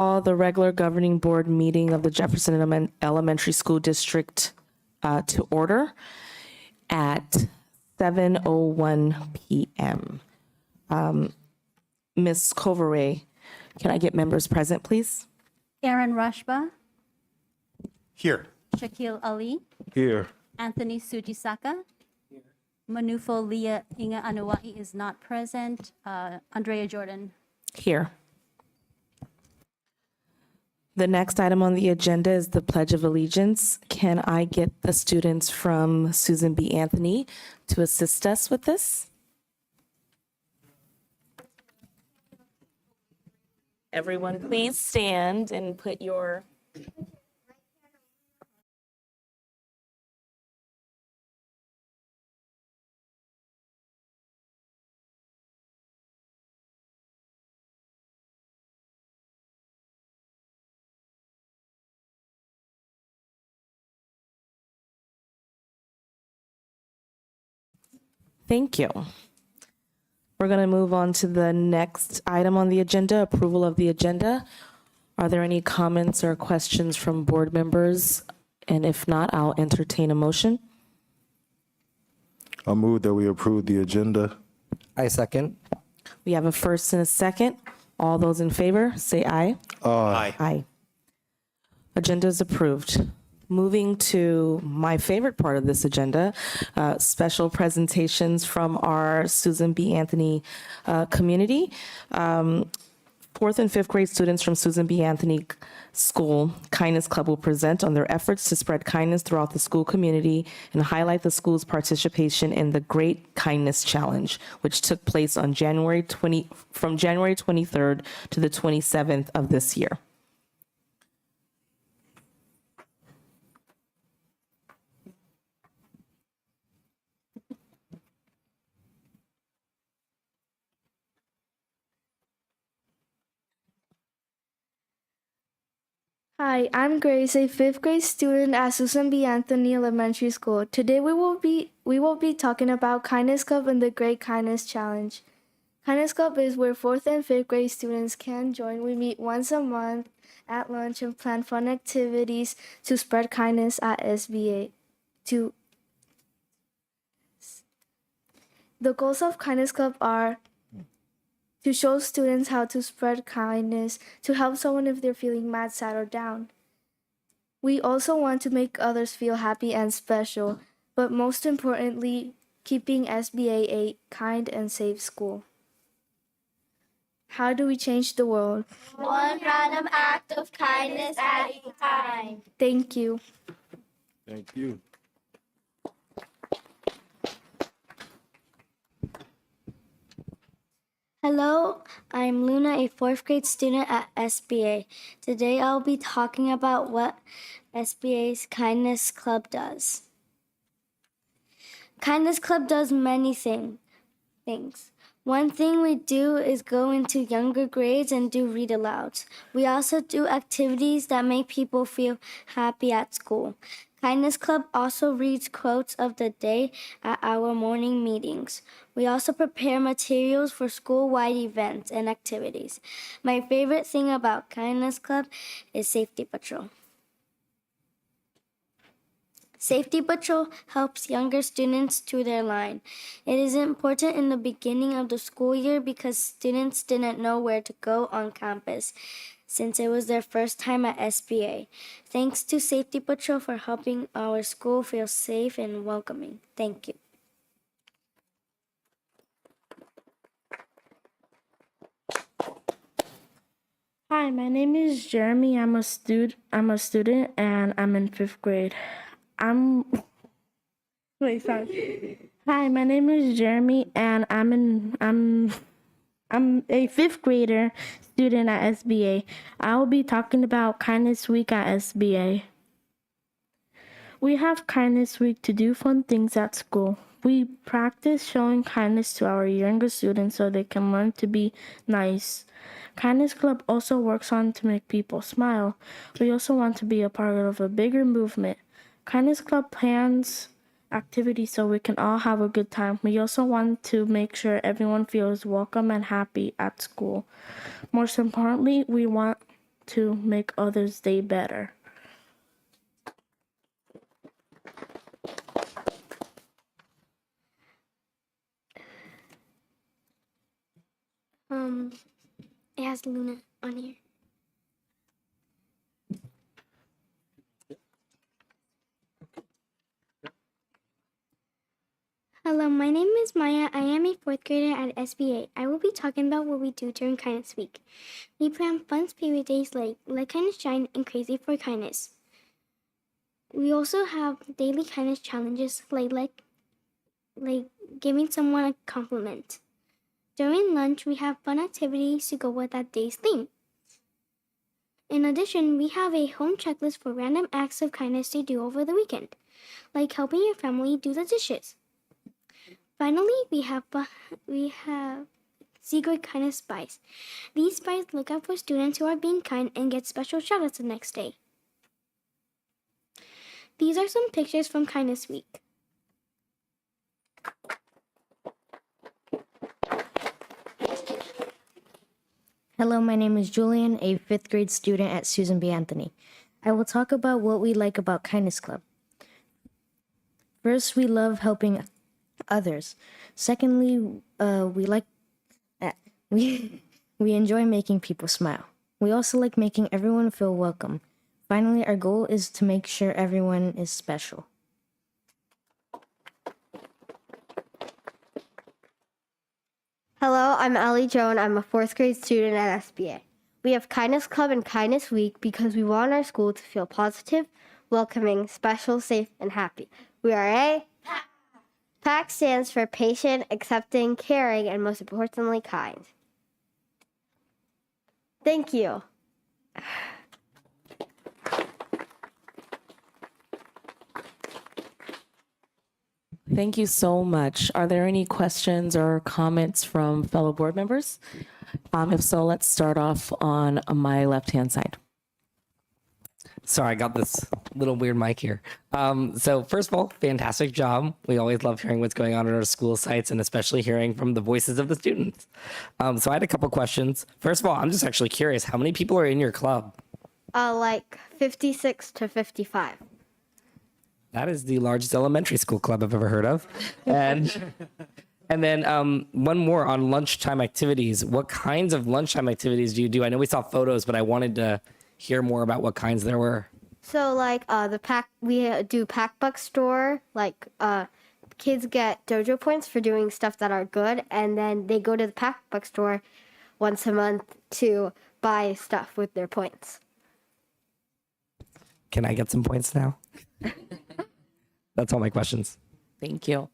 Call the regular governing board meeting of the Jefferson Elementary School District to order at 7:01 p.m. Ms. Coveray, can I get members present, please? Aaron Rashba, Here. Shakil Ali, Here. Anthony Sujisaka. Manufo Leah Inga Anuai is not present. Andrea Jordan. Here. The next item on the agenda is the Pledge of Allegiance. Can I get the students from Susan B. Anthony to assist us with this? Everyone, please stand and put your Thank you. We're going to move on to the next item on the agenda, approval of the agenda. Are there any comments or questions from board members? And if not, I'll entertain a motion. I move that we approve the agenda. I second. We have a first and a second. All those in favor, say aye. Aye. Aye. Agenda is approved. Moving to my favorite part of this agenda, special presentations from our Susan B. Anthony community. Fourth and fifth grade students from Susan B. Anthony School Kindness Club will present on their efforts to spread kindness throughout the school community and highlight the school's participation in the Great Kindness Challenge, which took place on from January 23rd to the 27th of this year. Hi, I'm Grace, a fifth grade student at Susan B. Anthony Elementary School. Today we will be talking about Kindness Club and the Great Kindness Challenge. Kindness Club is where fourth and fifth grade students can join. We meet once a month at lunch and plan fun activities to spread kindness at SBA. The goals of Kindness Club are to show students how to spread kindness, to help someone if they're feeling mad, sad, or down. We also want to make others feel happy and special, but most importantly, keeping SBA a kind and safe school. How do we change the world? One random act of kindness at a time. Thank you. Thank you. Hello, I'm Luna, a fourth grade student at SBA. Today I'll be talking about what SBA's Kindness Club does. Kindness Club does many things. One thing we do is go into younger grades and do read alouds. We also do activities that make people feel happy at school. Kindness Club also reads quotes of the day at our morning meetings. We also prepare materials for school-wide events and activities. My favorite thing about Kindness Club is Safety Patrol. Safety Patrol helps younger students to their line. It is important in the beginning of the school year because students didn't know where to go on campus since it was their first time at SBA. Thanks to Safety Patrol for helping our school feel safe and welcoming. Thank you. Hi, my name is Jeremy. I'm a student and I'm in fifth grade. Hi, my name is Jeremy and I'm a fifth grader student at SBA. I will be talking about Kindness Week at SBA. We have Kindness Week to do fun things at school. We practice showing kindness to our younger students so they can learn to be nice. Kindness Club also works on to make people smile. We also want to be a part of a bigger movement. Kindness Club plans activities so we can all have a good time. We also want to make sure everyone feels welcome and happy at school. Most importantly, we want to make others' day better. It has Luna on here. Hello, my name is Maya. I am a fourth grader at SBA. I will be talking about what we do during Kindness Week. We plan fun spirit days like Let Kindness Shine and Crazy for Kindness. We also have daily kindness challenges like giving someone a compliment. During lunch, we have fun activities to go with that day's theme. In addition, we have a home checklist for random acts of kindness to do over the weekend, like helping your family do the dishes. Finally, we have secret kindness spies. These spies look out for students who are being kind and get special shoutouts the next day. These are some pictures from Kindness Week. Hello, my name is Julian, a 5th grade student at Susan B. Anthony. I will talk about what we like about Kindness Club. First, we love helping others. Secondly, we enjoy making people smile. We also like making everyone feel welcome. Finally, our goal is to make sure everyone is special. Hello, I'm Allie Joan. I'm a 4th grade student at SBA. We have Kindness Club and Kindness Week because we want our school to feel positive, welcoming, special, safe, and happy. We are a PAC. PAC stands for patient, accepting, caring, and most importantly, kind. Thank you. Thank you so much. Are there any questions or comments from fellow board members? If so, let's start off on my left-hand side. Sorry, I got this little weird mic here. So first of all, fantastic job. We always love hearing what's going on in our school sites and especially hearing from the voices of the students. So I had a couple questions. First of all, I'm just actually curious, how many people are in your club? Like 56 to 55. That is the largest elementary school club I've ever heard of. And then one more on lunchtime activities. What kinds of lunchtime activities do you do? I know we saw photos, but I wanted to hear more about what kinds there were. So like we do Pack Buck store, like kids get dojo points for doing stuff that are good, and then they go to the Pack Buck store once a month to buy stuff with their points. Can I get some points now? That's all my questions. Thank you.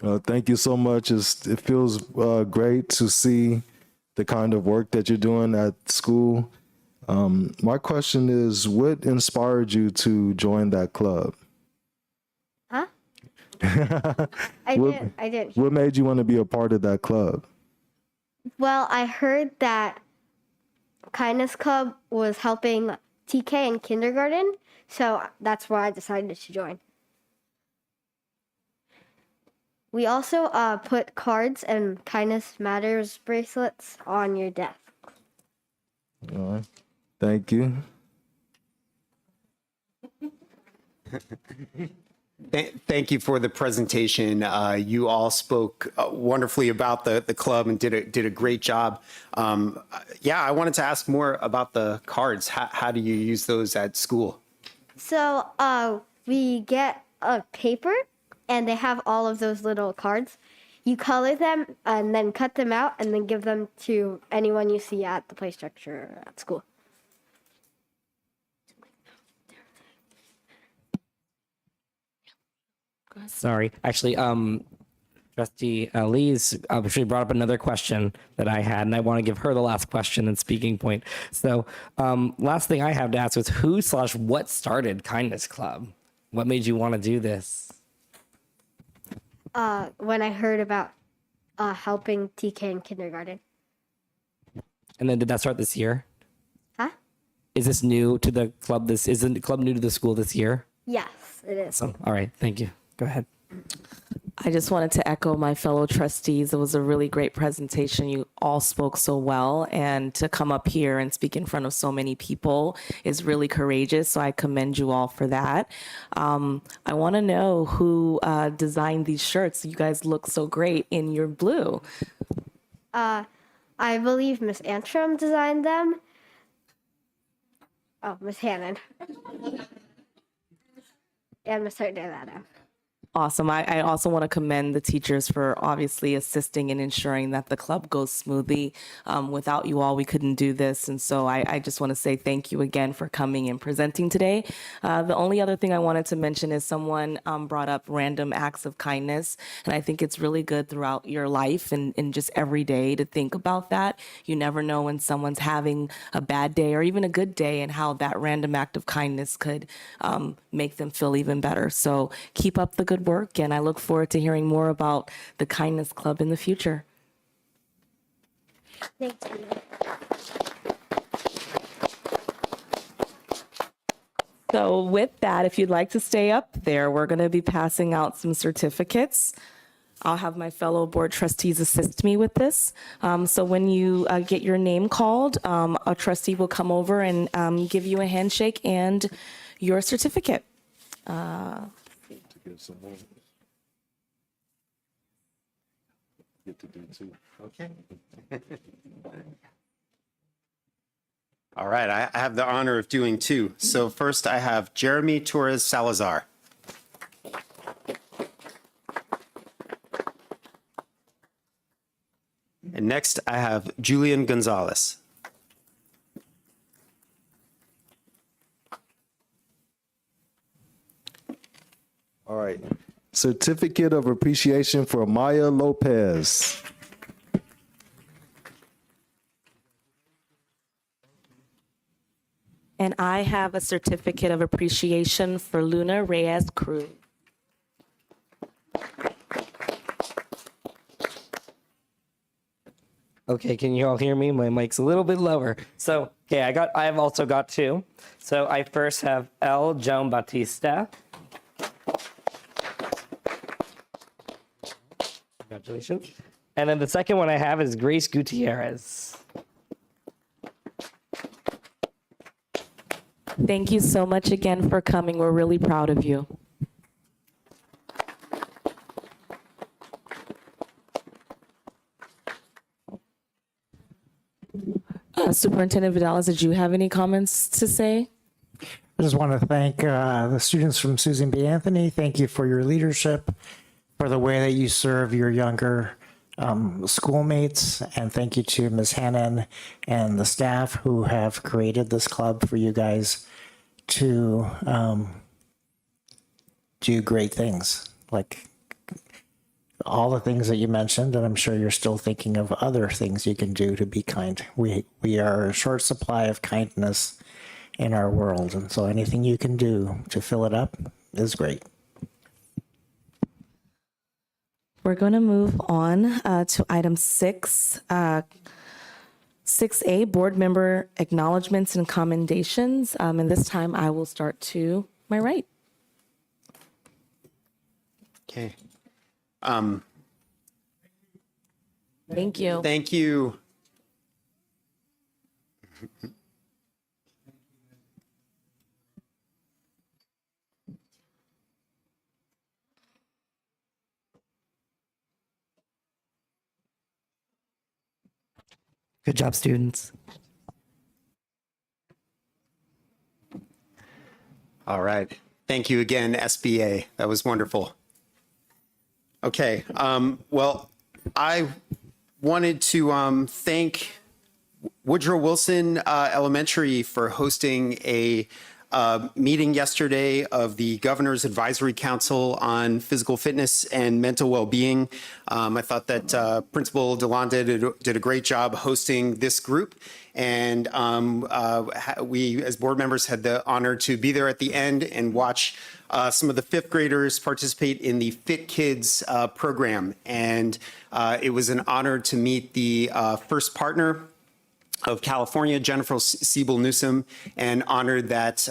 Thank you so much. It feels great to see the kind of work that you're doing at school. My question is, what inspired you to join that club? Huh? I didn't. What made you want to be a part of that club? Well, I heard that Kindness Club was helping TK in kindergarten, so that's why I decided to join. We also put cards and Kindness Matters bracelets on your desk. All right. Thank you. Thank you for the presentation. You all spoke wonderfully about the club and did a great job. Yeah, I wanted to ask more about the cards. How do you use those at school? So we get a paper, and they have all of those little cards. You color them and then cut them out and then give them to anyone you see at the play structure at school. Sorry. Actually, Trustee Lee's actually brought up another question that I had, and I want to give her the last question and speaking point. So last thing I have to ask was who/what started Kindness Club? What made you want to do this? When I heard about helping TK in kindergarten. And then did that start this year? Huh? Is this new to the club? Is the club new to the school this year? Yes, it is. So, all right. Thank you. Go ahead. I just wanted to echo my fellow trustees. It was a really great presentation. You all spoke so well, and to come up here and speak in front of so many people is really courageous. So I commend you all for that. I want to know who designed these shirts. You guys look so great in your blue. I believe Miss Antrim designed them. Oh, Miss Hannon. And Miss Hernandez. Awesome. I also want to commend the teachers for obviously assisting and ensuring that the club goes smoothly. Without you all, we couldn't do this. And so I just want to say thank you again for coming and presenting today. The only other thing I wanted to mention is someone brought up random acts of kindness. And I think it's really good throughout your life and just every day to think about that. You never know when someone's having a bad day or even a good day and how that random act of kindness could make them feel even better. So keep up the good work, and I look forward to hearing more about the Kindness Club in the future. Thank you. So with that, if you'd like to stay up there, we're going to be passing out some certificates. I'll have my fellow board trustees assist me with this. So when you get your name called, a trustee will come over and give you a handshake and your certificate. Get to do too. Okay. All right, I have the honor of doing two. So first I have Jeremy Torres Salazar. And next I have Julian Gonzalez. All right. Certificate of Appreciation for Maya Lopez. And I have a certificate of appreciation for Luna Reyes Cruz. Okay, can you all hear me? My mic's a little bit lower. So, okay, I've also got two. So I first have L. Joan Batista. Congratulations. And then the second one I have is Grace Gutierrez. Thank you so much again for coming. We're really proud of you. Superintendent Vidales, did you have any comments to say? I just want to thank the students from Susan B. Anthony. Thank you for your leadership, for the way that you serve your younger schoolmates. And thank you to Ms. Hannon and the staff who have created this club for you guys to do great things, like all the things that you mentioned. And I'm sure you're still thinking of other things you can do to be kind. We are a short supply of kindness in our world. And so anything you can do to fill it up is great. We're going to move on to item 6. 6A, board member acknowledgements and commendations. And this time I will start to my right. Okay. Thank you. Thank you. Good job, students. All right. Thank you again, SBA. That was wonderful. Okay. Well, I wanted to thank Woodrow Wilson Elementary for hosting a meeting yesterday of the Governor's Advisory Council on Physical Fitness and Mental Well-Being. I thought that Principal DeLonda did a great job hosting this group. And we, as board members, had the honor to be there at the end and watch some of the fifth graders participate in the Fit Kids program. And it was an honor to meet the first partner of California, Jennifer Siebel Newsom, and honored that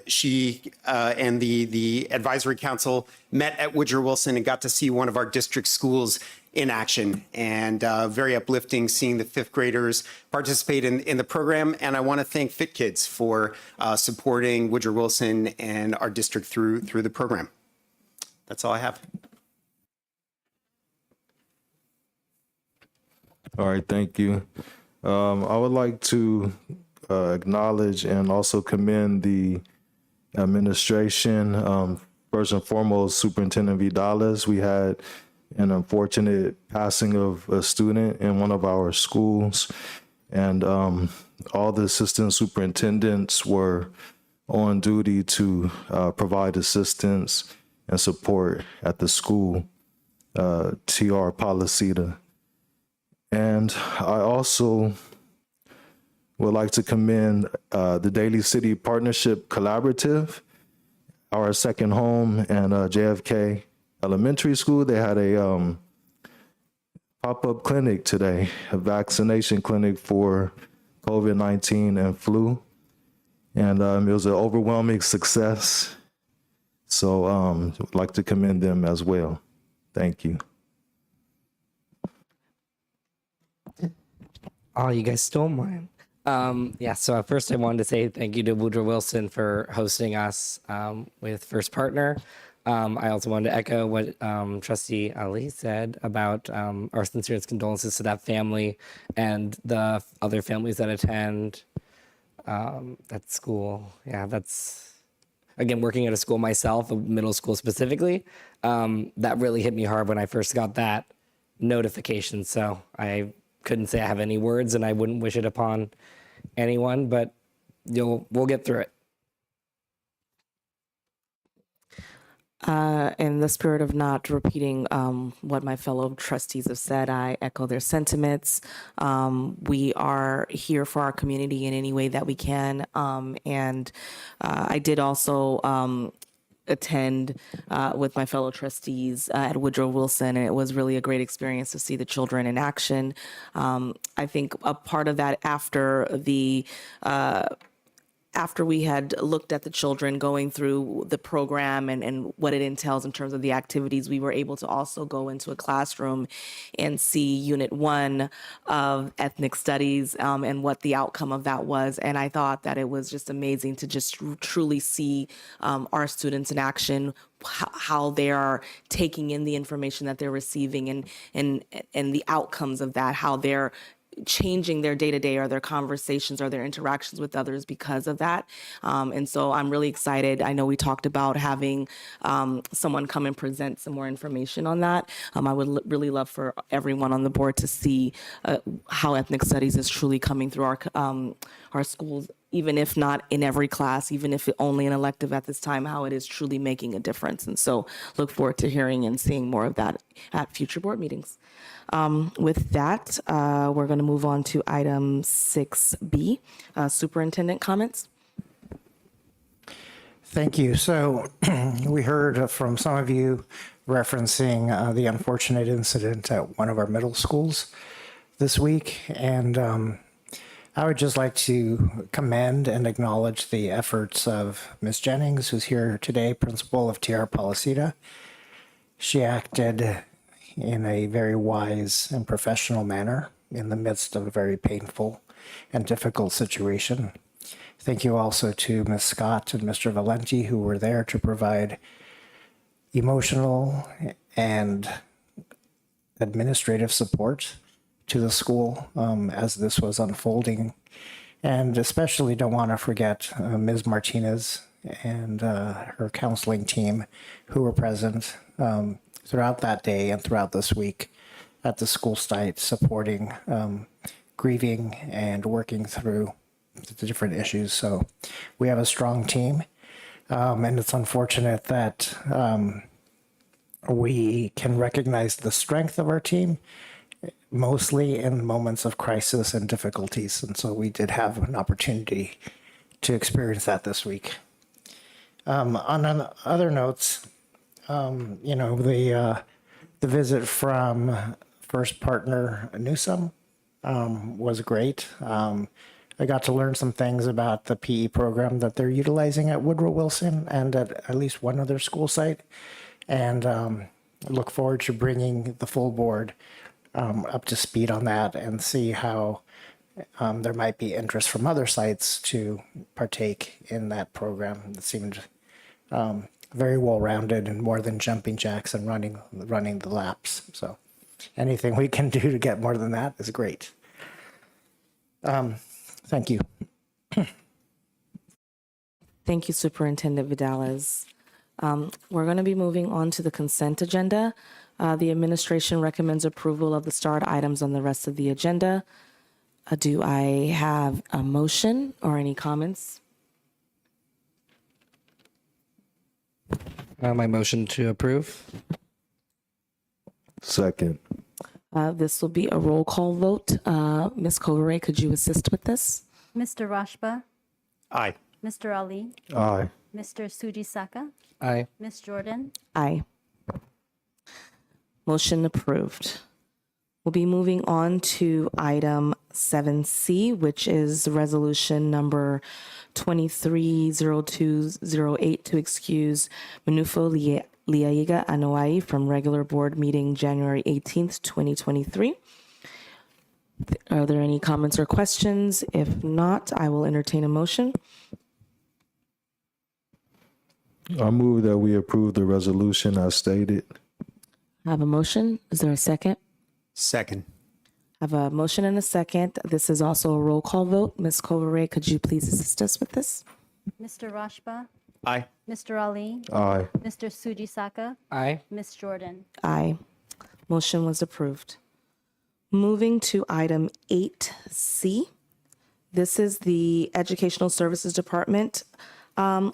she and the advisory council met at Woodrow Wilson and got to see one of our district schools in action, and very uplifting seeing the fifth graders participate in the program. And I want to thank Fit Kids for supporting Woodrow Wilson and our district through the program. That's all I have. All right, thank you. I would like to acknowledge and also commend the administration. First and foremost, Superintendent Vidales. We had an unfortunate passing of a student in one of our schools, and all the assistant superintendents were on duty to provide assistance and support at the school, TR Policita. And I also would like to commend the Daly City Partnership Collaborative, our second home, and JFK Elementary School. They had a pop-up clinic today, a vaccination clinic for COVID-19 and flu. And it was an overwhelming success. So I'd like to commend them as well. Thank you. Oh, you guys stole mine. Yeah, so at first I wanted to say thank you to Woodrow Wilson for hosting us with First Partner. I also wanted to echo what Trustee Ali said about our sincerest condolences to that family and the other families that attend that school. Yeah, that's, again, working at a school myself, a middle school specifically, that really hit me hard when I first got that notification. So I couldn't say I have any words, and I wouldn't wish it upon anyone, but we'll get through it. In the spirit of not repeating what my fellow trustees have said, I echo their sentiments. We are here for our community in any way that we can. And I did also attend with my fellow trustees at Woodrow Wilson, and it was really a great experience to see the children in action. I think a part of that after we had looked at the children going through the program and what it entails in terms of the activities, we were able to also go into a classroom and see Unit 1 of Ethnic Studies and what the outcome of that was. And I thought that it was just amazing to just truly see our students in action, how they are taking in the information that they're receiving and the outcomes of that, how they're changing their day-to-day or their conversations or their interactions with others because of that. And so I'm really excited. I know we talked about having someone come and present some more information on that. I would really love for everyone on the board to see how ethnic studies is truly coming through our schools, even if not in every class, even if only an elective at this time, how it is truly making a difference. And so look forward to hearing and seeing more of that at future board meetings. With that, we're going to move on to item 6B, superintendent comments. Thank you. So we heard from some of you referencing the unfortunate incident at one of our middle schools this week. And I would just like to commend and acknowledge the efforts of Ms. Jennings, who's here today, principal of TR Policita. She acted in a very wise and professional manner in the midst of a very painful and difficult situation. Thank you also to Ms. Scott and Mr. Valenti, who were there to provide emotional and administrative support to the school as this was unfolding. And especially don't want to forget Ms. Martinez and her counseling team who were present throughout that day and throughout this week at the school site, supporting, grieving, and working through the different issues. So we have a strong team, and it's unfortunate that we can recognize the strength of our team mostly in moments of crisis and difficulties. And so we did have an opportunity to experience that this week. On other notes, the visit from First Partner Newsom was great. I got to learn some things about the PE program that they're utilizing at Woodrow Wilson and at least one other school site. And look forward to bringing the full board up to speed on that and see how there might be interest from other sites to partake in that program. It seemed very well-rounded and more than jumping jacks and running the laps. So anything we can do to get more than that is great. Thank you. Thank you, Superintendent Vidales. We're going to be moving on to the consent agenda. The administration recommends approval of the starred items on the rest of the agenda. Do I have a motion or any comments? My motion to approve. Second. This will be a roll call vote. Ms. Kovare, could you assist with this? Mr. Rashba, Aye. Mr. Ali, Aye. Mr. Sujisaka, Aye. Ms. Jordan, Aye. Motion approved. We'll be moving on to item 7C, which is resolution number 230208 to excuse Manufo Liaiga Anoa'i from regular board meeting January 18th, 2023. Are there any comments or questions? If not, I will entertain a motion. I move that we approve the resolution as stated. I have a motion. Is there a second? Second. I have a motion and a second. This is also a roll call vote. Ms. Kovare, could you please assist us with this? Mr. Rashba, Aye. Mr. Ali, Aye. Mr. Sujisaka, Aye. Ms. Jordan. Aye. Motion was approved. Moving to item 8C. This is the Educational Services Department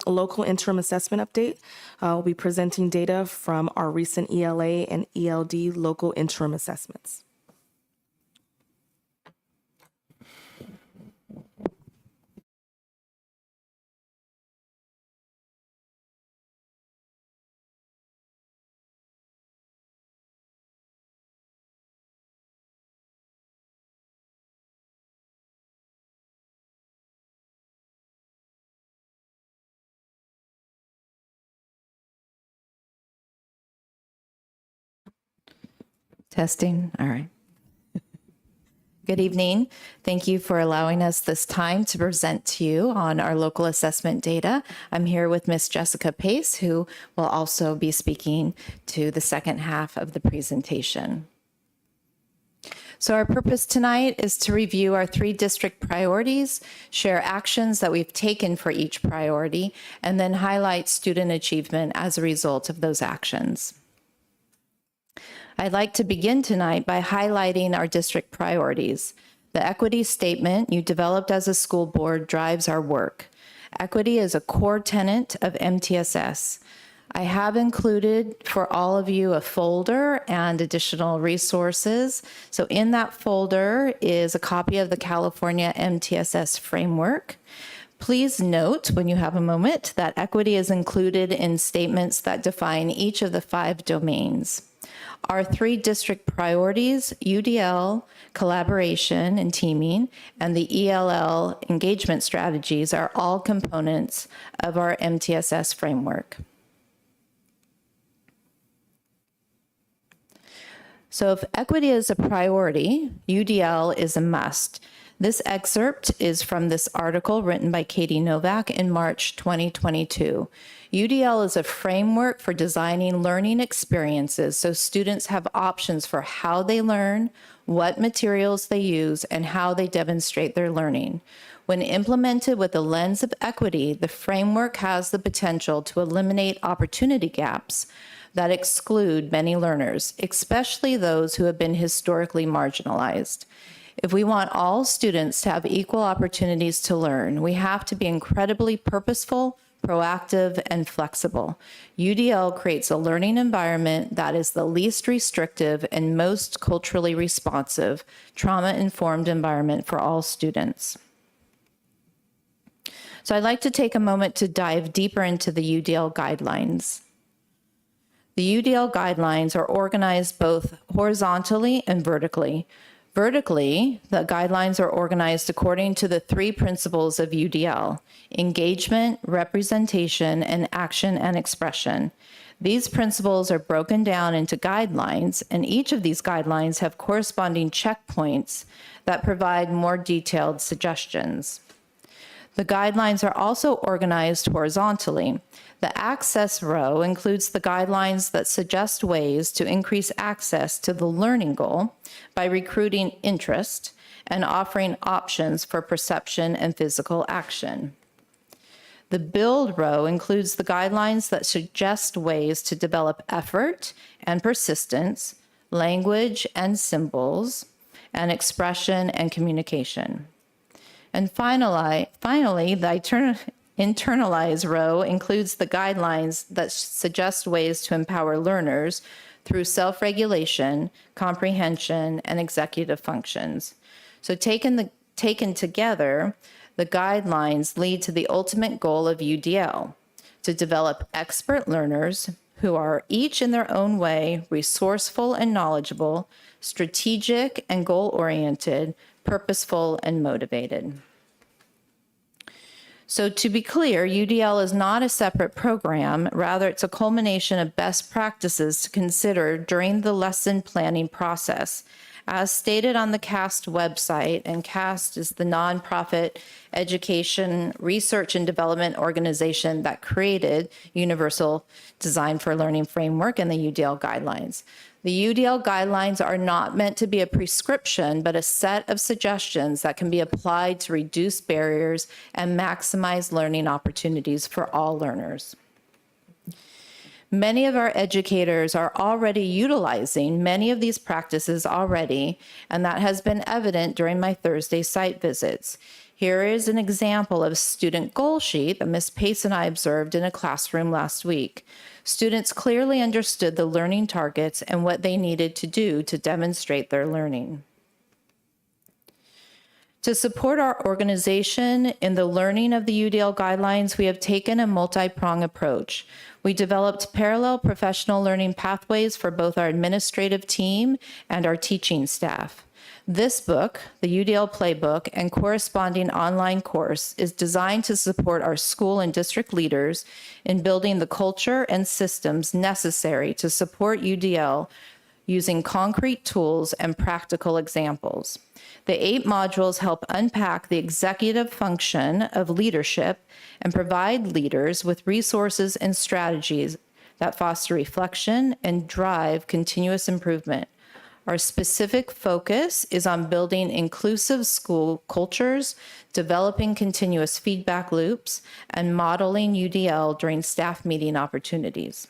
local interim assessment update. We'll be presenting data from our recent ELA and ELD local interim assessments. Testing. All right. Good evening. Thank you for allowing us this time to present to you on our local assessment data. I'm here with Miss Jessica Pace, who will also be speaking to the second half of the presentation. So our purpose tonight is to review our 3 district priorities, share actions that we've taken for each priority, and then highlight student achievement as a result of those actions. I'd like to begin tonight by highlighting our district priorities. The equity statement you developed as a school board drives our work. Equity is a core tenet of MTSS. I have included for all of you a folder and additional resources. So in that folder is a copy of the California MTSS framework. Please note, when you have a moment, that equity is included in statements that define each of the 5 domains. Our 3 district priorities, UDL, collaboration and teaming, and the ELL engagement strategies are all components of our MTSS framework. So if equity is a priority, UDL is a must. This excerpt is from this article written by Katie Novak in March 2022. UDL is a framework for designing learning experiences so students have options for how they learn, what materials they use, and how they demonstrate their learning. When implemented with a lens of equity, the framework has the potential to eliminate opportunity gaps that exclude many learners, especially those who have been historically marginalized. If we want all students to have equal opportunities to learn, we have to be incredibly purposeful, proactive, and flexible. UDL creates a learning environment that is the least restrictive and most culturally responsive, trauma-informed environment for all students. So I'd like to take a moment to dive deeper into the UDL guidelines. The UDL guidelines are organized both horizontally and vertically. Vertically, the guidelines are organized according to the 3 principles of UDL: engagement, representation, and action and expression. These principles are broken down into guidelines, and each of these guidelines have corresponding checkpoints that provide more detailed suggestions. The guidelines are also organized horizontally. The access row includes the guidelines that suggest ways to increase access to the learning goal by recruiting interest and offering options for perception and physical action. The build row includes the guidelines that suggest ways to develop effort and persistence, language and symbols, and expression and communication. And finally, the internalize row includes the guidelines that suggest ways to empower learners through self-regulation, comprehension, and executive functions. So taken together, the guidelines lead to the ultimate goal of UDL: to develop expert learners who are each in their own way resourceful and knowledgeable, strategic and goal-oriented, purposeful and motivated. So to be clear, UDL is not a separate program. Rather, it's a culmination of best practices to consider during the lesson planning process. As stated on the CAST website, and CAST is the nonprofit education research and development organization that created Universal Design for Learning Framework and the UDL guidelines. The UDL guidelines are not meant to be a prescription, but a set of suggestions that can be applied to reduce barriers and maximize learning opportunities for all learners. Many of our educators are already utilizing many of these practices already, and that has been evident during my Thursday site visits. Here is an example of a student goal sheet that Ms. Pace and I observed in a classroom last week. Students clearly understood the learning targets and what they needed to do to demonstrate their learning. To support our organization in the learning of the UDL guidelines, we have taken a multi-pronged approach. We developed parallel professional learning pathways for both our administrative team and our teaching staff. This book, the UDL Playbook, and corresponding online course is designed to support our school and district leaders in building the culture and systems necessary to support UDL using concrete tools and practical examples. The 8 modules help unpack the executive function of leadership and provide leaders with resources and strategies that foster reflection and drive continuous improvement. Our specific focus is on building inclusive school cultures, developing continuous feedback loops, and modeling UDL during staff meeting opportunities.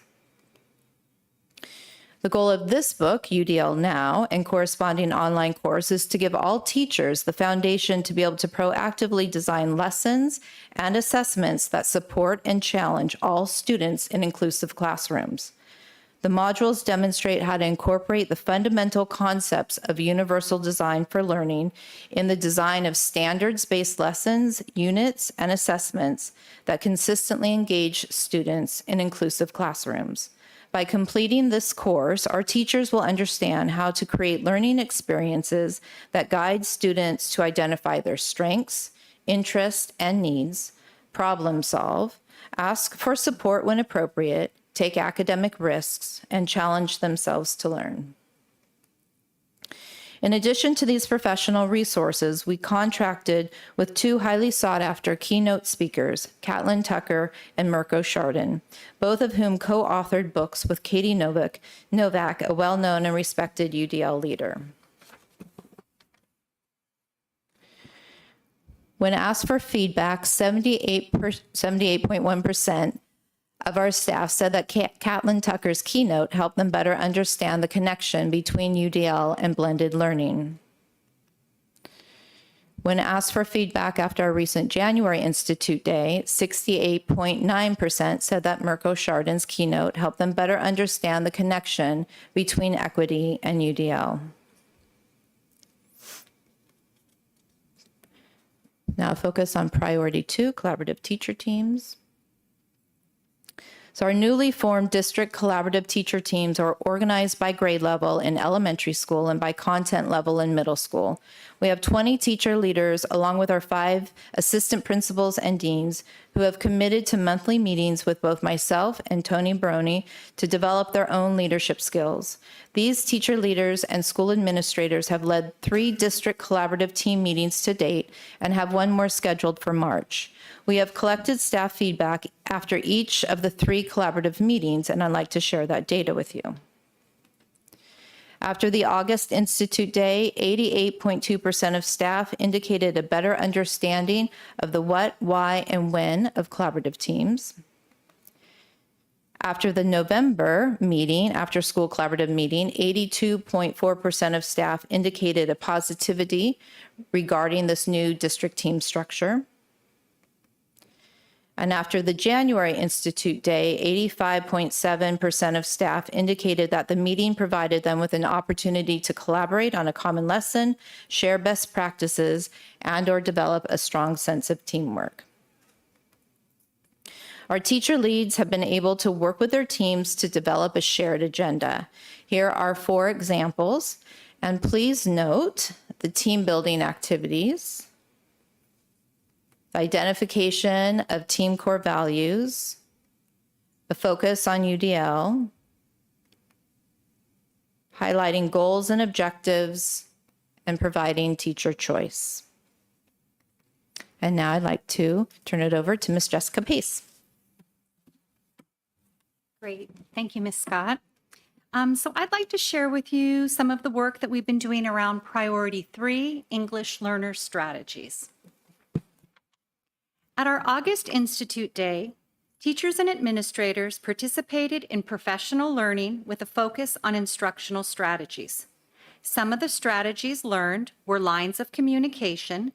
The goal of this book, UDL Now, and corresponding online course is to give all teachers the foundation to be able to proactively design lessons and assessments that support and challenge all students in inclusive classrooms. The modules demonstrate how to incorporate the fundamental concepts of universal design for learning in the design of standards-based lessons, units, and assessments that consistently engage students in inclusive classrooms. By completing this course, our teachers will understand how to create learning experiences that guide students to identify their strengths, interests, and needs, problem solve, ask for support when appropriate, take academic risks, and challenge themselves to learn. In addition to these professional resources, we contracted with 2 highly sought-after keynote speakers, Caitlin Tucker and Mirko Chardin, both of whom co-authored books with Katie Novak, a well-known and respected UDL leader. When asked for feedback, 78.1% of our staff said that Caitlin Tucker's keynote helped them better understand the connection between UDL and blended learning. When asked for feedback after our recent January Institute Day, 68.9% said that Mirko Chardin's keynote helped them better understand the connection between equity and UDL. Now focus on priority 2, collaborative teacher teams. So our newly formed district collaborative teacher teams are organized by grade level in elementary school and by content level in middle school. We have 20 teacher leaders along with our 5 assistant principals and deans who have committed to monthly meetings with both myself and Tony Baroni to develop their own leadership skills. These teacher leaders and school administrators have led 3 district collaborative team meetings to date and have 1 more scheduled for March. We have collected staff feedback after each of the 3 collaborative meetings, and I'd like to share that data with you. After the August Institute Day, 88.2% of staff indicated a better understanding of the what, why, and when of collaborative teams. After the November meeting, after school collaborative meeting, 82.4% of staff indicated a positivity regarding this new district team structure. And after the January Institute Day, 85.7% of staff indicated that the meeting provided them with an opportunity to collaborate on a common lesson, share best practices, and/or develop a strong sense of teamwork. Our teacher leads have been able to work with their teams to develop a shared agenda. Here are 4 examples, and please note the team building activities, the identification of team core values, the focus on UDL, highlighting goals and objectives, and providing teacher choice. And now I'd like to turn it over to Ms. Jessica Pace. Great. Thank you, Ms. Scott. So I'd like to share with you some of the work that we've been doing around Priority 3, English Learner Strategies. At our August Institute Day, teachers and administrators participated in professional learning with a focus on instructional strategies. Some of the strategies learned were lines of communication,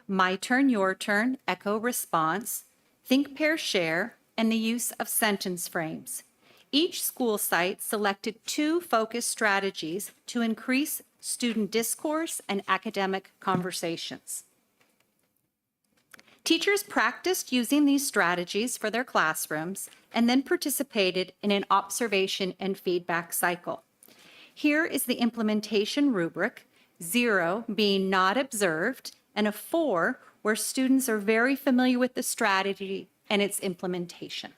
my turn, your turn, echo response, think, pair, share, and the use of sentence frames. Each school site selected 2 focus strategies to increase student discourse and academic conversations. Teachers practiced using these strategies for their classrooms and then participated in an observation and feedback cycle. Here is the implementation rubric, 0 being not observed, and a 4 where students are very familiar with the strategy and its implementation.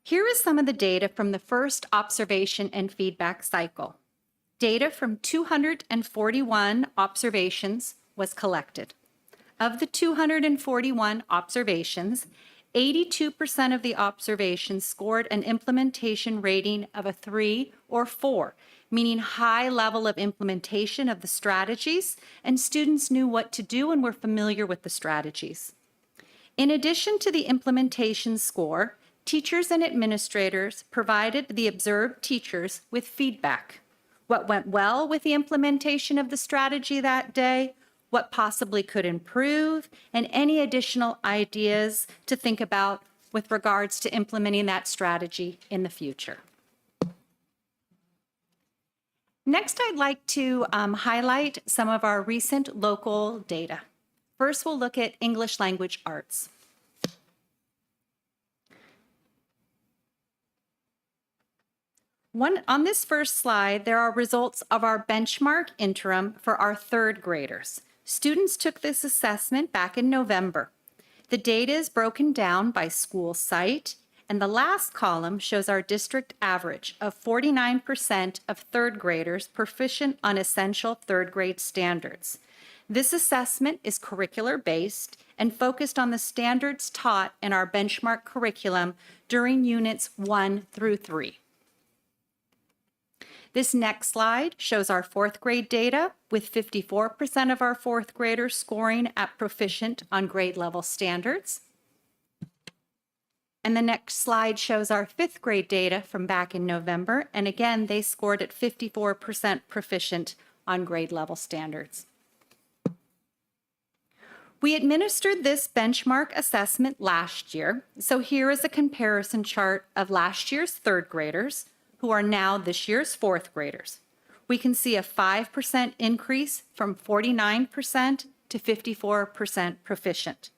Here is some of the data from the first observation and feedback cycle. Data from 241 observations was collected. Of the 241 observations, 82% of the observations scored an implementation rating of a 3 or 4, meaning high level of implementation of the strategies, and students knew what to do and were familiar with the strategies. In addition to the implementation score, teachers and administrators provided the observed teachers with feedback. What went well with the implementation of the strategy that day, what possibly could improve, and any additional ideas to think about with regards to implementing that strategy in the future. Next, I'd like to highlight some of our recent local data. First, we'll look at English language arts. On this first slide, there are results of our benchmark interim for our 3rd graders. Students took this assessment back in November. The data is broken down by school site, and the last column shows our district average of 49% of 3rd graders proficient on essential 3rd grade standards. This assessment is curricular-based and focused on the standards taught in our benchmark curriculum during units 1 through 3. This next slide shows our 4th grade data, with 54% of our 4th graders scoring at proficient on grade level standards. And the next slide shows our 5th grade data from back in November, and again, they scored at 54% proficient on grade level standards. We administered this benchmark assessment last year, so here is a comparison chart of last year's 3rd graders, who are now this year's 4th graders. We can see a 5% increase from 49% to 54% proficient.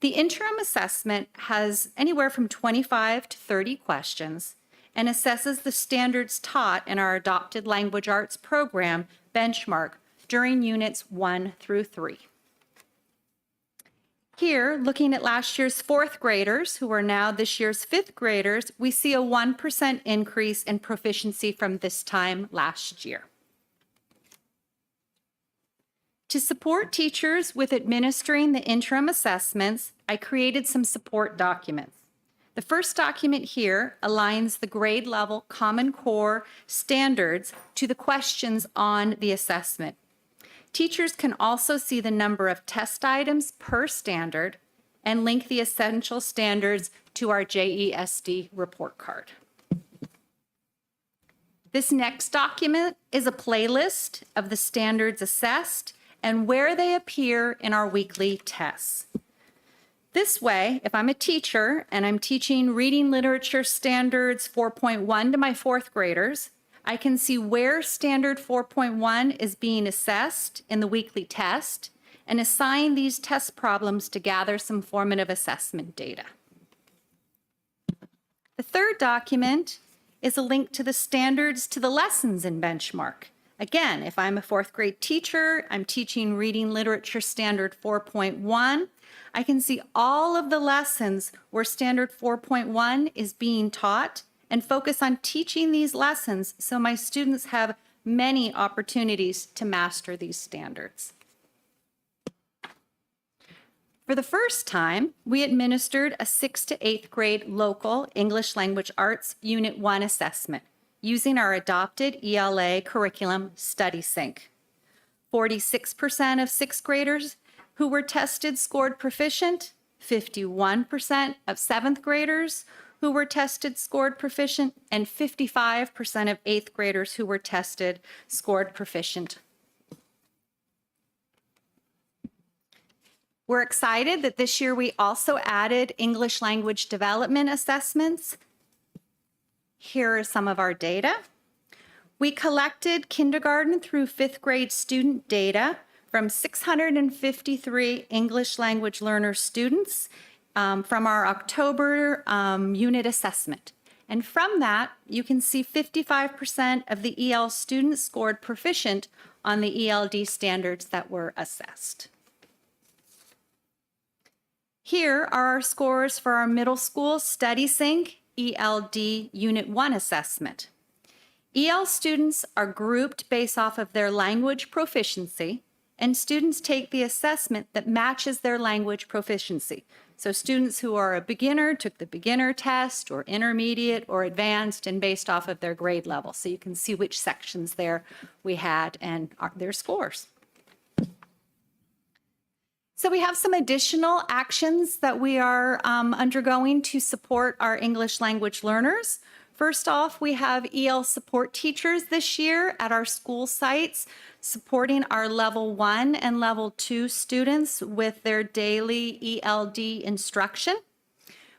The interim assessment has anywhere from 25 to 30 questions and assesses the standards taught in our adopted language arts program benchmark during units 1 through 3. Here, looking at last year's fourth graders, who are now this year's fifth graders, we see a 1% increase in proficiency from this time last year. To support teachers with administering the interim assessments, I created some support documents. The first document here aligns the grade level Common Core standards to the questions on the assessment. Teachers can also see the number of test items per standard and link the essential standards to our JESD report card. This next document is a playlist of the standards assessed and where they appear in our weekly tests. This way, if I'm a teacher and I'm teaching reading literature standards 4.1 to my fourth graders, I can see where standard 4.1 is being assessed in the weekly test and assign these test problems to gather some formative assessment data. The third document is a link to the standards to the lessons in benchmark. Again, if I'm a fourth grade teacher, I'm teaching reading literature standard 4.1, I can see all of the lessons where standard 4.1 is being taught and focus on teaching these lessons so my students have many opportunities to master these standards. For the first time, we administered a 6th to 8th grade local English Language Arts Unit 1 assessment using our adopted ELA curriculum Study Sync. 46% of 6th graders who were tested scored proficient, 51% of 7th graders who were tested scored proficient, and 55% of 8th graders who were tested scored proficient. We're excited that this year we also added English language development assessments. Here are some of our data. We collected kindergarten through 5th grade student data from 653 English language learner students from our October unit assessment. And from that, you can see 55% of the EL students scored proficient on the ELD standards that were assessed. Here are our scores for our middle school Study Sync ELD Unit 1 assessment. EL students are grouped based off of their language proficiency, and students take the assessment that matches their language proficiency. So students who are a beginner took the beginner test, or intermediate or advanced, and based off of their grade level. So you can see which sections there we had and their scores. So we have some additional actions that we are undergoing to support our English language learners. First off, we have EL support teachers this year at our school sites supporting our level 1 and level 2 students with their daily ELD instruction.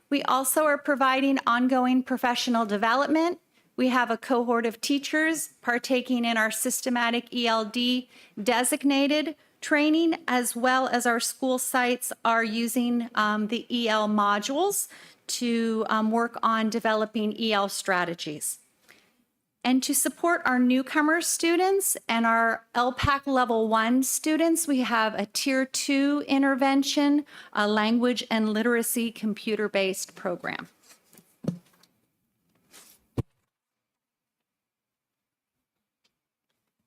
We also are providing ongoing professional development. We have a cohort of teachers partaking in our systematic ELD designated training, as well as our school sites are using the EL modules to work on developing EL strategies. And to support our newcomer students and our LPAC level 1 students, we have a tier 2 intervention, a language and literacy computer-based program.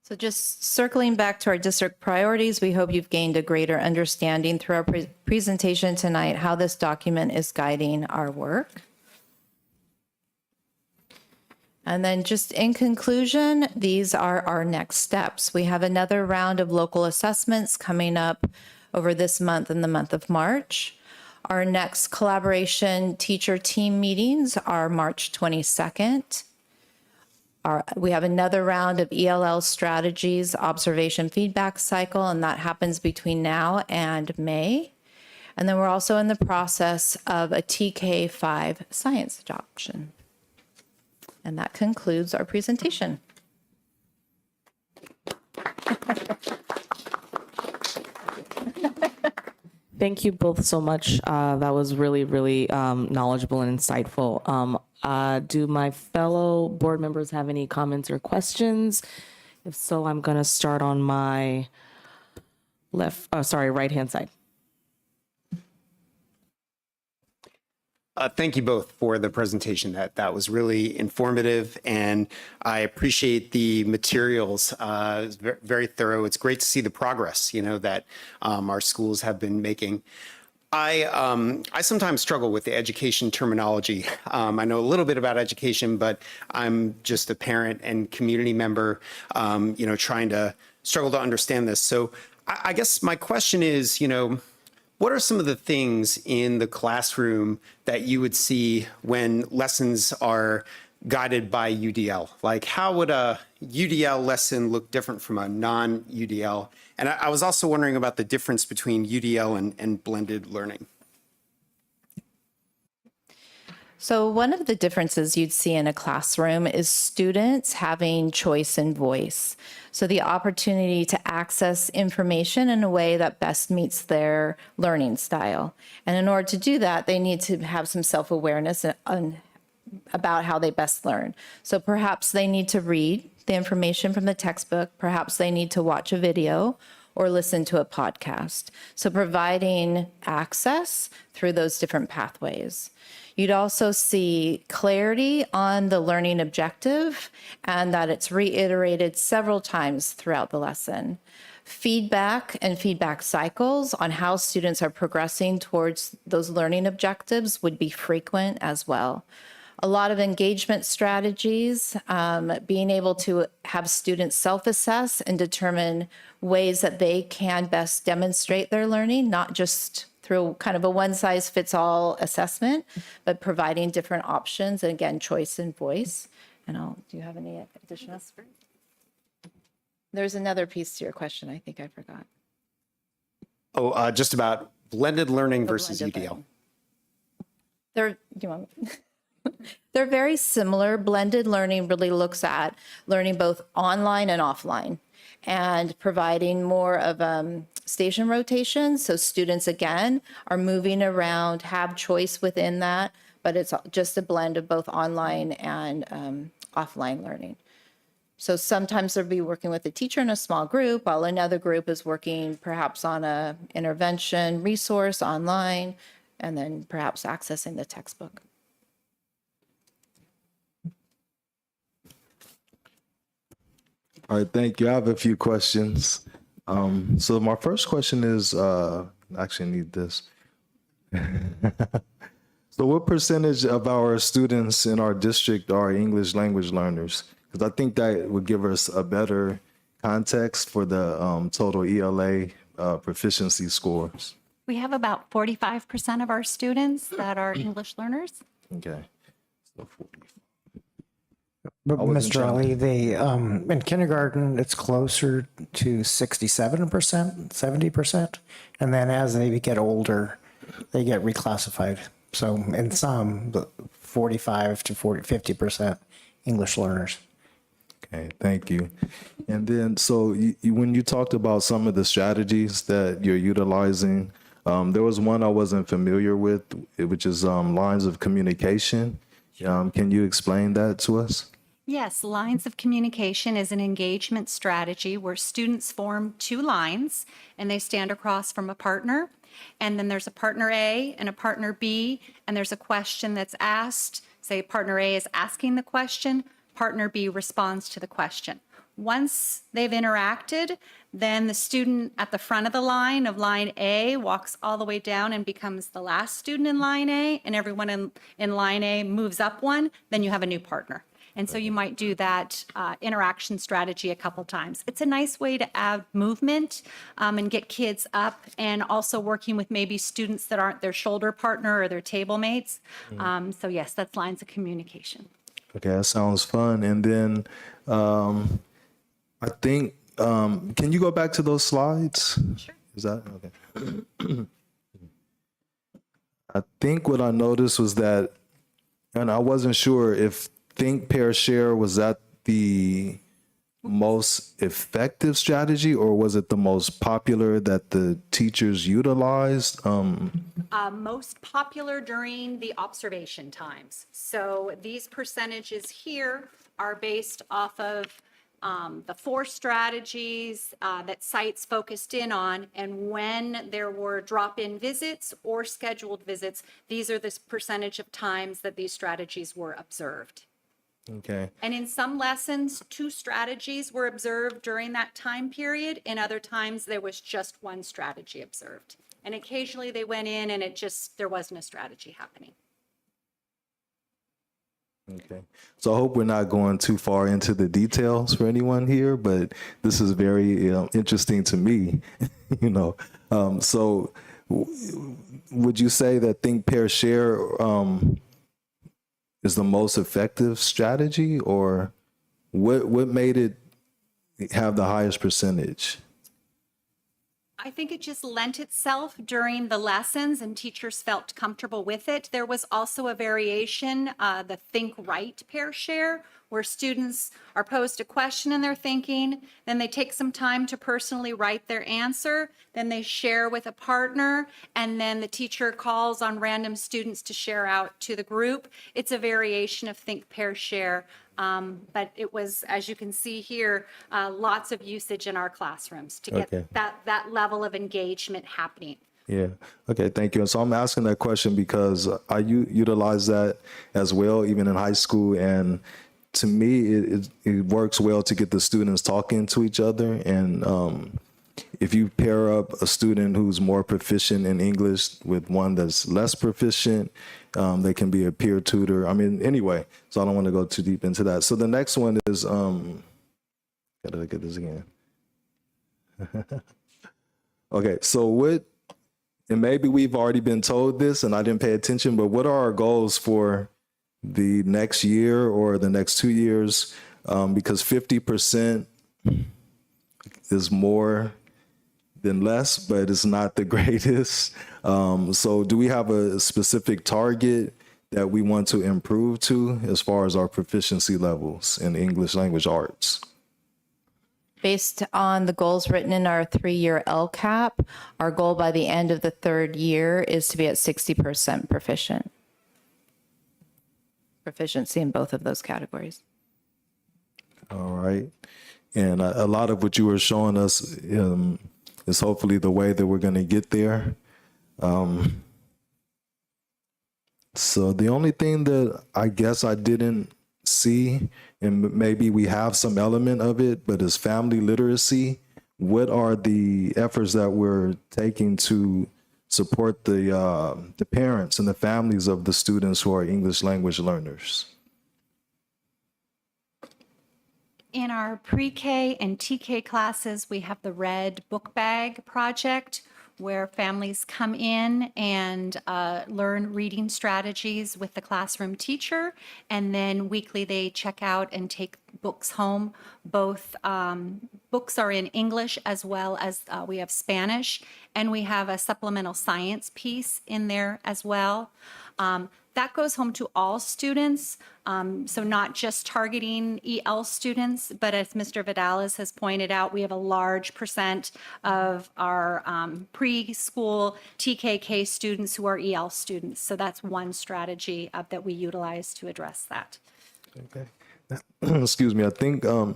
So just circling back to our district priorities, we hope you've gained a greater understanding through our presentation tonight how this document is guiding our work. And then just in conclusion, these are our next steps. We have another round of local assessments coming up over this month and the month of March. Our next collaboration teacher team meetings are March 22nd. We have another round of ELL strategies observation feedback cycle, and that happens between now and May. And then we're also in the process of a TK5 science adoption. And that concludes our presentation. Thank you both so much. That was really, really knowledgeable and insightful. Do my fellow board members have any comments or questions? If so, I'm going to start on my right-hand side. Thank you both for the presentation. That was really informative, and I appreciate the materials. It's very thorough. It's great to see the progress, that our schools have been making. I sometimes struggle with the education terminology. I know a little bit about education, but I'm just a parent and community member, trying to struggle to understand this. So I guess my question is, what are some of the things in the classroom that you would see when lessons are guided by UDL? Like, how would a UDL lesson look different from a non-UDL? And I was also wondering about the difference between UDL and blended learning. So one of the differences you'd see in a classroom is students having choice and voice. So the opportunity to access information in a way that best meets their learning style. And in order to do that, they need to have some self-awareness about how they best learn. So perhaps they need to read the information from the textbook. Perhaps they need to watch a video or listen to a podcast. So providing access through those different pathways. You'd also see clarity on the learning objective and that it's reiterated several times throughout the lesson. Feedback and feedback cycles on how students are progressing towards those learning objectives would be frequent as well. A lot of engagement strategies, being able to have students self-assess and determine ways that they can best demonstrate their learning, not just through kind of a one-size-fits-all assessment, but providing different options, and again, choice and voice. And do you have any additional? There's another piece to your question I think I forgot. Oh, just about blended learning versus UDL. They're very similar. Blended learning really looks at learning both online and offline and providing more of station rotation. So students, again, are moving around, have choice within that, but it's just a blend of both online and offline learning. So sometimes they'll be working with a teacher in a small group, while another group is working perhaps on a intervention resource online, and then perhaps accessing the textbook. All right, thank you. I have a few questions. So my first question is, I actually need this. So what percentage of our students in our district are English language learners? Because I think that would give us a better context for the total ELA proficiency scores. We have about 45% of our students that are English learners. Okay. So 45. But wasn't Mr. Ali, trying they in kindergarten it's closer to 67%, 70%, and then as they get older, they get reclassified. So in some, 45 to 50% English learners. Okay, thank you. And then, so when you talked about some of the strategies that you're utilizing, there was one I wasn't familiar with, which is lines of communication. Can you explain that to us? Yes, lines of communication is an engagement strategy where students form two lines and they stand across from a partner. And then there's a partner A and a partner B, and there's a question that's asked. Say partner A is asking the question, partner B responds to the question. Once they've interacted, then the student at the front of the line of line A walks all the way down and becomes the last student in line A, and everyone in line A moves up one, then you have a new partner. And so you might do that interaction strategy a couple times. It's a nice way to add movement and get kids up, and also working with maybe students that aren't their shoulder partner or their table mates. So yes, that's lines of communication. Okay, that sounds fun. And then I think, can you go back to those slides? Sure. Is that okay? I think what I noticed was that, and I wasn't sure if think, pair, share was at the most effective strategy, or was it the most popular that the teachers utilized? Most popular during the observation times. So these percentages here are based off of the 4 strategies that sites focused in on, and when there were drop-in visits or scheduled visits, these are the percentage of times that these strategies were observed. Okay. And in some lessons, 2 strategies were observed during that time period. In other times, there was just 1 strategy observed. And occasionally they went in and there wasn't a strategy happening. Okay. So I hope we're not going too far into the details for anyone here, but this is very interesting to me, you know. So would you say that think, pair, share is the most effective strategy, or what made it have the highest percentage? I think it just lent itself during the lessons and teachers felt comfortable with it. There was also a variation, the think, write, pair, share, where students are posed a question and they're thinking, then they take some time to personally write their answer, then they share with a partner, and then the teacher calls on random students to share out to the group. It's a variation of think, pair, share. But it was, as you can see here, lots of usage in our classrooms to get that level of engagement happening. Yeah. Okay. Thank you. And so I'm asking that question because I utilize that as well, even in high school. And to me, it works well to get the students talking to each other. And if you pair up a student who's more proficient in English with one that's less proficient, they can be a peer tutor. I mean, anyway, so I don't want to go too deep into that. So the next one is, gotta look at this again. Okay, so what, and maybe we've already been told this and I didn't pay attention, but what are our goals for the next year or the next 2 years? Because 50% is more than less, but it's not the greatest. So do we have a specific target that we want to improve to as far as our proficiency levels in English language arts? Based on the goals written in our 3-year LCAP, our goal by the end of the 3rd year is to be at 60% proficient. Proficiency in both of those categories. All right. And a lot of what you were showing us is hopefully the way that we're going to get there. So the only thing that I guess I didn't see, and maybe we have some element of it, but is family literacy. What are the efforts that we're taking to support the parents and the families of the students who are English language learners? In our pre-K and TK classes, we have the Red Book Bag project, where families come in and learn reading strategies with the classroom teacher, and then weekly they check out and take books home. Both books are in English as well as we have Spanish, and we have a supplemental science piece in there as well. That goes home to all students, so not just targeting EL students, but as Mr. Vidales has pointed out, we have a large percent of our preschool TKK students who are EL students. So that's one strategy that we utilize to address that. Okay. Excuse me. I think a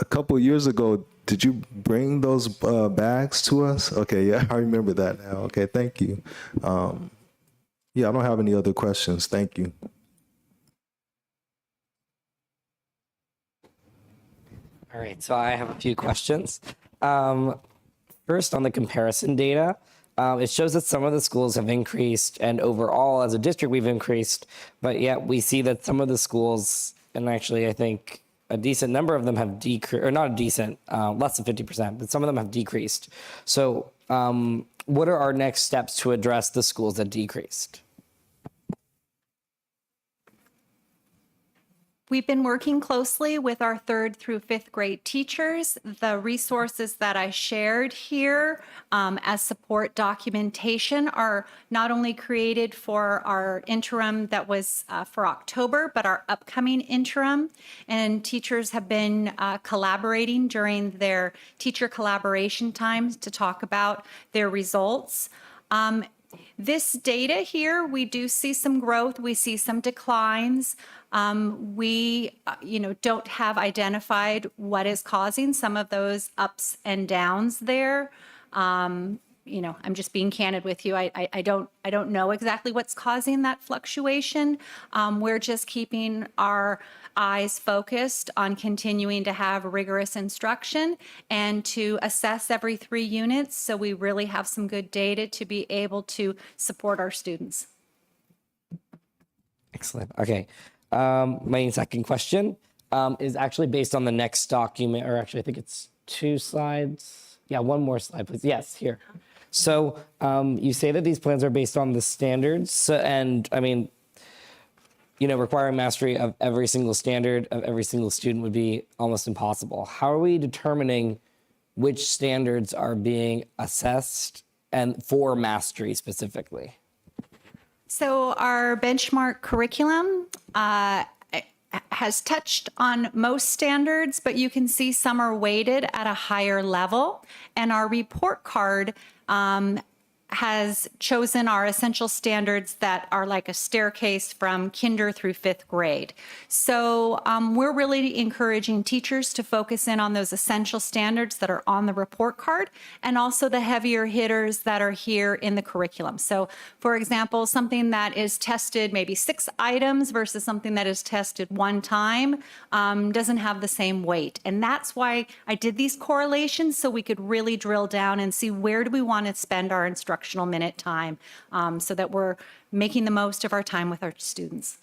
couple of years ago, did you bring those bags to us? Okay, yeah, I remember that now. Okay, thank you. Yeah, I don't have any other questions. Thank you. All right, so I have a few questions. First, on the comparison data, it shows that some of the schools have increased, and overall, as a district, we've increased, but yet we see that some of the schools, and actually I think a decent number of them have decreased, or not a decent, less than 50%, but some of them have decreased. So what are our next steps to address the schools that decreased? We've been working closely with our 3rd through 5th grade teachers. The resources that I shared here as support documentation are not only created for our interim that was for October, but our upcoming interim. And teachers have been collaborating during their teacher collaboration times to talk about their results. This data here, we do see some growth. We see some declines. We, don't have identified what is causing some of those ups and downs there. I'm just being candid with you. I don't know exactly what's causing that fluctuation. We're just keeping our eyes focused on continuing to have rigorous instruction and to assess every 3 units, so we really have some good data to be able to support our students. Excellent. Okay. My second question is actually based on the next document, or actually I think it's 2 slides. Yeah, one more slide, please. Yes, here. So you say that these plans are based on the standards, requiring mastery of every single standard of every single student would be almost impossible. How are we determining which standards are being assessed and for mastery specifically? So our benchmark curriculum has touched on most standards, but you can see some are weighted at a higher level. And our report card has chosen our essential standards that are like a staircase from kinder through 5th grade. So we're really encouraging teachers to focus in on those essential standards that are on the report card and also the heavier hitters that are here in the curriculum. So for example, something that is tested maybe 6 items versus something that is tested 1 time doesn't have the same weight. And that's why I did these correlations, so we could really drill down and see where do we want to spend our instructional minute time so that we're making the most of our time with our students.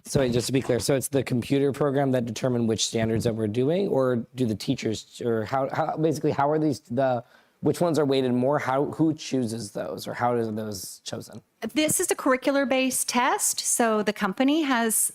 So just to be clear, so it's the computer program that determine which standards that we're doing, or do the teachers, or how are these, which ones are weighted more? Who chooses those, or how are those chosen? This is a curricular-based test, so the company has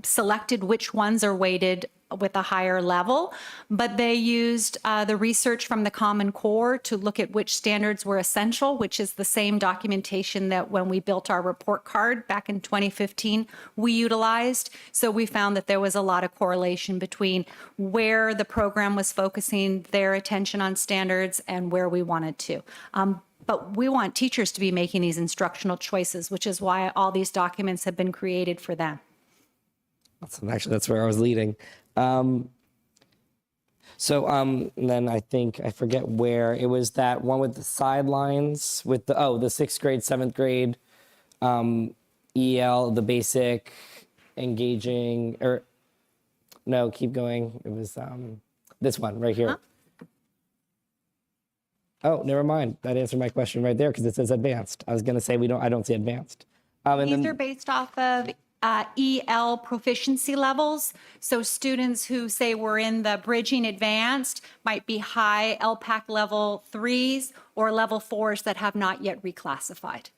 selected which ones are weighted with a higher level, but they used the research from the Common Core to look at which standards were essential, which is the same documentation that when we built our report card back in 2015, we utilized. So we found that there was a lot of correlation between where the program was focusing their attention on standards and where we wanted to. But we want teachers to be making these instructional choices, which is why all these documents have been created for them. Actually, that's where I was leading. And then I think, I forget where, it was that one with the sidelines with the 6th grade, 7th grade, EL, the basic, engaging, or no, keep going. It was this one right here. Huh? Oh, never mind. That answered my question right there because it says advanced. I was going to say I don't see advanced. These are based off of EL proficiency levels. So students who say we're in the bridging advanced might be high LPAC level 3s or level 4s that have not yet reclassified.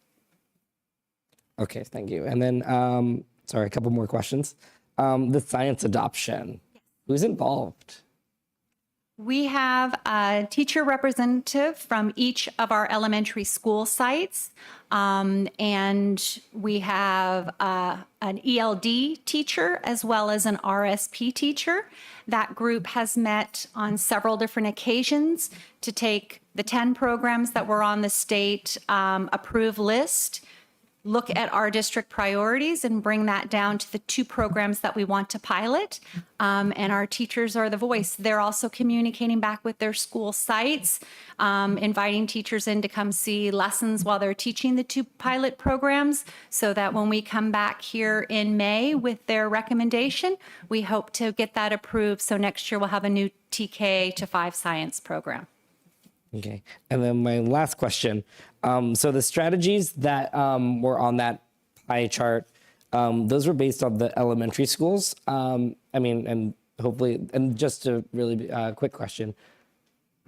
Okay, thank you. And then, sorry, a couple more questions. The science adoption, who's involved? We have a teacher representative from each of our elementary school sites, and we have an ELD teacher as well as an RSP teacher. That group has met on several different occasions to take the 10 programs that were on the state approved list, look at our district priorities and bring that down to the 2 programs that we want to pilot. And our teachers are the voice. They're also communicating back with their school sites, inviting teachers in to come see lessons while they're teaching the 2 pilot programs, so that when we come back here in May with their recommendation, we hope to get that approved. So next year we'll have a new TK to 5 science program. Okay. And then my last question. So the strategies that were on that pie chart, those were based on the elementary schools. And hopefully, and just a really quick question.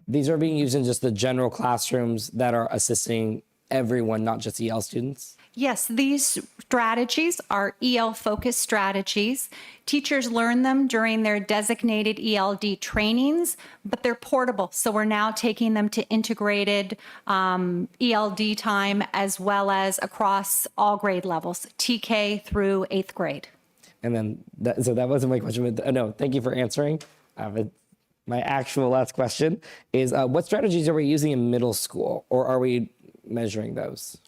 These are being used in just the general classrooms that are assisting everyone, not just EL students? Yes, these strategies are EL-focused strategies. Teachers learn them during their designated ELD trainings, but they're portable. So we're now taking them to integrated ELD time as well as across all grade levels, TK through 8th grade. And then, so that wasn't my question, but no, thank you for answering. My actual last question is, what strategies are we using in middle school, or are we measuring those?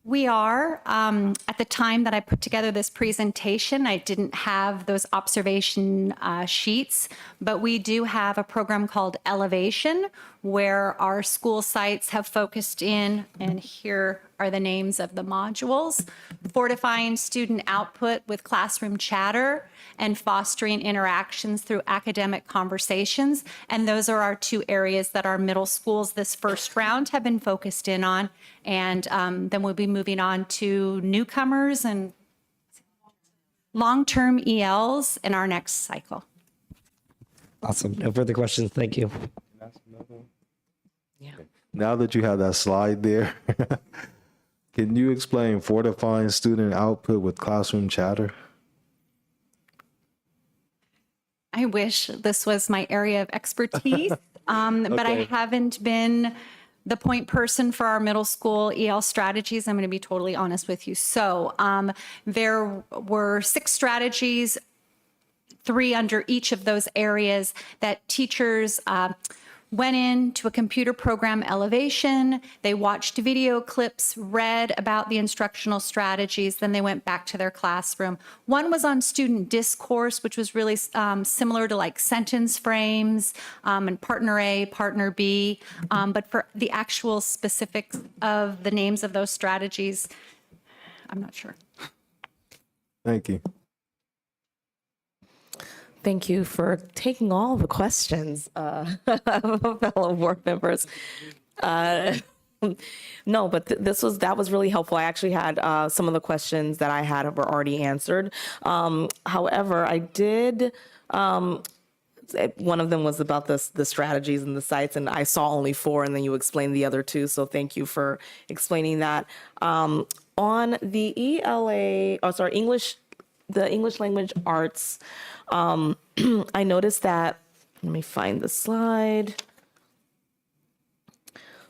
We are. At the time that I put together this presentation, I didn't have those observation sheets, but we do have a program called Elevation, where our school sites have focused in, and here are the names of the modules: fortifying student output with classroom chatter and fostering interactions through academic conversations. And those are our two areas that our middle schools this first round have been focused in on. And then we'll be moving on to newcomers and long-term ELs in our next cycle. Awesome. No further questions. Thank you. Now that you have that slide there, can you explain fortifying student output with classroom chatter? I wish this was my area of expertise, but I haven't been the point person for our middle school EL strategies. I'm going to be totally honest with you. So there were 6 strategies, 3 under each of those areas that teachers went into a computer program, Elevation. They watched video clips, read about the instructional strategies, then they went back to their classroom. One was on student discourse, which was really similar to like sentence frames and partner A, partner B. But for the actual specifics of the names of those strategies, I'm not sure. Thank you. Thank you for taking all the questions, fellow board members. No, but that was really helpful. I actually had some of the questions that I had were already answered. However, I did. One of them was about the strategies and the sites, and I saw only 4, and then you explained the other 2. So thank you for explaining that. On the ELA, English, the English language arts. I noticed that, let me find the slide.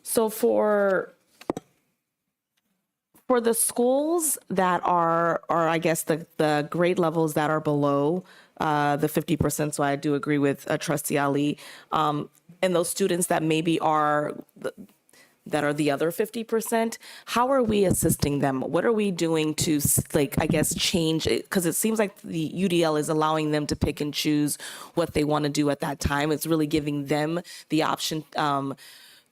So for the schools that are I guess the grade levels that are below the 50%, so I do agree with Trustee Ali, and those students that maybe are that are the other 50%, how are we assisting them? What are we doing to, like, I guess, change it? Because it seems like the UDL is allowing them to pick and choose what they want to do at that time. It's really giving them the option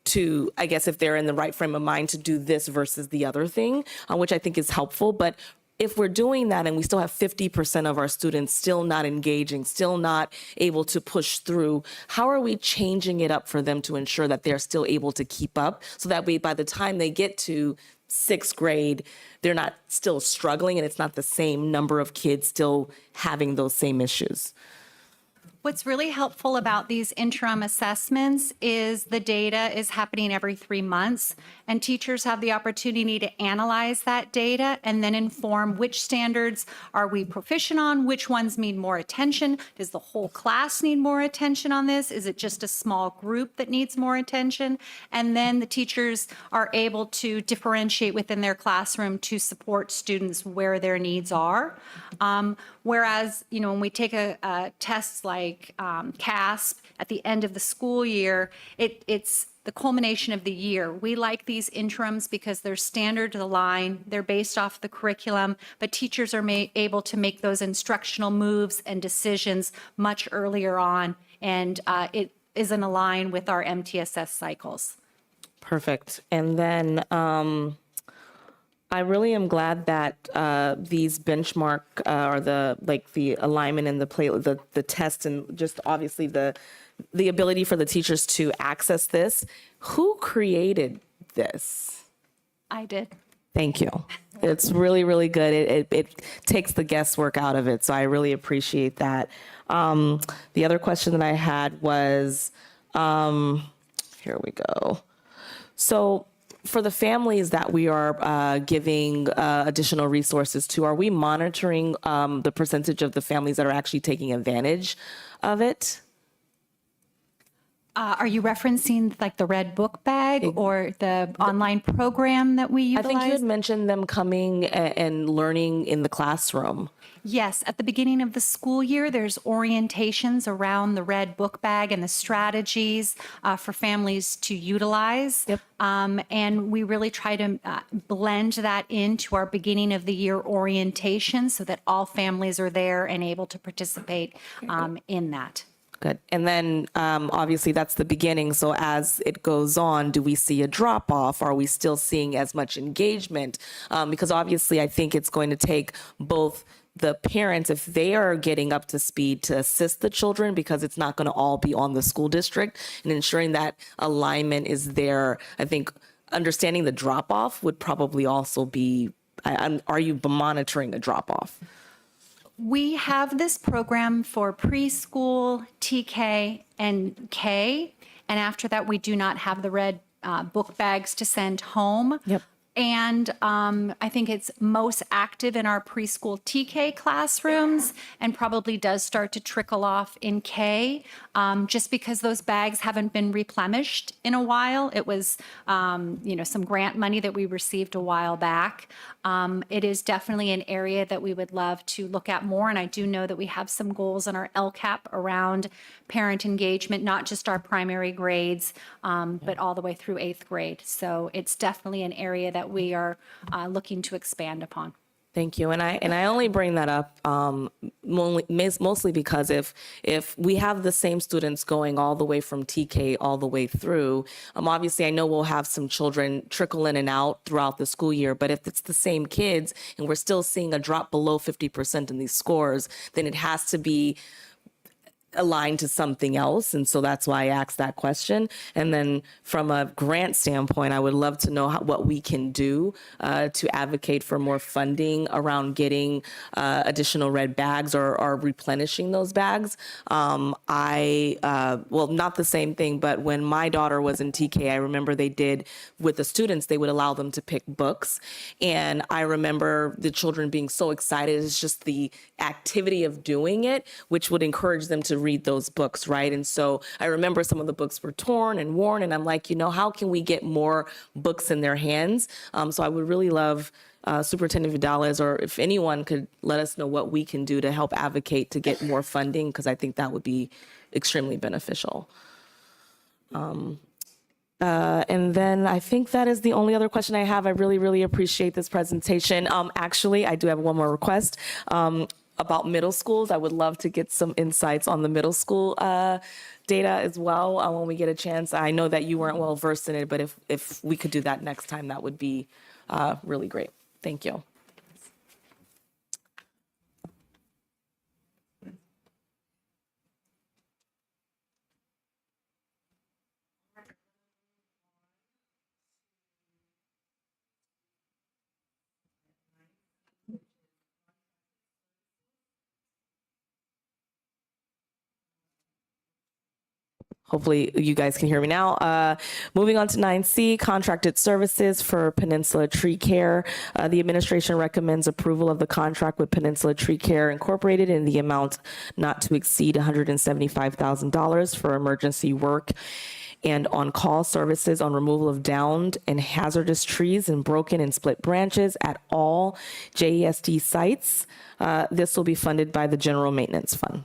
to, I guess, if they're in the right frame of mind, to do this versus the other thing, which I think is helpful. But if we're doing that and we still have 50% of our students still not engaging, still not able to push through, how are we changing it up for them to ensure that they're still able to keep up, so that way by the time they get to 6th grade, they're not still struggling and it's not the same number of kids still having those same issues? What's really helpful about these interim assessments is the data is happening every 3 months, and teachers have the opportunity to analyze that data and then inform which standards are we proficient on, which ones need more attention. Does the whole class need more attention on this? Is it just a small group that needs more attention? And then the teachers are able to differentiate within their classroom to support students where their needs are. Whereas, when we take a test like CASP at the end of the school year, it's the culmination of the year. We like these interims because they're standard aligned, they're based off the curriculum, but teachers are able to make those instructional moves and decisions much earlier on, and it is in line with our MTSS cycles. Perfect. And then I really am glad that these benchmark or the alignment and the test, and just obviously the ability for the teachers to access this. Who created this? I did. Thank you. It's really, really good. It takes the guesswork out of it. So I really appreciate that. The other question that I had was, here we go. So for the families that we are giving additional resources to, are we monitoring the percentage of the families that are actually taking advantage of it? Are you referencing like the red book bag or the online program that we I utilize? think you had mentioned them coming and learning in the classroom. Yes, at the beginning of the school year, there's orientations around the red book bag and the strategies for families to utilize. Yep. And we really try to blend that into our beginning of the year orientation so that all families are there and able to participate in that. Good. And then obviously that's the beginning. So as it goes on, do we see a drop off? Are we still seeing as much engagement? Because obviously I think it's going to take both the parents, if they are getting up to speed, to assist the children, because it's not going to all be on the school district, and ensuring that alignment is there. I think understanding the drop off would probably also be, are you monitoring a drop off? We have this program for preschool, TK, and K. And after that, we do not have the red book bags to send home. Yep. And I think it's most active in our preschool TK classrooms and probably does start to trickle off in K, just because those bags haven't been replenished in a while. It was, some grant money that we received a while back. It is definitely an area that we would love to look at more. And I do know that we have some goals in our LCAP around parent engagement, not just our primary grades, but all the way through 8th grade. So it's definitely an area that we are looking to expand upon. Thank you. And I only bring that up mostly because if we have the same students going all the way from TK all the way through, obviously I know we'll have some children trickle in and out throughout the school year, but if it's the same kids and we're still seeing a drop below 50% in these scores, then it has to be aligned to something else. And so that's why I asked that question. And then from a grant standpoint, I would love to know what we can do to advocate for more funding around getting additional red bags or replenishing those bags. Well, not the same thing, but when my daughter was in TK, I remember they did with the students, they would allow them to pick books. And I remember the children being so excited. It's just the activity of doing it, which would encourage them to read those books, right? And so I remember some of the books were torn and worn, and I'm like, how can we get more books in their hands? So I would really love Superintendent Vidales, or if anyone could let us know what we can do to help advocate to get more funding, because I think that would be extremely beneficial. And then I think that is the only other question I have. I really, really appreciate this presentation. Actually, I do have one more request. About middle schools, I would love to get some insights on the middle school data as well when we get a chance. I know that you weren't well versed in it, but if we could do that next time, that would be really great. Thank you. Hopefully you guys can hear me now. Moving on to 9C, contracted services for Peninsula Tree Care. The administration recommends approval of the contract with Peninsula Tree Care Incorporated in the amount not to exceed $175,000 for emergency work and on-call services on removal of downed and hazardous trees and broken and split branches at all JESD sites. This will be funded by the General Maintenance Fund.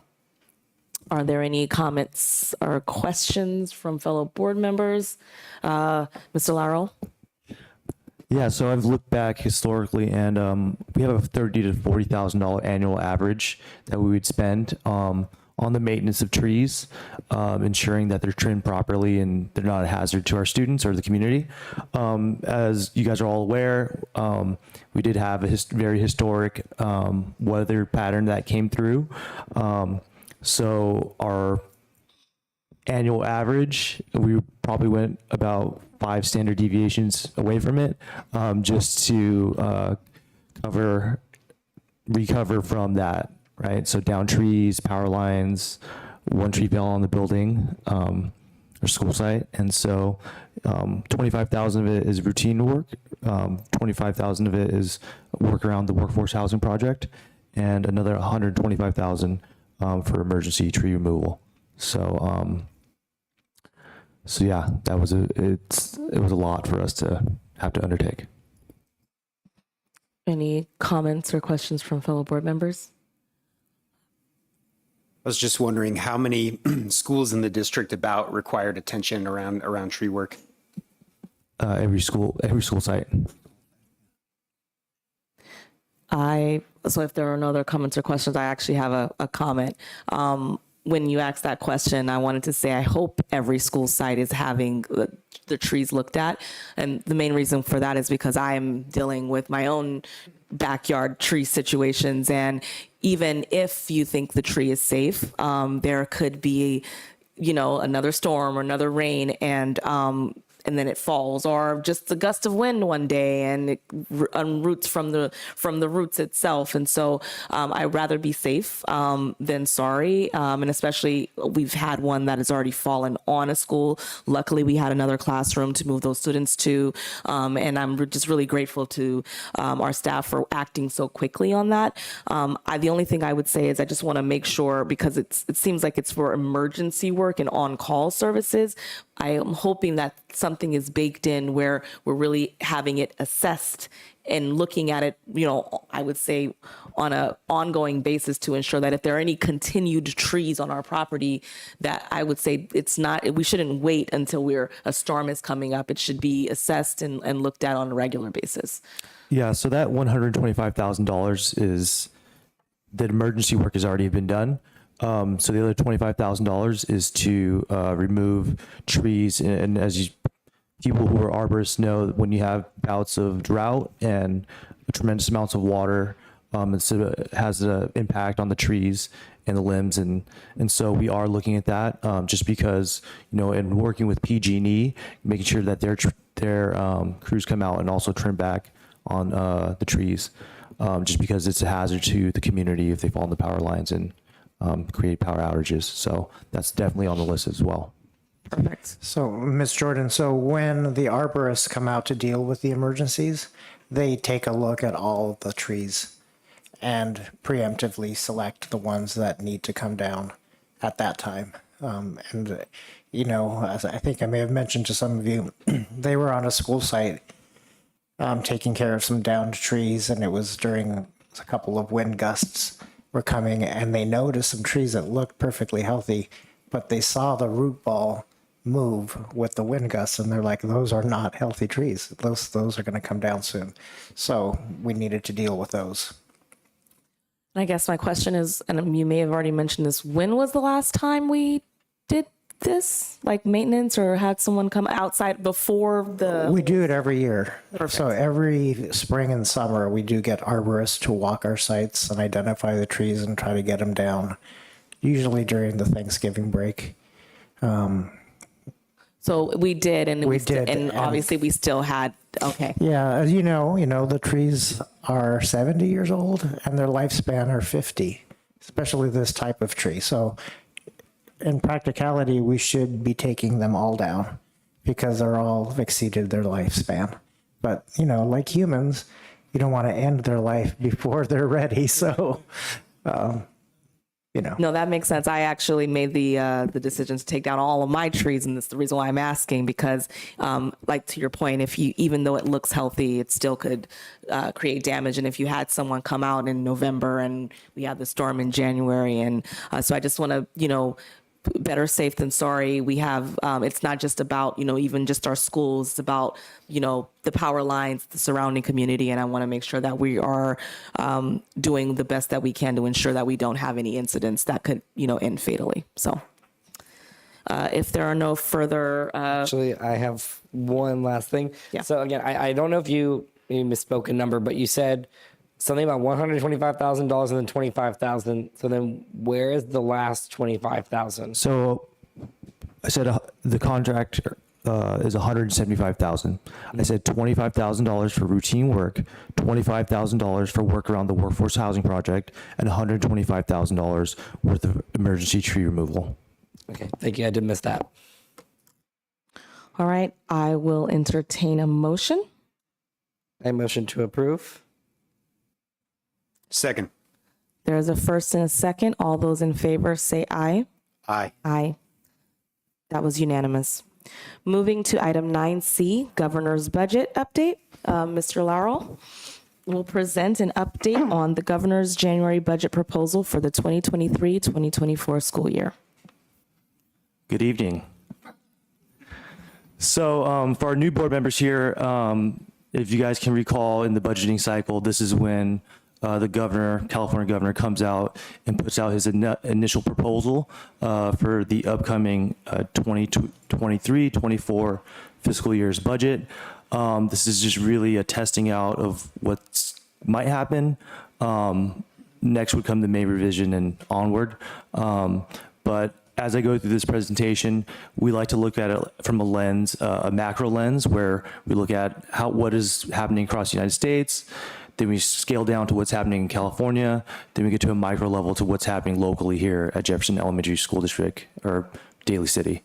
Are there any comments or questions from fellow board members? Mr. Laro? Yeah, so I've looked back historically, and we have a $30,000 to $40,000 annual average that we would spend on the maintenance of trees, ensuring that they're trimmed properly and they're not a hazard to our students or the community. As you guys are all aware, we did have a very historic weather pattern that came through. So our annual average, we probably went about 5 standard deviations away from it, just to recover from that, right? So down trees, power lines, one tree fell on the building. our school site. And so 25,000 of it is routine work. 25,000 of it is work around the workforce housing project, and another 125,000 for emergency tree removal. So, so yeah, it was a lot for us to have to undertake. Any comments or questions from fellow board members? I was just wondering how many schools in the district about required attention around tree work? Every school site. So if there are no other comments or questions, I actually have a comment. When you asked that question, I wanted to say I hope every school site is having the trees looked at. And the main reason for that is because I am dealing with my own backyard tree situations. And even if you think the tree is safe, there could be, another storm or another rain, and then it falls, or just a gust of wind one day and it unroots from the roots itself. And so I'd rather be safe than sorry. And especially we've had one that has already fallen on a school. Luckily, we had another classroom to move those students to. And I'm just really grateful to our staff for acting so quickly on that. The only thing I would say is I just want to make sure, because it seems like it's for emergency work and on-call services. I am hoping that something is baked in where we're really having it assessed and looking at it, I would say on an ongoing basis to ensure that if there are any continued trees on our property, that I would say we shouldn't wait until a storm is coming up. It should be assessed and looked at on a regular basis. Yeah, so that $125,000 is that emergency work has already been done. So the other $25,000 is to remove trees, and as people who are arborists know, when you have bouts of drought and tremendous amounts of water, it has an impact on the trees and the limbs, and so we are looking at that just because and working with PG&E, making sure that their crews come out and also trim back on the trees, just because it's a hazard to the community if they fall on the power lines and create power outages. So that's definitely on the list as well. Perfect. So, Ms. Jordan, so when the arborists come out to deal with the emergencies, they take a look at all of the trees and preemptively select the ones that need to come down at that time. As I think I may have mentioned to some of you, they were on a school site taking care of some downed trees, and it was during a couple of wind gusts were coming, and they noticed some trees that looked perfectly healthy, but they saw the root ball move with the wind gusts, and they're like, those are not healthy trees. Those are going to come down soon. So we needed to deal with those. I guess my question is, and you may have already mentioned this, when was the last time we did this, like maintenance, or had someone come outside before the... We do it every year. Perfect. So every spring and summer, we do get arborists to walk our sites and identify the trees and try to get them down, usually during the Thanksgiving break. So we did, and we did, and obviously we still had, okay. Yeah, as you know, the trees are 70 years old and their lifespan are 50, especially this type of tree. So in practicality, we should be taking them all down because they're all exceeded their lifespan. But, like humans, you don't want to end their life before they're ready. So, No, that makes sense. I actually made the decision to take down all of my trees, and that's the reason why I'm asking, because like to your point, even though it looks healthy, it still could create damage. And if you had someone come out in November and we had the storm in January, and so I just want to, better safe than sorry. We have, it's not just about, even just our schools, it's about, the power lines, the surrounding community. And I want to make sure that we are doing the best that we can to ensure that we don't have any incidents that could, end fatally. So if there are no further... Actually, I have one last thing. Yeah. So again, I don't know if you misspoke a number, but you said something about $125,000 and then $25,000. So then where is the last $25,000? So I said the contract is $175,000. I said $25,000 for routine work, $25,000 for work around the workforce housing project, and $125,000 worth of emergency tree removal. Okay, thank you. I did miss that. All right, I will entertain a motion. I motion to approve. Second. There's a first and a second. All those in favor say aye. Aye. Aye. That was unanimous. Moving to item 9C, Governor's Budget Update. Mr. Laurel will present an update on the Governor's January budget proposal for the 2023-2024 school year. Good evening. So for our new board members here, if you guys can recall in the budgeting cycle, this is when the governor, California governor, comes out and puts out his initial proposal for the upcoming 2023-24 fiscal year's budget. This is just really a testing out of what might happen. Next would come the May revision and onward. But as I go through this presentation, we like to look at it from a lens, a macro lens, where we look at what is happening across the United States. Then we scale down to what's happening in California. Then we get to a micro level to what's happening locally here at Jefferson Elementary School District or Daly City.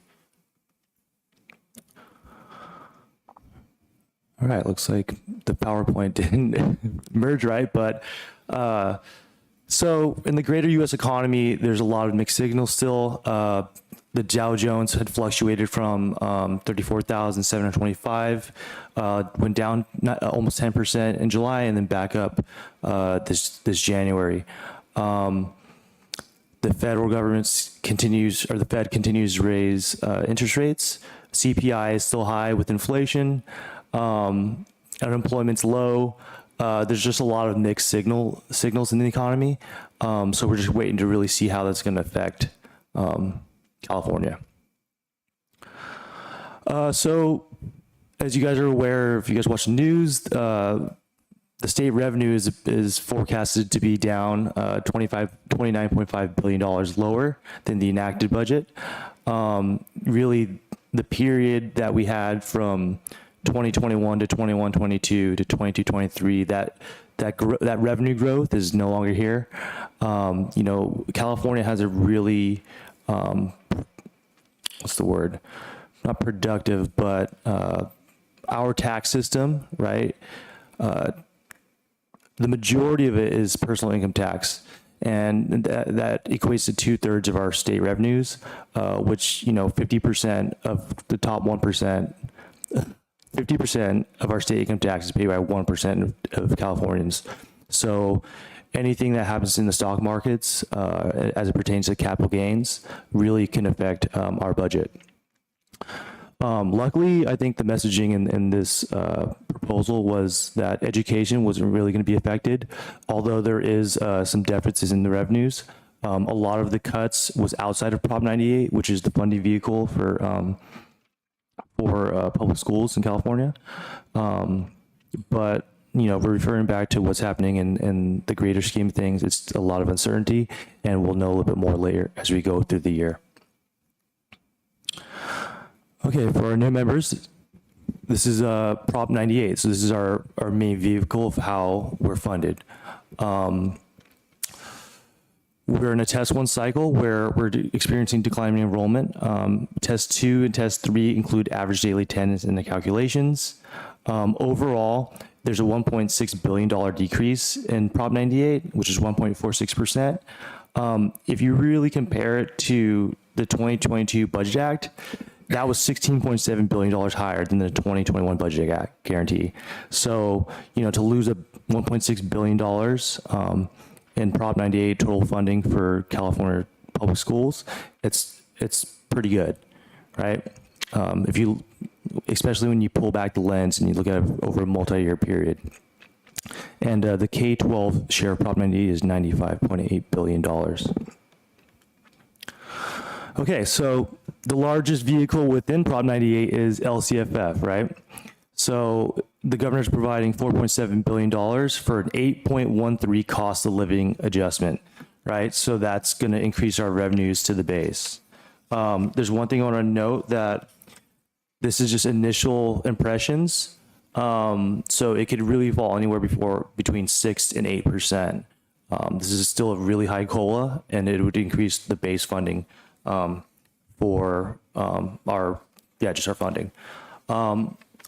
All right, looks like the PowerPoint didn't merge right, but so in the greater U.S. economy, there's a lot of mixed signals still. The Dow Jones had fluctuated from 34,725, went down almost 10% in July, and then back up this January. The federal government continues, or the Fed continues to raise interest rates. CPI is still high with inflation. Unemployment's low. There's just a lot of mixed signals in the economy. So we're just waiting to really see how that's going to affect California. So as you guys are aware, if you guys watch the news, the state revenue is forecasted to be down $29.5 billion lower than the enacted budget. Really, the period that we had from 2021 to 21-22 to 22-23, that revenue growth is no longer here. You know, California has a really what's the word? Not productive, but our tax system, right? The majority of it is personal income tax, and that equates to 2/3 of our state revenues, which, you know, 50% of the top 1%. 50% of our state income tax is paid by 1% of Californians. So anything that happens in the stock markets as it pertains to capital gains really can affect our budget. Luckily, I think the messaging in this proposal was that education wasn't really going to be affected, although there is some deficits in the revenues. A lot of the cuts was outside of Prop 98, which is the funding vehicle for public schools in California. But, you know, we're referring back to what's happening in the greater scheme of things. It's a lot of uncertainty, and we'll know a little bit more later as we go through the year. Okay, for our new members, this is Prop 98. So this is our main vehicle of how we're funded. We're in a test 1 cycle where we're experiencing declining enrollment. Test 2 and test 3 include average daily attendance in the calculations. Overall, there's a $1.6 billion decrease in Prop 98, which is 1.46%. If you really compare it to the 2022 Budget Act, that was $16.7 billion higher than the 2021 Budget Act guarantee. So, you know, to lose a $1.6 billion in Prop 98 total funding for California public schools, it's pretty good, right? If you, especially when you pull back the lens and you look at it over a multi-year period. And the K-12 share of Prop 98 is $95.8 billion. Okay, so the largest vehicle within Prop 98 is LCFF, right? So the governor's providing $4.7 billion for an 8.13 cost of living adjustment, right? So that's going to increase our revenues to the base. There's one thing I want to note, that this is just initial impressions. So it could really fall anywhere between 6 and 8%. This is still a really high COLA, and it would increase the base funding for our funding.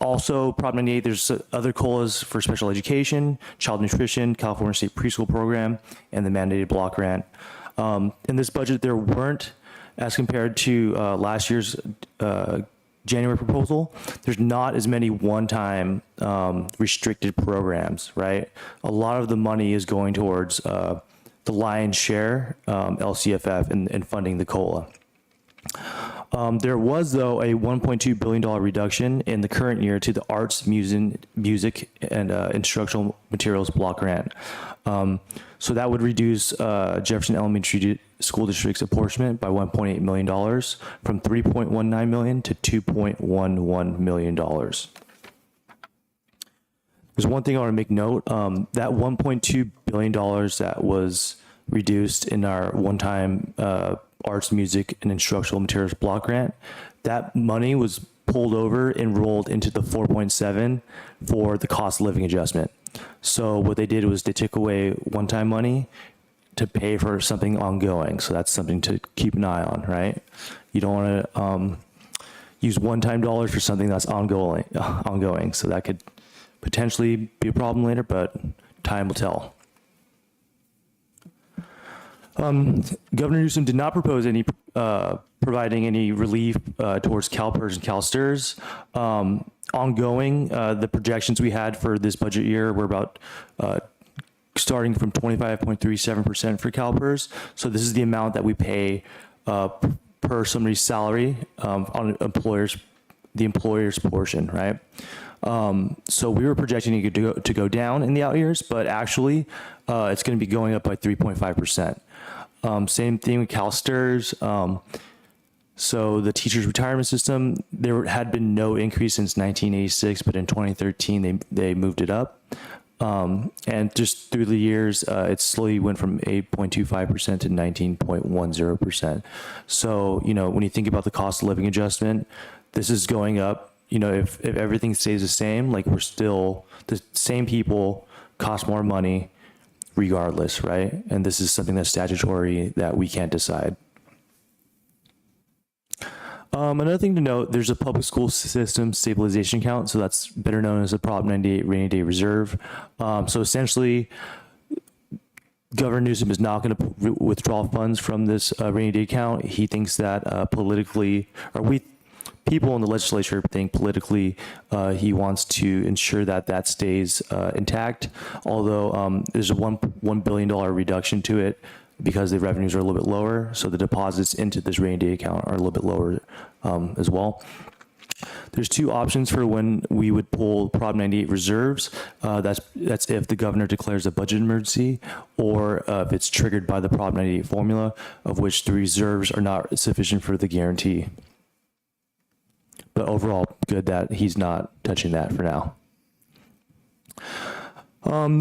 Also, Prop 98, there's other COLAs for special education, child nutrition, California State Preschool Program, and the mandated block grant. In this budget, there weren't, as compared to last year's January proposal, there's not as many one-time restricted programs, right? A lot of the money is going towards the lion's share, LCFF, and funding the COLA. There was, though, a $1.2 billion reduction in the current year to the arts, music and instructional materials block grant. So that would reduce Jefferson Elementary School District's apportionment by $1.8 million from $3.19 million to $2.11 million. There's one thing I want to make note. That $1.2 billion that was reduced in our one-time arts, music, and instructional materials block grant, that money was pulled over and rolled into the 4.7 for the cost of living adjustment. So what they did was they took away one-time money to pay for something ongoing. So that's something to keep an eye on, right? You don't want to use one-time dollars for something that's ongoing. So that could potentially be a problem later, but time will tell. Governor Newsom did not propose any providing any relief towards CalPERS and CalSTRS. Ongoing, the projections we had for this budget year were about starting from 25.37% for CalPERS. So this is the amount that we pay per somebody's salary on the employer's portion, right? So we were projecting it to go down in the out years, but actually it's going to be going up by 3.5%. Same thing with CalSTRS. So the teachers' retirement system, there had been no increase since 1986, but in 2013 they moved it up. And just through the years, it slowly went from 8.25% to 19.10%. So, you know, when you think about the cost of living adjustment, this is going up. You know, if everything stays the same, like we're still, the same people cost more money regardless, right? And this is something that's statutory that we can't decide. Another thing to note, there's a public school system stabilization account, so that's better known as a Prop 98 rainy day reserve. So essentially, Governor Newsom is not going to withdraw funds from this rainy day account. He thinks that people in the legislature think politically he wants to ensure that that stays intact, although there's a $1 billion reduction to it because the revenues are a little bit lower, so the deposits into this rainy day account are a little bit lower as well. There's two options for when we would pull Prop 98 reserves. That's if the governor declares a budget emergency, or if it's triggered by the Prop 98 formula, of which the reserves are not sufficient for the guarantee. But overall, good that he's not touching that for now.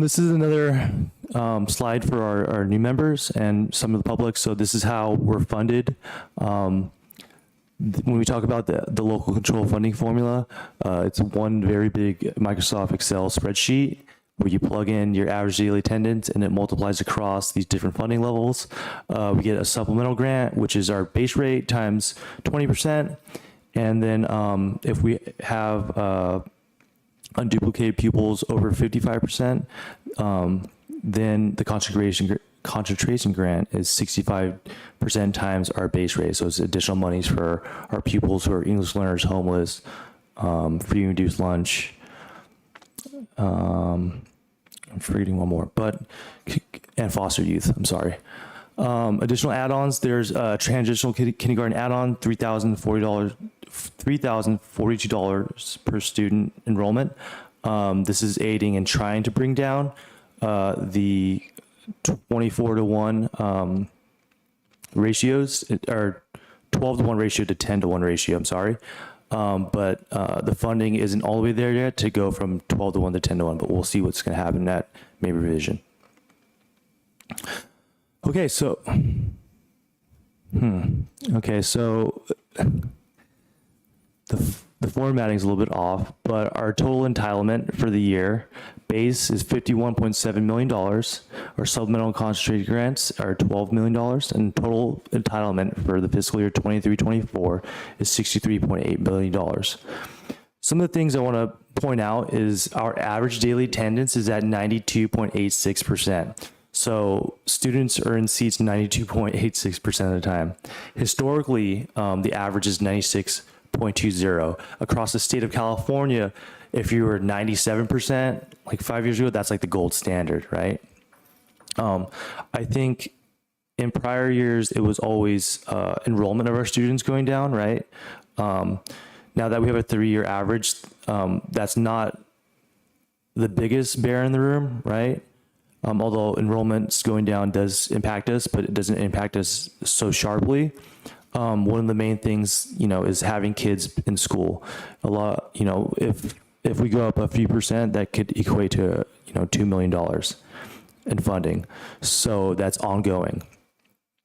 This is another slide for our new members and some of the public. So this is how we're funded. When we talk about the local control funding formula, it's one very big Microsoft Excel spreadsheet where you plug in your average daily attendance and it multiplies across these different funding levels. We get a supplemental grant, which is our base rate times 20%. And then if we have unduplicated pupils over 55%, then the concentration grant is 65% times our base rate. So it's additional monies for our pupils who are English learners, homeless, free reduced lunch. I'm forgetting one more, and foster youth, I'm sorry. Additional add-ons, there's a transitional kindergarten add-on, $3,042 per student enrollment. This is aiding in trying to bring down the 24-to-1 ratios, or 12-to-1 ratio to 10-to-1 ratio, I'm sorry. But the funding isn't all the way there yet to go from 12-to-1 to 10-to-1, but we'll see what's going to happen in that May revision. Okay, so, the formatting is a little bit off, but our total entitlement for the year base is $51.7 million. Our supplemental concentrated grants are $12 million, and total entitlement for the fiscal year 23-24 is $63.8 billion. some of the things I want to point out is our average daily attendance is at 92.86%. So students are in seats 92.86% of the time. Historically, the average is 96.20. Across the state of California, if you were 97%, like 5 years ago, that's like the gold standard, right? I think in prior years, it was always enrollment of our students going down, right? Now that we have a 3-year average, that's not the biggest bear in the room, right? Although enrollments going down does impact us, but it doesn't impact us so sharply. One of the main things, is having kids in school. A lot, if we go up a few percent, that could equate to, $2 million in funding. So that's ongoing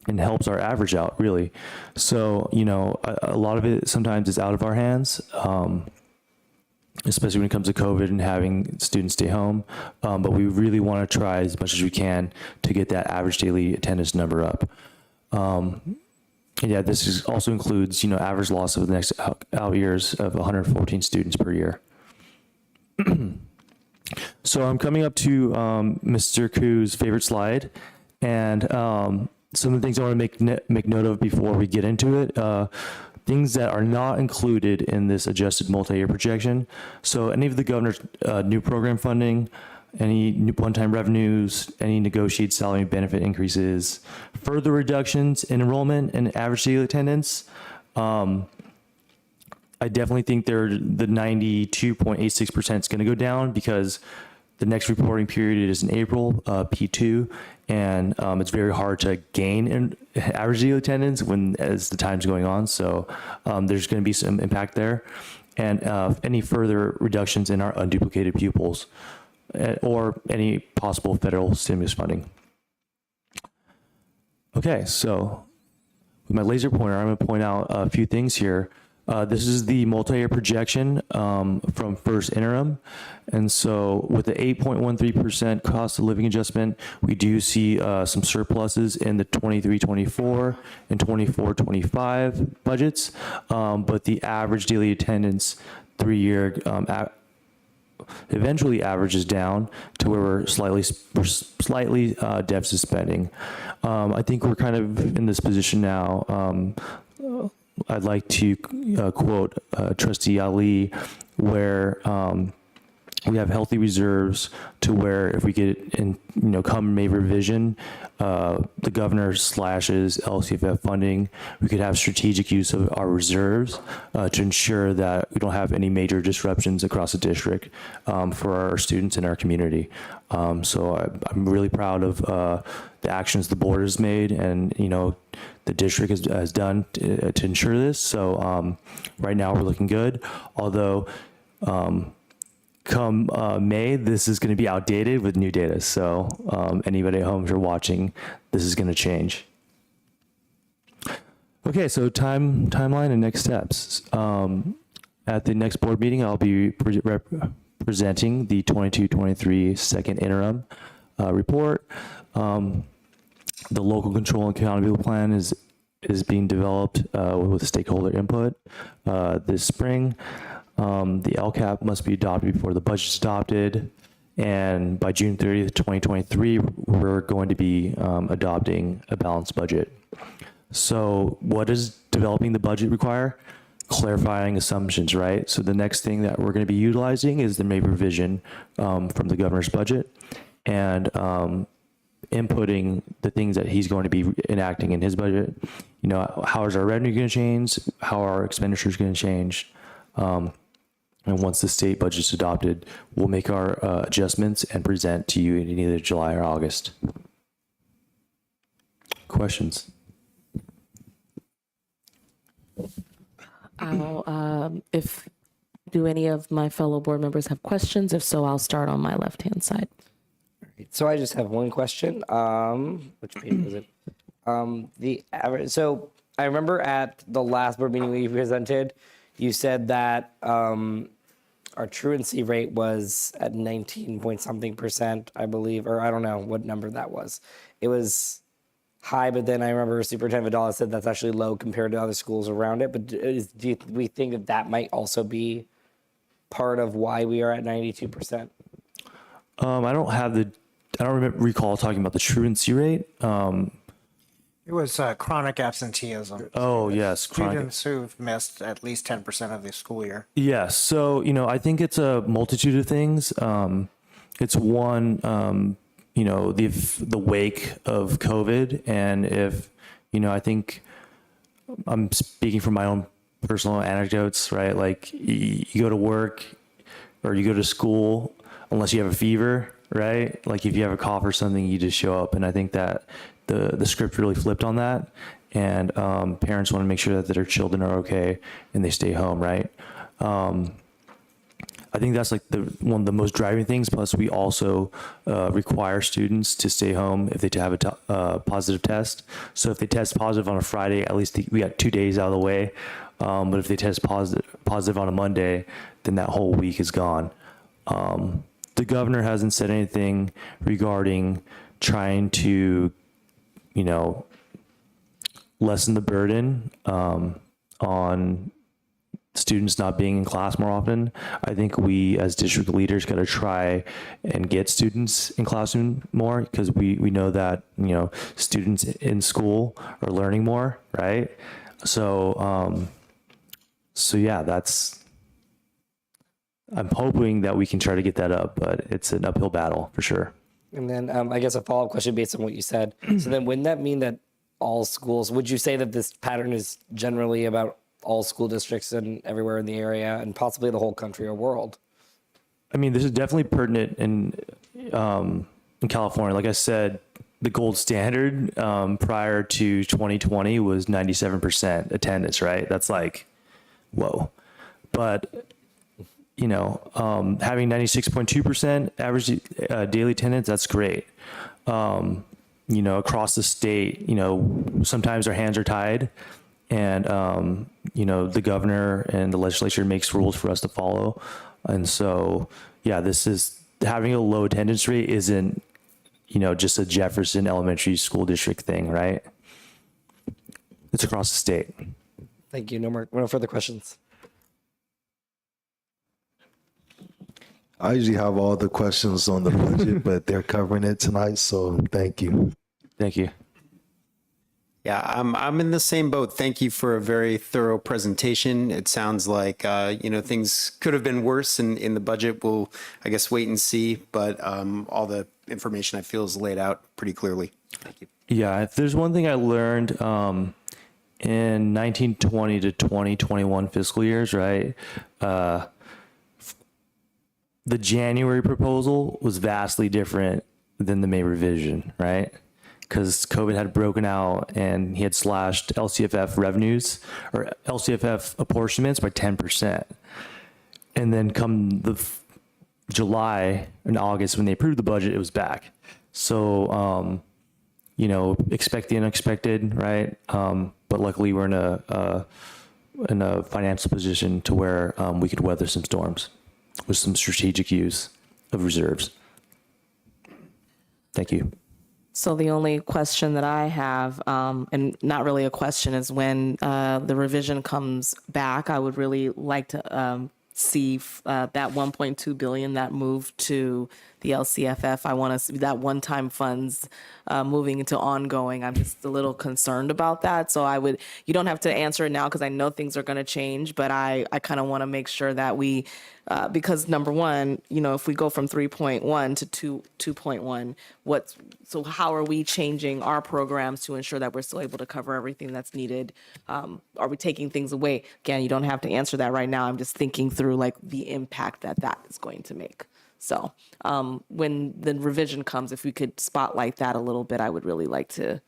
and helps our average out, really. So, a lot of it sometimes is out of our hands, especially when it comes to COVID and having students stay home. But we really want to try as much as we can to get that average daily attendance number up. And yeah, also includes, average loss of the next out years of 114 students per year. So I'm coming up to Mr. Ku's favorite slide, and some of the things I want to make note of before we get into it. Things that are not included in this adjusted multi-year projection. So any of the governor's new program funding, any one-time revenues, any negotiated salary and benefit increases, further reductions in enrollment and average daily attendance. I definitely think the 92.86% is going to go down because the next reporting period is in April, P2, and it's very hard to gain in average daily attendance as the time's going on. So there's going to be some impact there, and any further reductions in our unduplicated pupils or any possible federal stimulus funding. Okay, so with my laser pointer, I'm going to point out a few things here. This is the multi-year projection from first interim. And so with the 8.13% cost of living adjustment, we do see some surpluses in the 23-24 and 24-25 budgets. But the average daily attendance 3-year eventually averages down to where we're slightly deficit spending. I think we're kind of in this position now. I'd like to quote Trustee Ali, where we have healthy reserves to where if we get in, come May revision, the governor slashes LCFF funding, we could have strategic use of our reserves to ensure that we don't have any major disruptions across the district for our students in our community. So I'm really proud of the actions the board has made, and the district has done to ensure this. So right now we're looking good, although come May, this is going to be outdated with new data. So anybody at home, if you're watching, this is going to change. Okay, so timeline and next steps. At the next board meeting, I'll be presenting the 22-23 second interim report. The local control and accountability plan is being developed with stakeholder input this spring. The LCAP must be adopted before the budget is adopted. And by June 30th, 2023, we're going to be adopting a balanced budget. So what does developing the budget require? Clarifying assumptions, right? So the next thing that we're going to be utilizing is the May revision from the governor's budget, and inputting the things that he's going to be enacting in his budget. How is our revenue going to change? How are our expenditures going to change? And once the state budget is adopted, we'll make our adjustments and present to you in either July or August. Questions? Do any of my fellow board members have questions? If so, I'll start on my left-hand side. So I just have one question. Which page was it? The average. So I remember at the last board meeting we presented, you said that our truancy rate was at 19 point something %, I believe, or I don't know what number that was. It was high, but then I remember Superintendent Vidal said that's actually low compared to other schools around it. But do we think that might also be part of why we are at 92%? I don't recall talking about the truancy rate. It was chronic absenteeism. Oh, yes. Students who've missed at least 10% of the school year. Yes. So, I think it's a multitude of things. It's one, the wake of COVID. And if, I think I'm speaking from my own personal anecdotes, right? Like you go to work or you go to school, unless you have a fever, right? Like if you have a cough or something, you just show up. And I think that the script really flipped on that. And parents want to make sure that their children are okay and they stay home, right? I think that's like one of the most driving things. Plus, we also require students to stay home if they have a positive test. So if they test positive on a Friday, at least we got 2 days out of the way. But if they test positive on a Monday, then that whole week is gone. The governor hasn't said anything regarding trying to, lessen the burden on students not being in class more often. I think we as district leaders got to try and get students in classroom more, because we know that, students in school are learning more, right? So yeah, I'm hoping that we can try to get that up, but it's an uphill battle for sure. And then I guess a follow-up question based on what you said. So then wouldn't that mean that all schools, would you say that this pattern is generally about all school districts and everywhere in the area and possibly the whole country or world? I mean, this is definitely pertinent in California. Like I said, the gold standard prior to 2020 was 97% attendance, right? That's like, whoa. But, having 96.2% average daily attendance, that's great. Across the state, sometimes our hands are tied. And, the governor and the legislature makes rules for us to follow. And so, yeah, having a low attendance rate isn't, just a Jefferson Elementary School District thing, right? It's across the state. Thank you. No further questions. I usually have all the questions on the budget, but they're covering it tonight. So thank you. Thank you. Yeah, I'm in the same boat. Thank you for a very thorough presentation. It sounds like, things could have been worse in the budget. We'll, I guess, wait and see. But all the information I feel is laid out pretty clearly. Thank you. Yeah, if there's one thing I learned in 1920 to 2021 fiscal years, right? The January proposal was vastly different than the May revision, right? Because COVID had broken out and he had slashed LCFF revenues or LCFF apportionments by 10%. And then come the July and August, when they approved the budget, it was back. So, expect the unexpected, right? But luckily we're in a financial position to where we could weather some storms with some strategic use of reserves. Thank you. So the only question that I have, and not really a question, is when the revision comes back, I would really like to see that 1.2 billion that moved to the LCFF. I want to see that one-time funds moving into ongoing. I'm just a little concerned about that. So you don't have to answer it now because I know things are going to change, but I kind of want to make sure that we, because number one, if we go from 3.1 to 2.1, so how are we changing our programs to ensure that we're still able to cover everything that's needed? Are we taking things away? Again, you don't have to answer that right now. I'm just thinking through like the impact that is going to make. So when the revision comes, if we could spotlight that a little bit, I would really like to.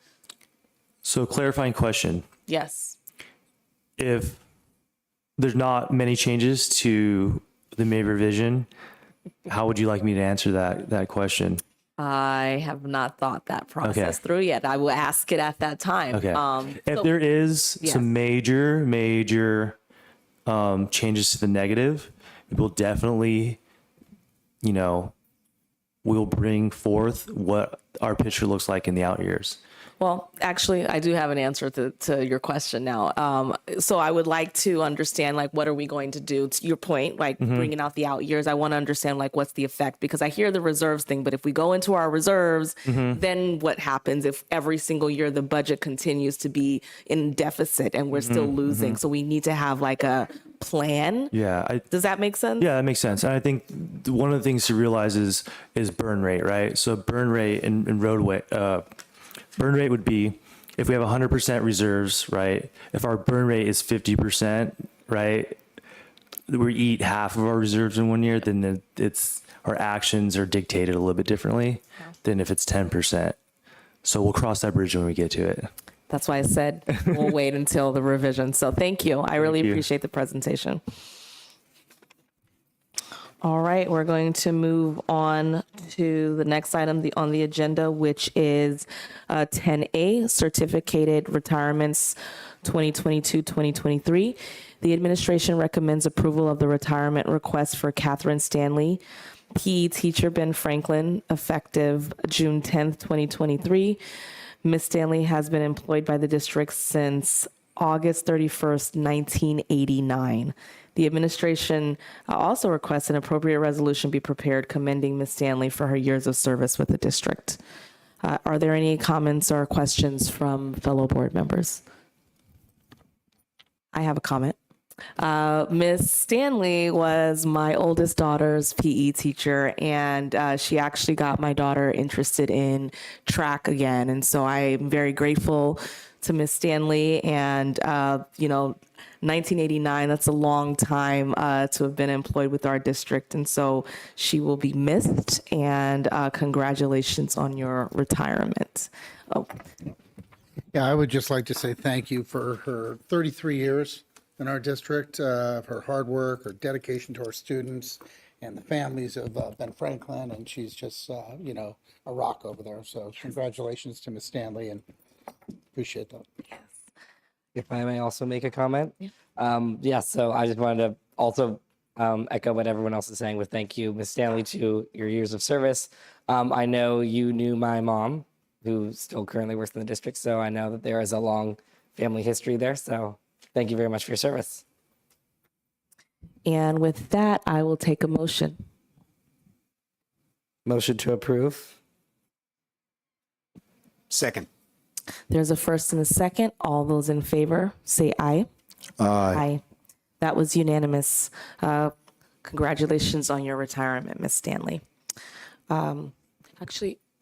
So clarifying question. Yes. If there's not many changes to the May revision, how would you like me to answer that question? I have not thought that process through yet. I will ask it at that time. Okay. If there is some major changes to the negative, we'll definitely, we'll bring forth what our picture looks like in the out years. Well, actually, I do have an answer to your question now. So I would like to understand, like, what are we going to do? To your point, like bringing out the out years, I want to understand, like, what's the effect? Because I hear the reserves thing, but if we go into our reserves, then what happens if every single year the budget continues to be in deficit and we're still losing? So we need to have like a plan. Yeah. Does that make sense? Yeah, that makes sense. And I think one of the things to realize is burn rate, right? So burn rate in roadway, burn rate would be if we have 100% reserves, right? If our burn rate is 50%, right? We eat half of our reserves in one year, then it's our actions are dictated a little bit differently than if it's 10%. So we'll cross that bridge when we get to it. That's why I said we'll wait until the revision. So thank you. I really appreciate the presentation. All right, we're going to move on to the next item on the agenda, which is 10A, Certificated Retirements 2022-2023. The administration recommends approval of the retirement request for Catherine Stanley, PE teacher Ben Franklin, effective June 10th, 2023. Ms. Stanley has been employed by the district since August 31st, 1989. The administration also requests an appropriate resolution be prepared commending Ms. Stanley for her years of service with the district. Are there any comments or questions from fellow board members? I have a comment. Ms. Stanley was my oldest daughter's PE teacher, and she actually got my daughter interested in track again. And so I'm very grateful to Ms. Stanley. And, 1989, that's a long time to have been employed with our district. And so she will be missed. And congratulations on your retirement. Oh. Yeah, I would just like to say thank you for her 33 years in our district, her hard work, her dedication to our students and the families of Ben Franklin. And she's just, a rock over there. So congratulations to Ms. Stanley, and appreciate that. Yes. If I may also make a comment. So I just wanted to also echo what everyone else is saying with thank you, Ms. Stanley, to your years of service. I know you knew my mom, who still currently works in the district, so I know that there is a long family history there. So thank you very much for your service. And with that, I will take a motion. Motion to approve. Second. There's a first and a second. All those in favor, say aye. Aye. That was unanimous. Congratulations on your retirement, Ms. Stanley.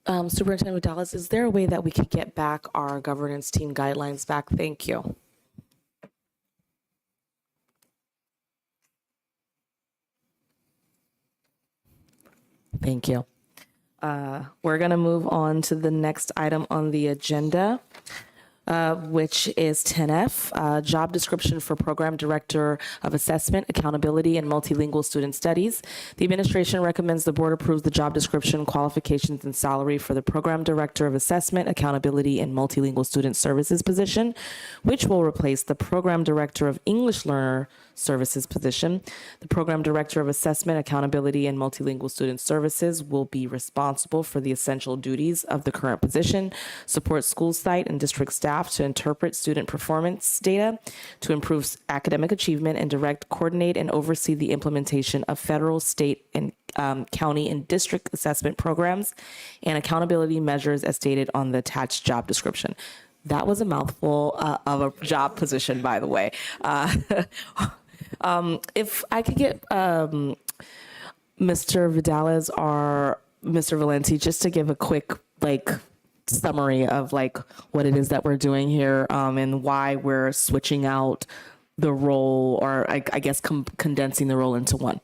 Superintendent Dallas, is there a way that we could get back our governance team guidelines back? Thank you. Thank you. We're going to move on to the next item on the agenda, which is 10F, job description for Program Director of Assessment, Accountability, and Multilingual Student Studies. The administration recommends the board approves the job description, qualifications, and salary for the Program Director of Assessment, Accountability, and Multilingual Student Services position, which will replace the Program Director of English Learner Services position. The Program Director of Assessment, Accountability, and Multilingual Student Services will be responsible for the essential duties of the current position, support school site and district staff to interpret student performance data, to improve academic achievement, and direct, coordinate, and oversee the implementation of federal, state, and county and district assessment programs and accountability measures as stated on the attached job description. That was a mouthful of a job position, by the way. If I could get Mr. Vidales or Mr. Valenti just to give a quick summary of what it is that we're doing here and why we're switching out the role, or I guess condensing the role into one.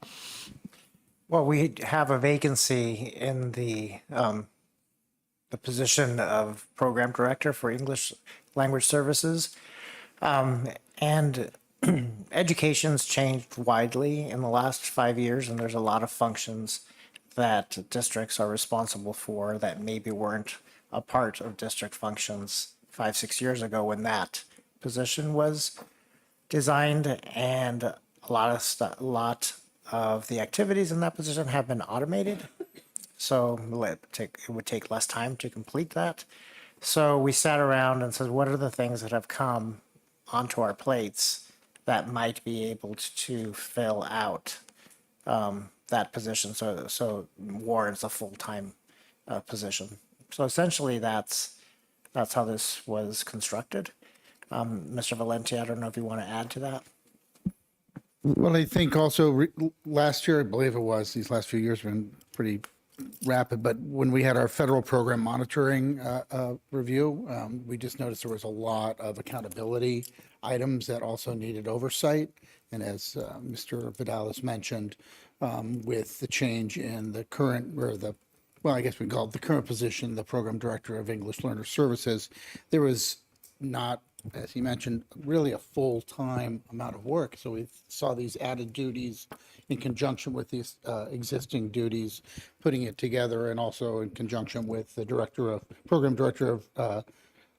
Well, we have a vacancy in the position of Program Director for English Language Services. And education's changed widely in the last 5 years, and there's a lot of functions that districts are responsible for that maybe weren't a part of district functions 5-6 years ago when that position was designed, and a lot of the activities in that position have been automated. So it would take less time to complete that. So we sat around and said, what are the things that have come onto our plates that might be able to fill out that position, so warrants a full-time position. So essentially, that's how this was constructed. Mr. Valenti, I don't know if you want to add to that. Well, I think also last year, I believe it was, these last few years have been pretty rapid, but when we had our federal program monitoring review, we just noticed there was a lot of accountability items that also needed oversight. And as Mr. Vidalis mentioned, with the change in the current, or the, well, I guess we call it the current position, the Program Director of English Learner Services, there was not, as he mentioned, really a full-time amount of work. So we saw these added duties in conjunction with these existing duties, putting it together, and also in conjunction with the Program Director of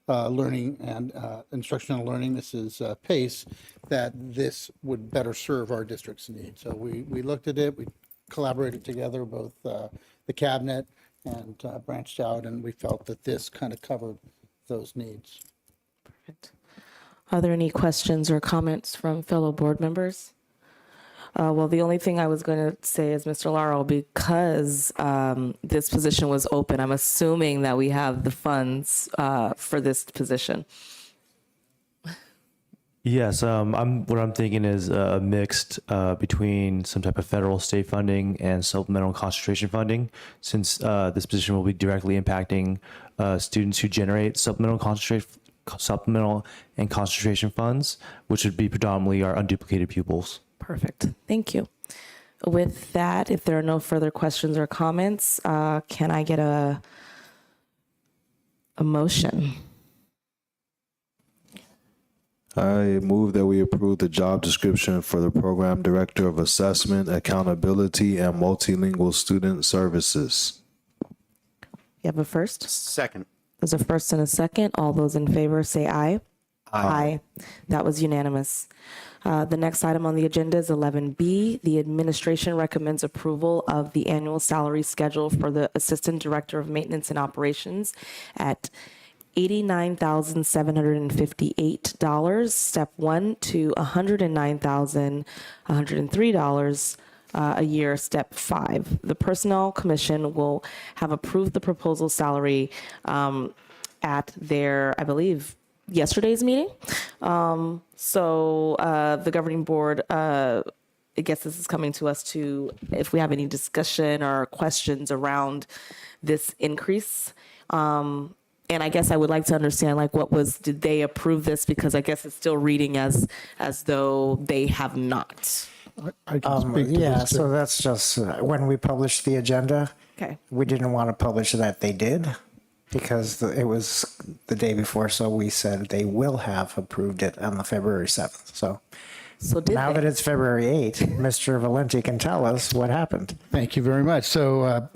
Learning and Instructional Learning, Mrs. Pace, that this would better serve our district's needs. So we looked at it, we collaborated together, both the cabinet and branched out, and we felt that this kind of covered those needs. Are there any questions or comments from fellow board members? Well, the only thing I was going to say is, Mr. Laurel, because this position was open, I'm assuming that we have the funds for this position. Yes, what I'm thinking is a mixed between some type of federal state funding and supplemental concentration funding, since this position will be directly impacting students who generate supplemental and concentration funds, which would be predominantly our unduplicated pupils. Perfect. Thank you. With that, if there are no further questions or comments, can I get a motion? I move that we approve the job description for the Program Director of Assessment, Accountability, and Multilingual Student Services. You have a first? Second. There's a first and a second. All those in favor say aye. Aye. That was unanimous. The next item on the agenda is 11B. The administration recommends approval of the annual salary schedule for the Assistant Director of Maintenance and Operations at $89,758, step 1, to $109,103 a year, step 5. The Personnel Commission will have approved the proposal salary at their, I believe, yesterday's meeting. So the governing board, I guess this is coming to us to, if we have any discussion or questions around this increase. And I guess I would like to understand, like, did they approve this? Because I guess it's still reading as though they have not. I can speak to Yeah, this. so that's just when we published the agenda, Okay. we didn't want to publish that they did because it was the day before. So we said they will have approved it on the February 7th. So did now they? that it's February 8th, Mr. Valenti can tell us what happened. Thank you very much. So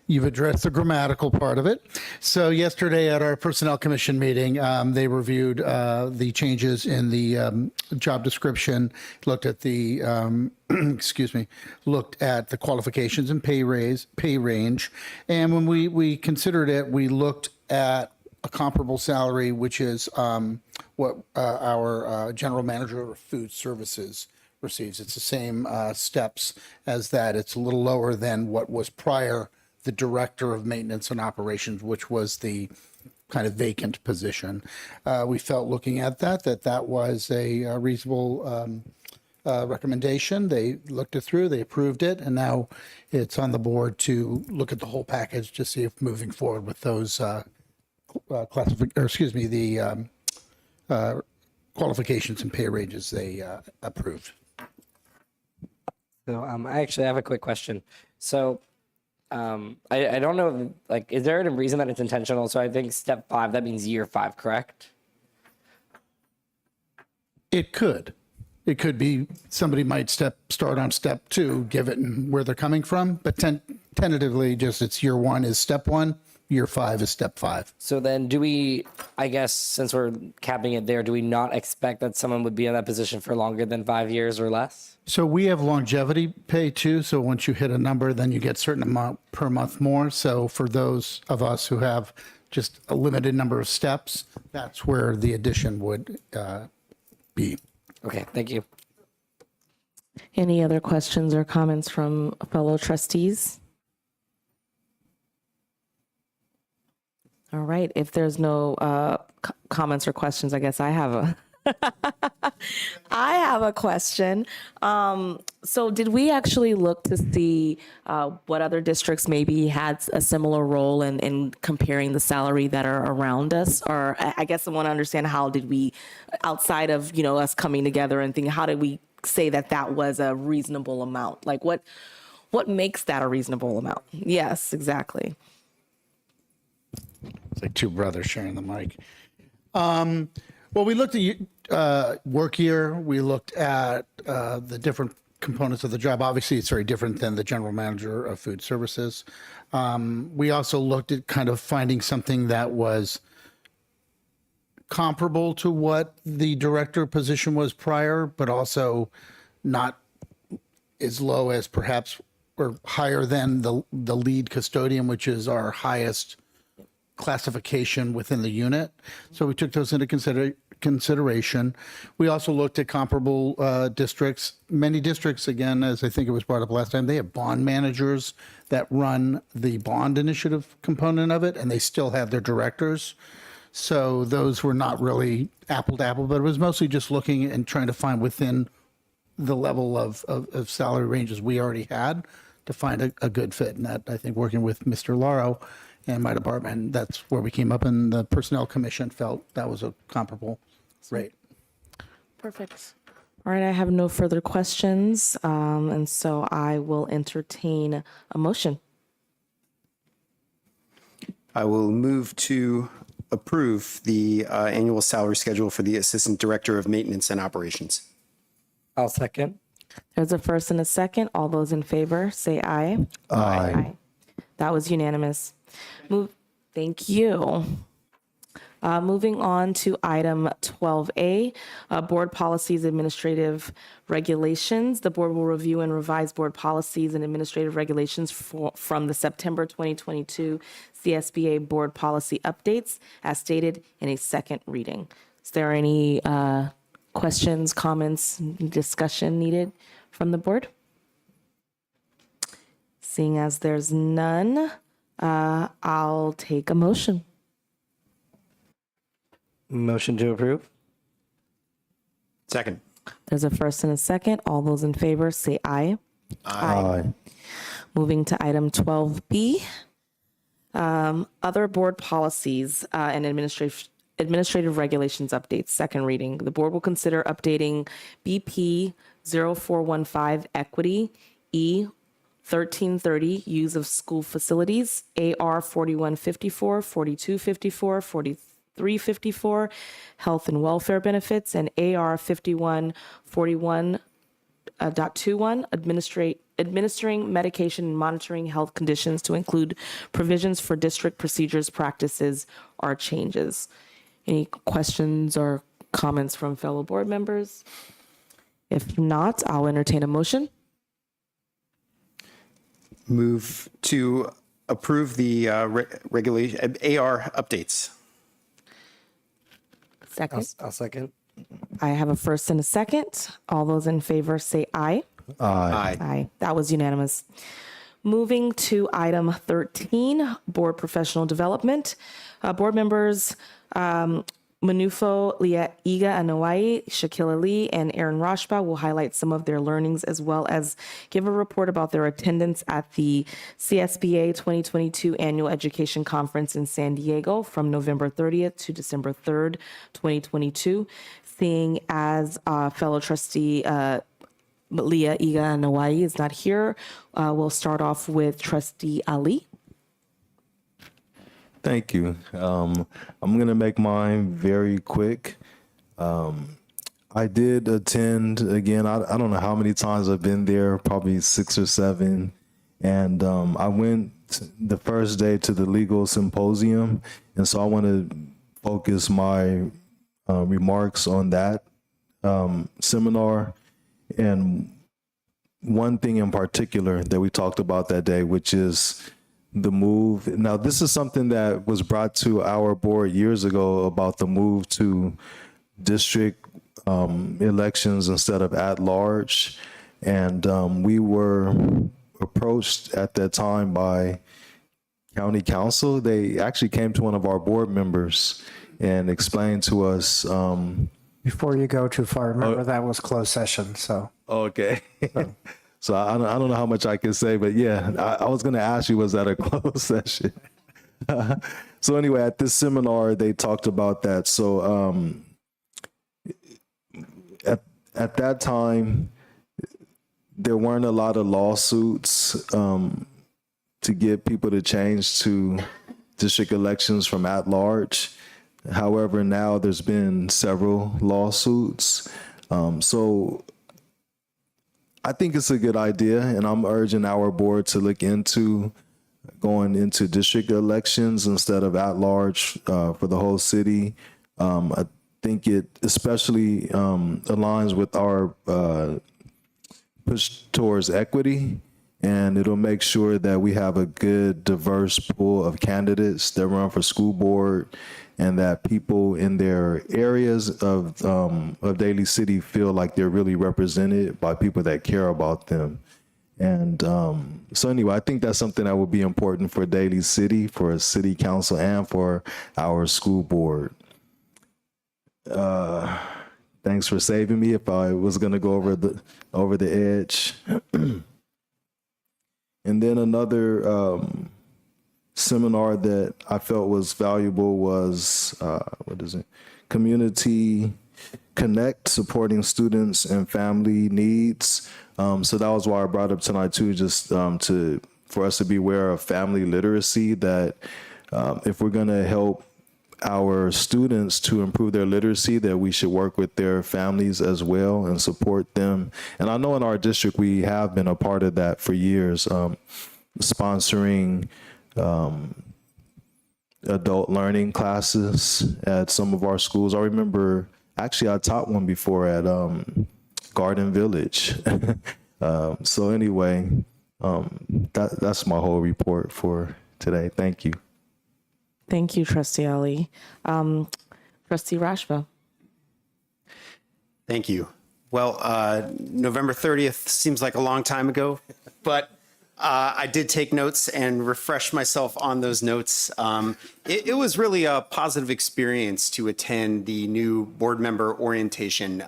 you've addressed the grammatical part of it. So yesterday at our Personnel Commission meeting, they reviewed the changes in the job description, looked at the, looked at the qualifications and pay range. And when we considered it, we looked at a comparable salary, which is what our general manager of food services receives. It's the same steps as that. It's a little lower than what was prior the director of maintenance and operations, which was the kind of vacant position. We felt looking at that was a reasonable recommendation. They looked it through, they approved it, and now it's on the board to look at the whole package to see if moving forward with those qualifications and pay ranges they approved. So I actually have a quick question. So I don't know, like, is there a reason that it's intentional? So I think step 5, that means year 5, correct? It could. It could be somebody might start on step 2, given where they're coming from, but tentatively just it's year 1 is step 1, year 5 is step 5. So then do we, I guess, since we're capping it there, do we not expect that someone would be in that position for longer than 5 years or less? So we have longevity pay too. So once you hit a number, then you get certain amount per month more. So for those of us who have just a limited number of steps, that's where the addition would be. Okay, thank you. Any other questions or comments from fellow trustees? All right, if there's no comments or questions, I guess I have a I have a question. So did we actually look to see what other districts maybe had a similar role in comparing the salary that are around us? Or I guess I want to understand, how did we, outside of, us coming together and thinking, how did we say that that was a reasonable amount? Like what makes that a reasonable amount? Yes, exactly. It's like two brothers sharing the mic. Well, we looked at work year. We looked at the different components of the job. Obviously, it's very different than the general manager of food services. We also looked at kind of finding something that was comparable to what the director position was prior, but also not as low as perhaps, or higher than the lead custodian, which is our highest classification within the unit. So we took those into consideration. We also looked at comparable districts. Many districts, again, as I think it was brought up last time, they have bond managers that run the bond initiative component of it, and they still have their directors. So those were not really apple to apple, but it was mostly just looking and trying to find within the level of salary ranges we already had to find a good fit. And that, I think, working with Mr. Laro and my department, that's where we came up, and the Personnel Commission felt that was a comparable rate. Perfect. All right, I have no further questions, and so I will entertain a motion. I will move to approve the annual salary schedule for the Assistant Director of Maintenance and Operations. I'll second. There's a first and a second. All those in favor, say aye. Aye. That was unanimous. Thank you. Moving on to item 12A, Board Policies, Administrative Regulations. The board will review and revise board policies and administrative regulations from the September 2022 CSBA board policy updates as stated in a second reading. Is there any questions, comments, discussion needed from the board? Seeing as there's none, I'll take a motion. Motion to approve. Second. There's a first and a second. All those in favor say aye. Aye. Moving to item 12B, other board policies and administrative regulations updates, second reading. The board will consider updating BP 0415 equity, E 1330 use of school facilities, AR 4154, 4254, 4354 health and welfare benefits, and AR 5141.21 administering medication and monitoring health conditions to include provisions for district procedures, practices, or changes. Any questions or comments from fellow board members? If not, I'll entertain a motion. Move to approve the regulation AR updates. Second. I'll second. I have a first and a second. All those in favor say aye. Aye. Aye. That was unanimous. Moving to item 13, board professional development. Board members Manufo Iga Anawai, Shakila Lee, and Aaron Roshba will highlight some of their learnings as well as give a report about their attendance at the CSBA 2022 Annual Education Conference in San Diego from November 30th to December 3rd, 2022. Seeing as fellow trustee Leah Iga Anawai is not here, we'll start off with Trustee Ali. Thank you. I'm going to make mine very quick. I did attend, again, I don't know how many times I've been there, probably 6 or 7. And I went the first day to the legal symposium. And so I want to focus my remarks on that seminar. And one thing in particular that we talked about that day, which is the move. Now, this is something that was brought to our board years ago about the move to district elections instead of at large. And we were approached at that time by county council. They actually came to one of our board members and explained to us. Before you go too far, remember that was closed session, so. Okay. So I don't know how much I can say, but yeah, I was going to ask you, was that a closed session? So anyway, at this seminar, they talked about that. So at that time, there weren't a lot of lawsuits to get people to change to district elections from at large. However, now there's been several lawsuits. So I think it's a good idea, and I'm urging our board to look into going into district elections instead of at large for the whole city. I think it especially aligns with our push towards equity, and it'll make sure that we have a good, diverse pool of candidates that run for school board, and that people in their areas of Daly City feel like they're really represented by people that care about them. And so anyway, I think that's something that would be important for Daly City, for city council, and for our school board. Thanks for saving me if I was going to go over the edge. And then another seminar that I felt was valuable was, Community Connect, supporting students and family needs. So that was why I brought up tonight too, just for us to be aware of family literacy, that if we're gonna help our students to improve their literacy, that we should work with their families as well and support them. And I know in our district, we have been a part of that for years, sponsoring adult learning classes at some of our schools. I remember, actually, I taught one before at Garden Village. So anyway, that's my whole report for today. Thank you. Thank you, Trustee Ali. Trustee Rashba. Thank you. Well, November 30th seems like a long time ago, but I did take notes and refresh myself on those notes. It was really a positive experience to attend the new board member orientation,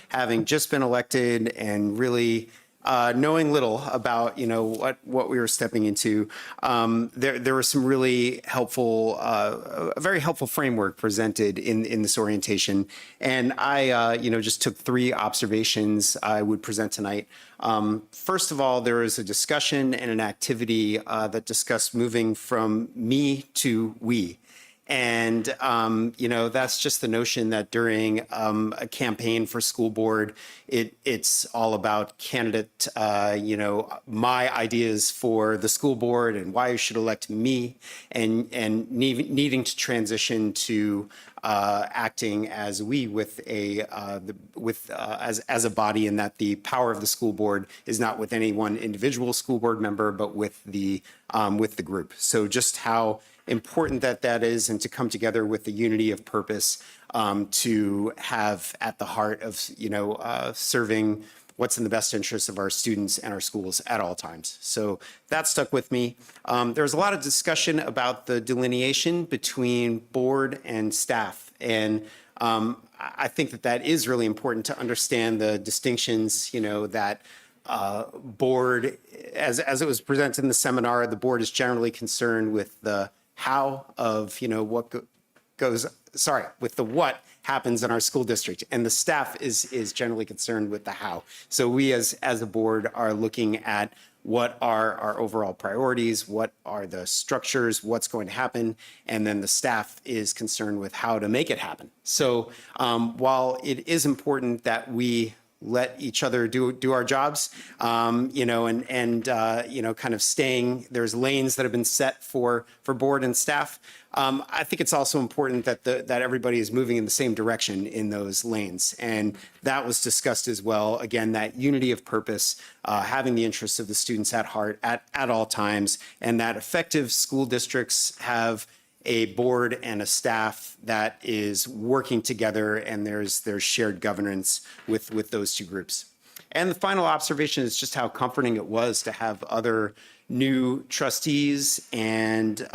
having just been elected and really knowing little about, what we were stepping into. There was some really helpful, a very helpful framework presented in this orientation. And I, just took 3 observations I would present tonight. First of all, there is a discussion and an activity that discussed moving from me to we. And, that's just the notion that during a campaign for school board, it's all about candidate, my ideas for the school board and why you should elect me, and needing to transition to acting as we with as a body, and that the power of the school board is not with any one individual school board member, but with the group. So just how important that is, and to come together with the unity of purpose to have at the heart of serving what's in the best interest of our students and our schools at all times. So that stuck with me. There was a lot of discussion about the delineation between board and staff, and I think that is really important to understand the distinctions. That board, as it was presented in the seminar, the board is generally concerned with the how of with the what happens in our school district, and the staff is generally concerned with the how. So we as a board are looking at what are our overall priorities, what are the structures, what's going to happen, and then the staff is concerned with how to make it happen. So while it is important that we let each other do our jobs, you know, and you know, kind of staying. There's lanes that have been set for board and staff. I think it's also important that that everybody is moving in the same direction in those lanes, and that was discussed as well. Again, that unity of purpose, having the interests of the students at heart at all times, and that effective school districts have a board and a staff that is working together, and there's shared governance with those two groups. And the final observation is just how comforting it was to have other new trustees and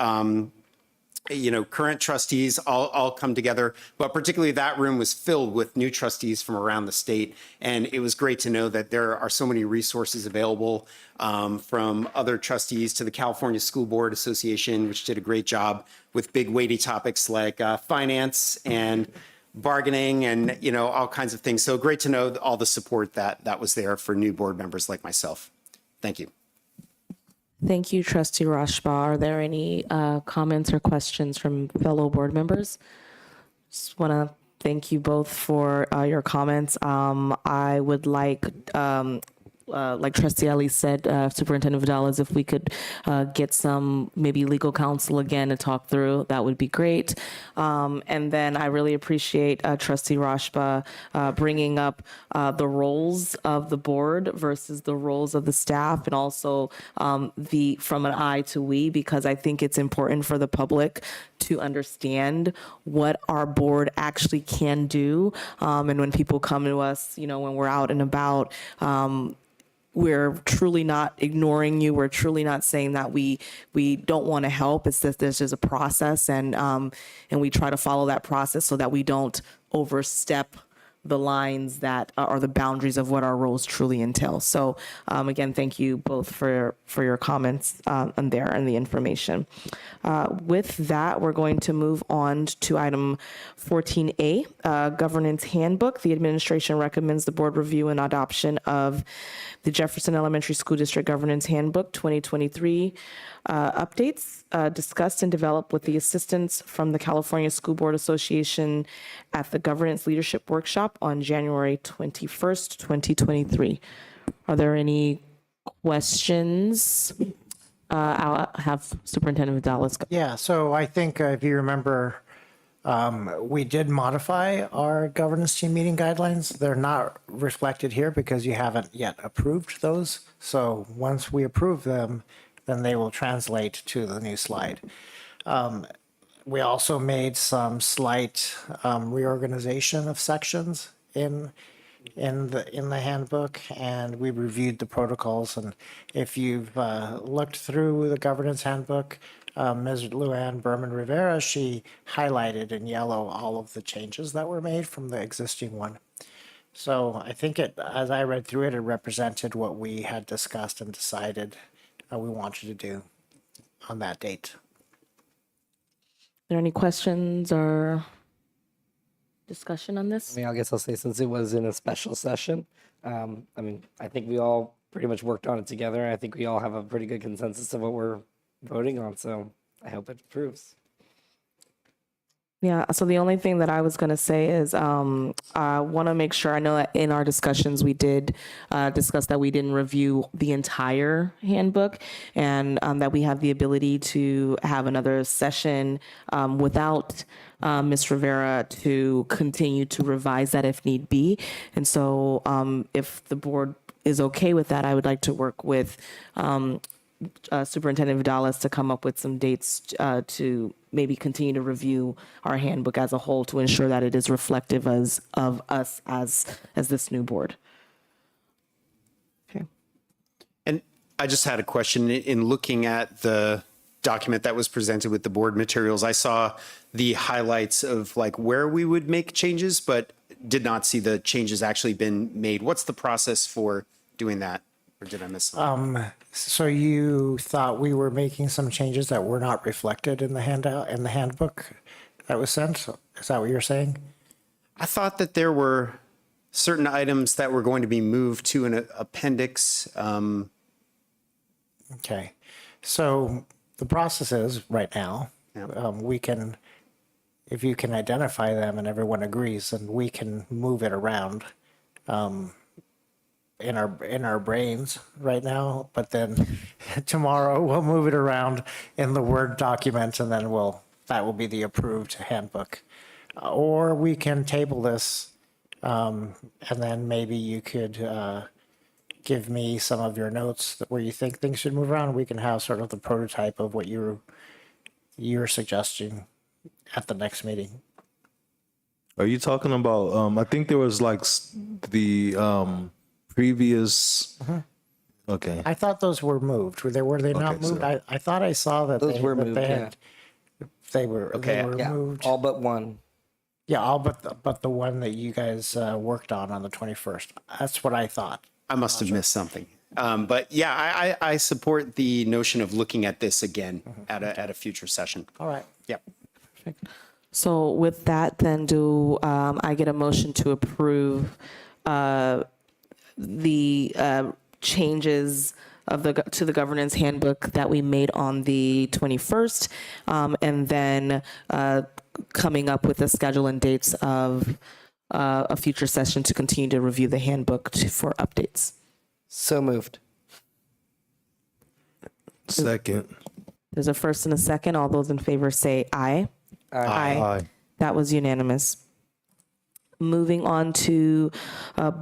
you know, current trustees all come together, but particularly that room was filled with new trustees from around the state. And it was great to know that there are so many resources available from other trustees to the California School Board Association, which did a great job with big weighty topics like finance and bargaining and, you know, all kinds of things. So great to know all the support that was there for new board members like myself. Thank you. Thank you, Trustee Rashba. Are there any comments or questions from fellow board members? Just want to thank you both for your comments. I would like Trustee Ali said, Superintendent Vidal, if we could get some maybe legal counsel again to talk through, that would be great. And then I really appreciate Trustee Rashba bringing up the roles of the board versus the roles of the staff, and also the from an I to we, because I think it's important for the public to understand what our board actually can do. And when people come to us, you know, when we're out and about, we're truly not ignoring you. We're truly not saying that we don't want to help. It's that there's just a process, and we try to follow that process so that we don't overstep the lines that are the boundaries of what our roles truly entail. So again, thank you both for your comments and the information. With that, we're going to move on to item 14A, Governance Handbook. The administration recommends the board review and adoption of the Jefferson Elementary School District Governance Handbook 2023 updates discussed and developed with the assistance from the California School Board Association at the Governance Leadership Workshop on January 21st, 2023. Are there any questions? I'll have Superintendent Vidal. Yeah, so I think if you remember, we did modify our governance team meeting guidelines. They're not reflected here because you haven't yet approved those. So once we approve them, then they will translate to the new slide. We also made some slight reorganization of sections in the handbook, and we reviewed the protocols. And if you've looked through the governance handbook, Ms. Luann Berman Rivera, she highlighted in yellow all of the changes that were made from the existing one. So I think as I read through it, it represented what we had discussed and decided we wanted to do on that date. Are there any questions or discussion on this? I mean, I guess I'll say, since it was in a special session, I mean, I think we all pretty much worked on it together. I think we all have a pretty good consensus of what we're voting on, so I hope it approves. Yeah, so the only thing that I was going to say is I want to make sure, I know that in our discussions we did discuss that we didn't review the entire handbook, and that we have the ability to have another session without Ms. Rivera to continue to revise that if need be. And so if the board is okay with that, I would like to work with Superintendent Vidal to come up with some dates to maybe continue to review our handbook as a whole to ensure that it is reflective of us as this new board. Okay. And I just had a question. In looking at the document that was presented with the board materials, I saw the highlights of like where we would make changes, but did not see the changes actually been made. What's the process for doing that? Or did I miss something? So you thought we were making some changes that were not reflected in the handout, in the handbook that was sent? Is that what you're saying? I thought that there were certain items that were going to be moved to an appendix. Okay. So the process is right now, we can, if you can identify them and everyone agrees, then we can move it around. in our brains right now, but then tomorrow we'll move it around in the Word document, and then that will be the approved handbook. Or we can table this, and then maybe you could give me some of your notes where you think things should move around. We can have sort of the prototype of what you're suggesting at the next meeting. Are you talking about, I think there was like the previous, okay. I thought those were moved. Were they not Okay, moved? so- I thought I saw that Those they, were that moved, they yeah. had, they were Yeah, moved. all but one. Yeah, all but the one that you guys worked on the 21st. That's what I thought. I must have missed something. But yeah, I support the notion of looking at this again at a future session. All right. Yep. So with that, then do I get a motion to approve the changes to the governance handbook that we made on the 21st, and then coming up with the schedule and dates of a future session to continue to review the handbook for updates. So moved. Second. There's a first and a second. All those in favor say aye. Aye. That was unanimous. Moving on to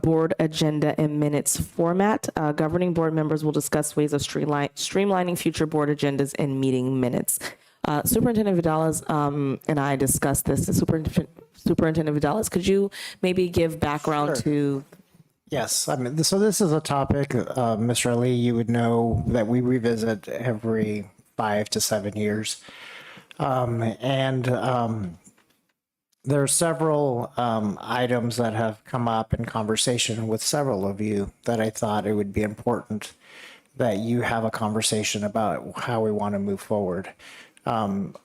board agenda and minutes format. Governing board members will discuss ways of streamlining future board agendas and meeting minutes. Superintendent Vidales and I discussed this. Superintendent Vidales, could you maybe give background to? Yes, I mean, so this is a topic, Mr. Ali, you would know that we revisit every 5 to 7 years. There are several items that have come up in conversation with several of you that I thought it would be important that you have a conversation about how we want to move forward. And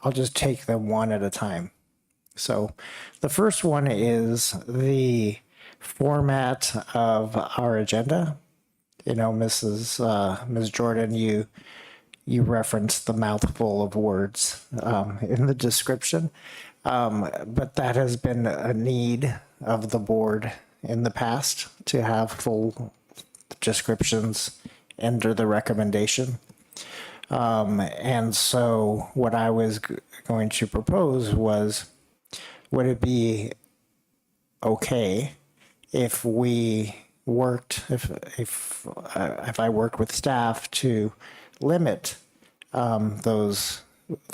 I'll just take them one at a time. So the first one is the format of our agenda. You know, Ms. Jordan, you referenced the mouthful of words in the description, but that has been a need of the board in the past to have full descriptions under the recommendation. And so what I was going to propose was, would it be okay if we worked, if I worked with staff to limit the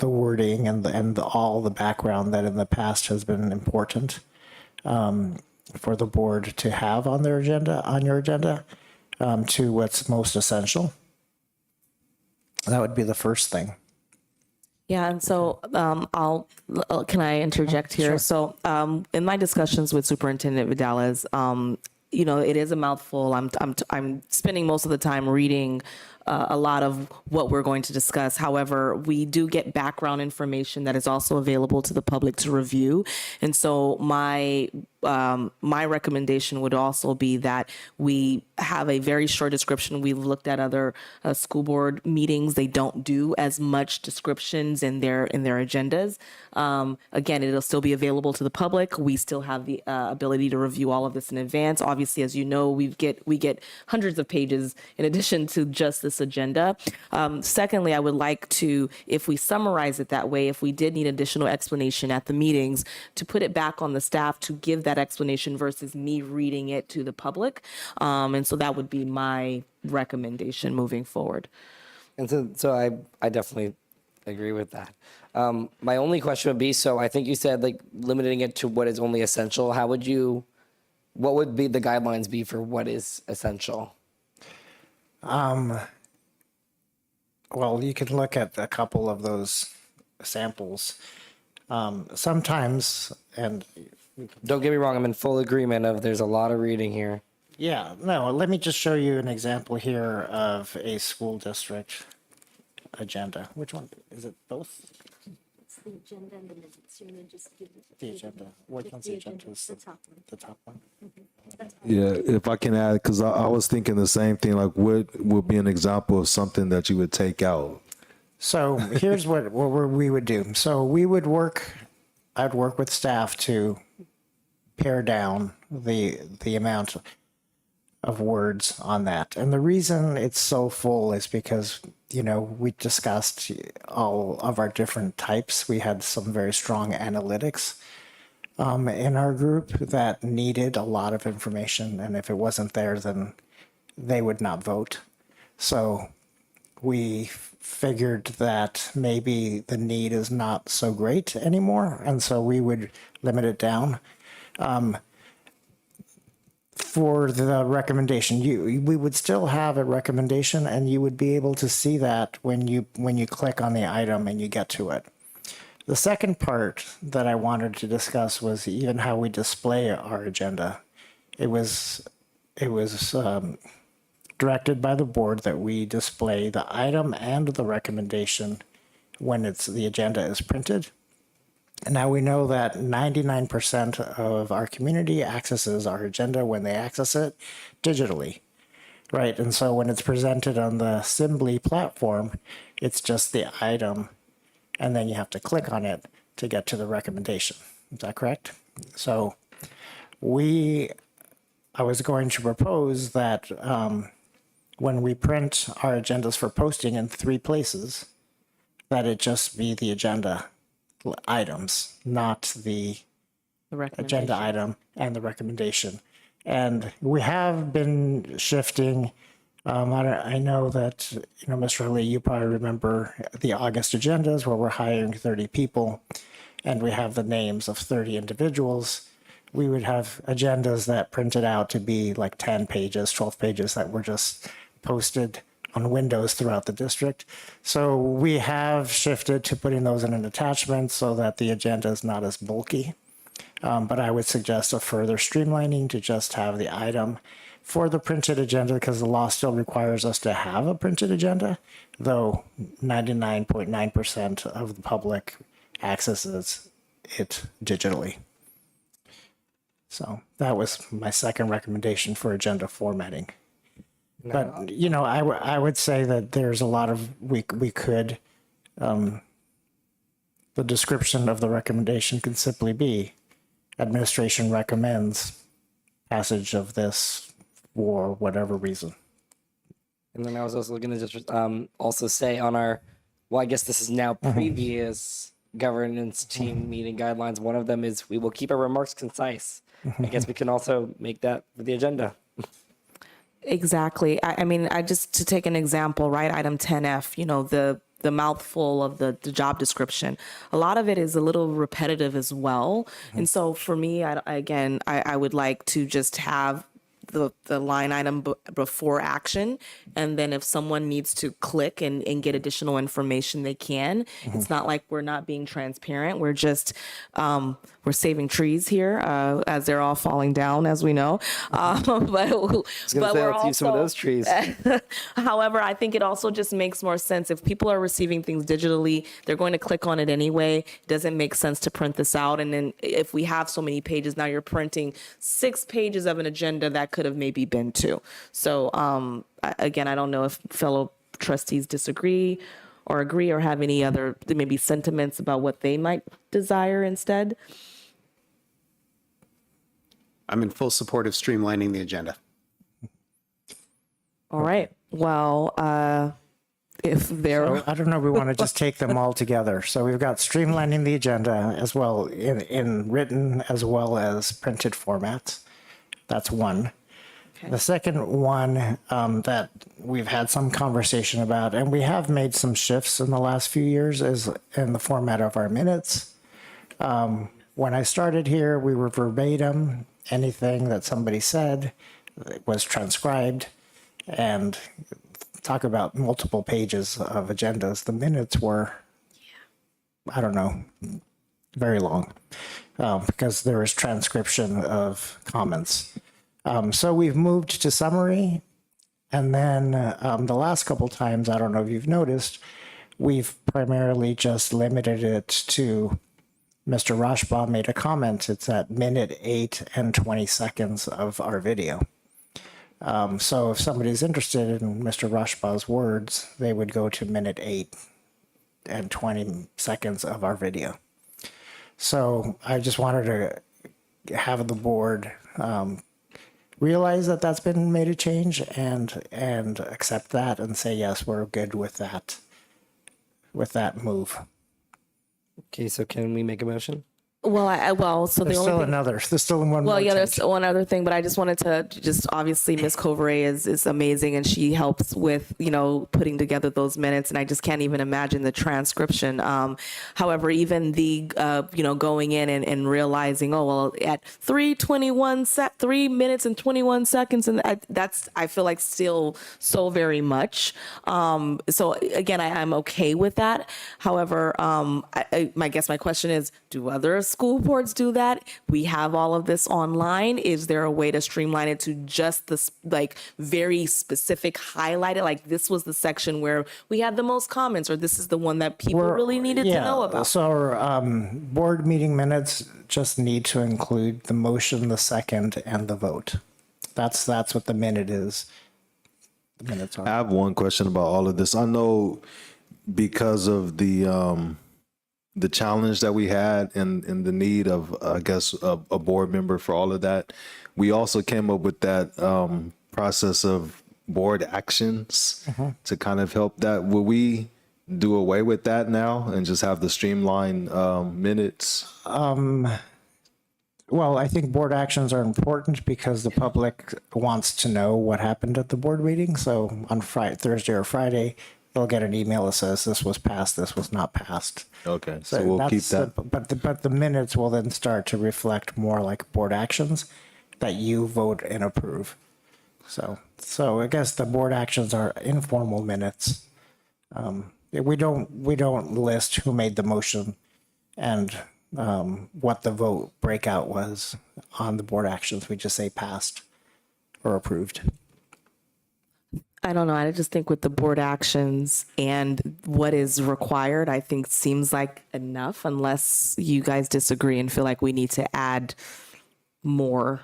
wording and all the background that in the past has been important for the board to have on your agenda to what's most essential? That would be the first thing. Yeah, and so can I interject here? Sure. So in my discussions with Superintendent Vidales, you know, it is a mouthful. I'm spending most of the time reading a lot of what we're going to discuss. However, we do get background information that is also available to the public to review. And so my recommendation would also be that we have a very short description. We've looked at other school board meetings. They don't do as much descriptions in their agendas. Again, it'll still be available to the public. We still have the ability to review all of this in advance. Obviously, as you know, we get hundreds of pages in addition to just this agenda. Secondly, I would like to, if we summarize it that way, if we did need additional explanation at the meetings, to put it back on the staff to give that explanation versus me reading it to the public. And so that would be my recommendation moving forward. And so I definitely agree with that. My only question would be, so I think you said like limiting it to what is only essential. What would be the guidelines be for what is essential? Well, you can look at a couple of those samples. Sometimes, and don't get me wrong, I'm in full agreement of there's a lot of reading here. Yeah, no, let me just show you an example here of a school district agenda. Which one? Is it both? It's the agenda and the minutes. You're gonna just give The agenda. Which one's the agenda? Is the top one. the top one? Yeah, if I can add, because I was thinking the same thing, like what would be an example of something that you would take out? So here's what we would do. So I'd work with staff to pare down the amount of words on that. And the reason it's so full is because, you know, we discussed all of our different types. We had some very strong analytics in our group that needed a lot of information. And if it wasn't there, then they would not vote. So we figured that maybe the need is not so great anymore. And so we would limit it down. For the recommendation, we would still have a recommendation, and you would be able to see that when you click on the item and you get to it. The second part that I wanted to discuss was even how we display our agenda. It was directed by the board that we display the item and the recommendation when the agenda is printed. And now we know that 99% of our community accesses our agenda when they access it digitally, right? And so when it's presented on the Assembly platform, it's just the item, and then you have to click on it to get to the recommendation. Is that correct? So I was going to propose that when we print our agendas for posting in 3 places, that it just be the agenda items, not the agenda item and the recommendation. And we have been shifting. I know that, you know, Mr. Lee, you probably remember the August agendas where we're hiring 30 people and we have the names of 30 individuals. We would have agendas that printed out to be like 10 pages, 12 pages that were just posted on windows throughout the district. So we have shifted to putting those in an attachment so that the agenda is not as bulky. But I would suggest a further streamlining to just have the item for the printed agenda, because the law still requires us to have a printed agenda, though 99.9% of the public accesses it digitally. So that was my second recommendation for agenda formatting. But, you know, I would say that there's a lot of, we could, the description of the recommendation can simply be, administration recommends passage of this for whatever reason. And then I was also going to just also say on our, well, I guess this is now previous governance team meeting guidelines. One of them is we will keep our remarks concise. I guess we can also make that for the agenda. Exactly. I mean, just to take an example, right? Item 10F, you know, the mouthful of the job description. A lot of it is a little repetitive as well. And so for me, I would like to just have the line item before action. And then if someone needs to click and get additional information, they can. It's not like we're not being transparent. We're just, we're saving trees here as they're all falling down, as we know. But we're also, some of those trees. However, I think it also just makes more sense. If people are receiving things digitally, they're going to click on it anyway. It doesn't make sense to print this out. And then if we have so many pages, now you're printing 6 pages of an agenda that could have maybe been 2. So again, I don't know if fellow trustees disagree or agree or have any other maybe sentiments about what they might desire instead. I'm in full support of streamlining the agenda. All right. Well, if there, So I don't know, we want to just take them all together. So we've got streamlining the agenda as well in written as well as printed formats. That's one. Okay. The second one that we've had some conversation about, and we have made some shifts in the last few years, is in the format of our minutes. When I started here, we were verbatim. Anything that somebody said was transcribed, and talk about multiple pages of agendas. The minutes were, I don't know, very long because there was transcription of comments. So we've moved to summary. And then the last couple times, I don't know if you've noticed, we've primarily just limited it to Mr. Rashbaugh made a comment. It's at minute 8 and 20 seconds of our video. So if somebody's interested in Mr. Rashbaugh's words, they would go to minute 8 and 20 seconds of our video. So I just wanted to have the board realize that that's been made a change and accept that and say, yes, we're good with that move. Okay, so can we make a motion? Well, so the There's only still thing, another. There's still one more. well, yeah, there's change. one other thing, but I just wanted to just obviously Miss Covere is amazing and she helps with, putting together those minutes and I just can't even imagine the transcription. However, even the, going in and realizing, oh, well, at 3 minutes and 21 seconds. And I feel like still so very much. So again, I'm okay with that. However, I guess my question is, do other school boards do that? We have all of this online. Is there a way to streamline it to just this very specific highlighted, like this was the section where we had the most comments, or this is the one that people really needed to know about? So our board meeting minutes just need to include the motion, the second, and the vote. That's what the minute is. The minutes are. I have one question about all of this. I know because of the challenge that we had and the need of, I guess, a board member for all of that, we also came up with that process of board actions to kind of help that. Will we do away with that now and just have the streamlined minutes? Well, I think board actions are important because the public wants to know what happened at the board meeting. So on Thursday or Friday, they'll get an email that says this was passed, this was not passed. Okay, so we'll keep that. But the minutes will then start to reflect more like board actions that you vote and approve. So I guess the board actions are informal minutes. We don't list who made the motion and what the vote breakout was on the board actions. We just say passed or approved. I don't know. I just think with the board actions and what is required, I think seems like enough, unless you guys disagree and feel like we need to add more.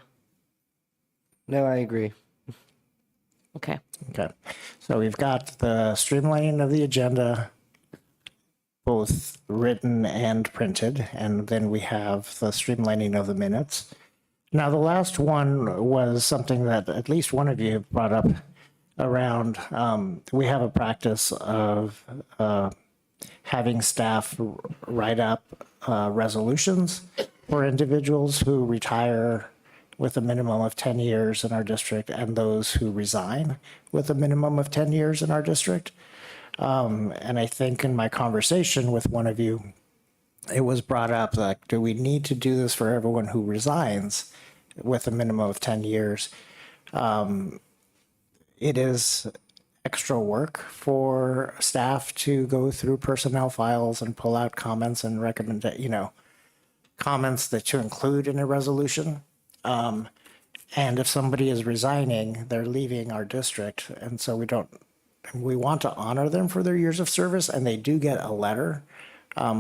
No, I agree. Okay. Okay. So we've got the streamlining of the agenda, both written and printed, and then we have the streamlining of the minutes. Now, the last one was something that at least one of you brought up around. We have a practice of having staff write up resolutions for individuals who retire with a minimum of 10 years in our district and those who resign with a minimum of 10 years in our district. And I think in my conversation with one of you, it was brought up like, do we need to do this for everyone who resigns with a minimum of 10 years? It is extra work for staff to go through personnel files and pull out comments and recommend, comments that to include in a resolution. And if somebody is resigning, they're leaving our district. And so we want to honor them for their years of service. And they do get a letter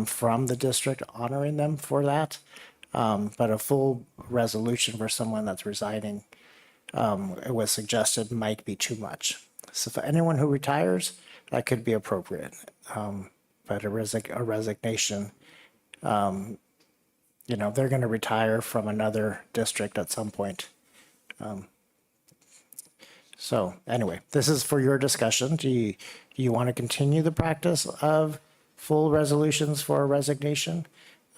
from the district honoring them for that. But a full resolution for someone that's resigning, it was suggested might be too much. So for anyone who retires, that could be appropriate. But a resignation, they're going to retire from another district at some point. So anyway, this is for your discussion. Do you want to continue the practice of full resolutions for a resignation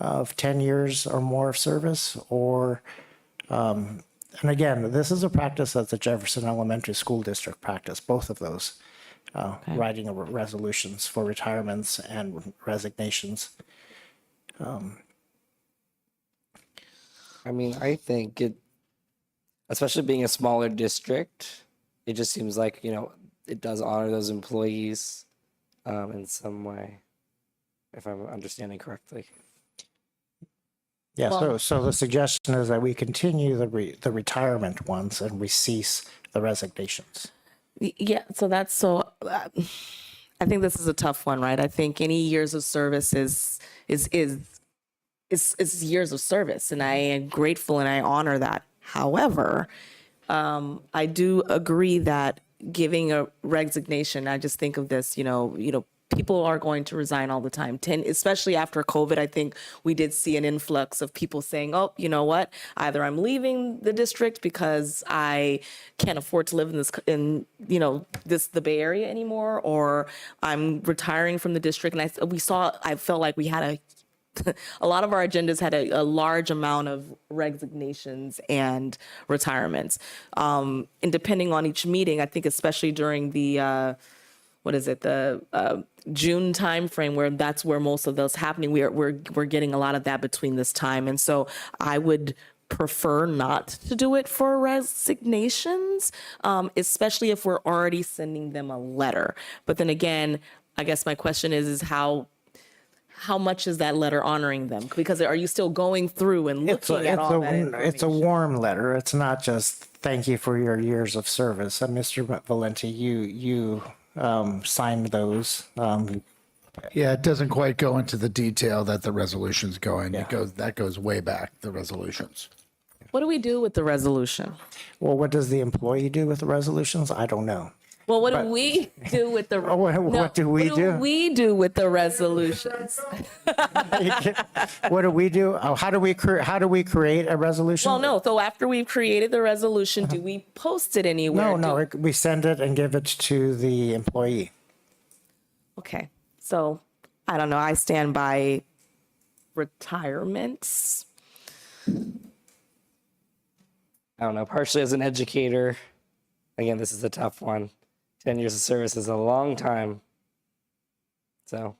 of 10 years or more of service? Or, and again, this is a practice that's a Jefferson Elementary School District practice, both of those, writing of resolutions for retirements and resignations. I mean, I think especially being a smaller district, it just seems like, it does honor those employees in some way, if I'm understanding correctly. Yeah, so the suggestion is that we continue the retirement ones and we cease the resignations. Yeah, I think this is a tough one, right? I think any years of service is years of service, and I am grateful and I honor that. However, I do agree that giving a resignation, I just think of this, people are going to resign all the time. Especially after COVID, I think we did see an influx of people saying, oh, you know what? Either I'm leaving the district because I can't afford to live in the Bay Area anymore, or I'm retiring from the district. And I felt like we had a lot of our agendas had a large amount of resignations and retirements. And depending on each meeting, I think especially during the June timeframe, where that's where most of those happening, we're getting a lot of that between this time. And so I would prefer not to do it for resignations, especially if we're already sending them a letter. But then again, I guess my question is how much is that letter honoring them? Because are you still going through and looking at all that information? It's a warm letter. It's not just thank you for your years of service. And Mr. Valenti, you signed those. Yeah, it doesn't quite go into the detail that the resolution's going. That goes way back, the resolutions. What do we do with the resolution? Well, what does the employee do with the resolutions? I don't know. Well, what do we do with the? What do we do? What do we do with the resolutions? What do we do? Oh, how do we create a resolution? Well, no. So after we've created the resolution, do we post it anywhere? No. We send it and give it to the employee. Okay. So I don't know. I stand by retirements. I don't know. Partially as an educator, again, this is a tough one. 10 years of service is a long time. So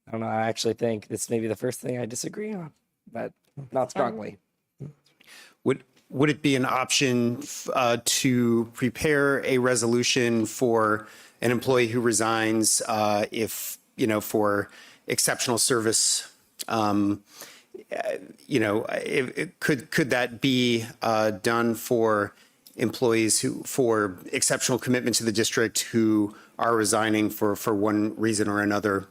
I don't know. I actually think this may be the first thing I disagree on, but not strongly. Would it be an option to prepare a resolution for an employee who resigns if, for exceptional service? Could that be done for employees for exceptional commitment to the district who are resigning for one reason or another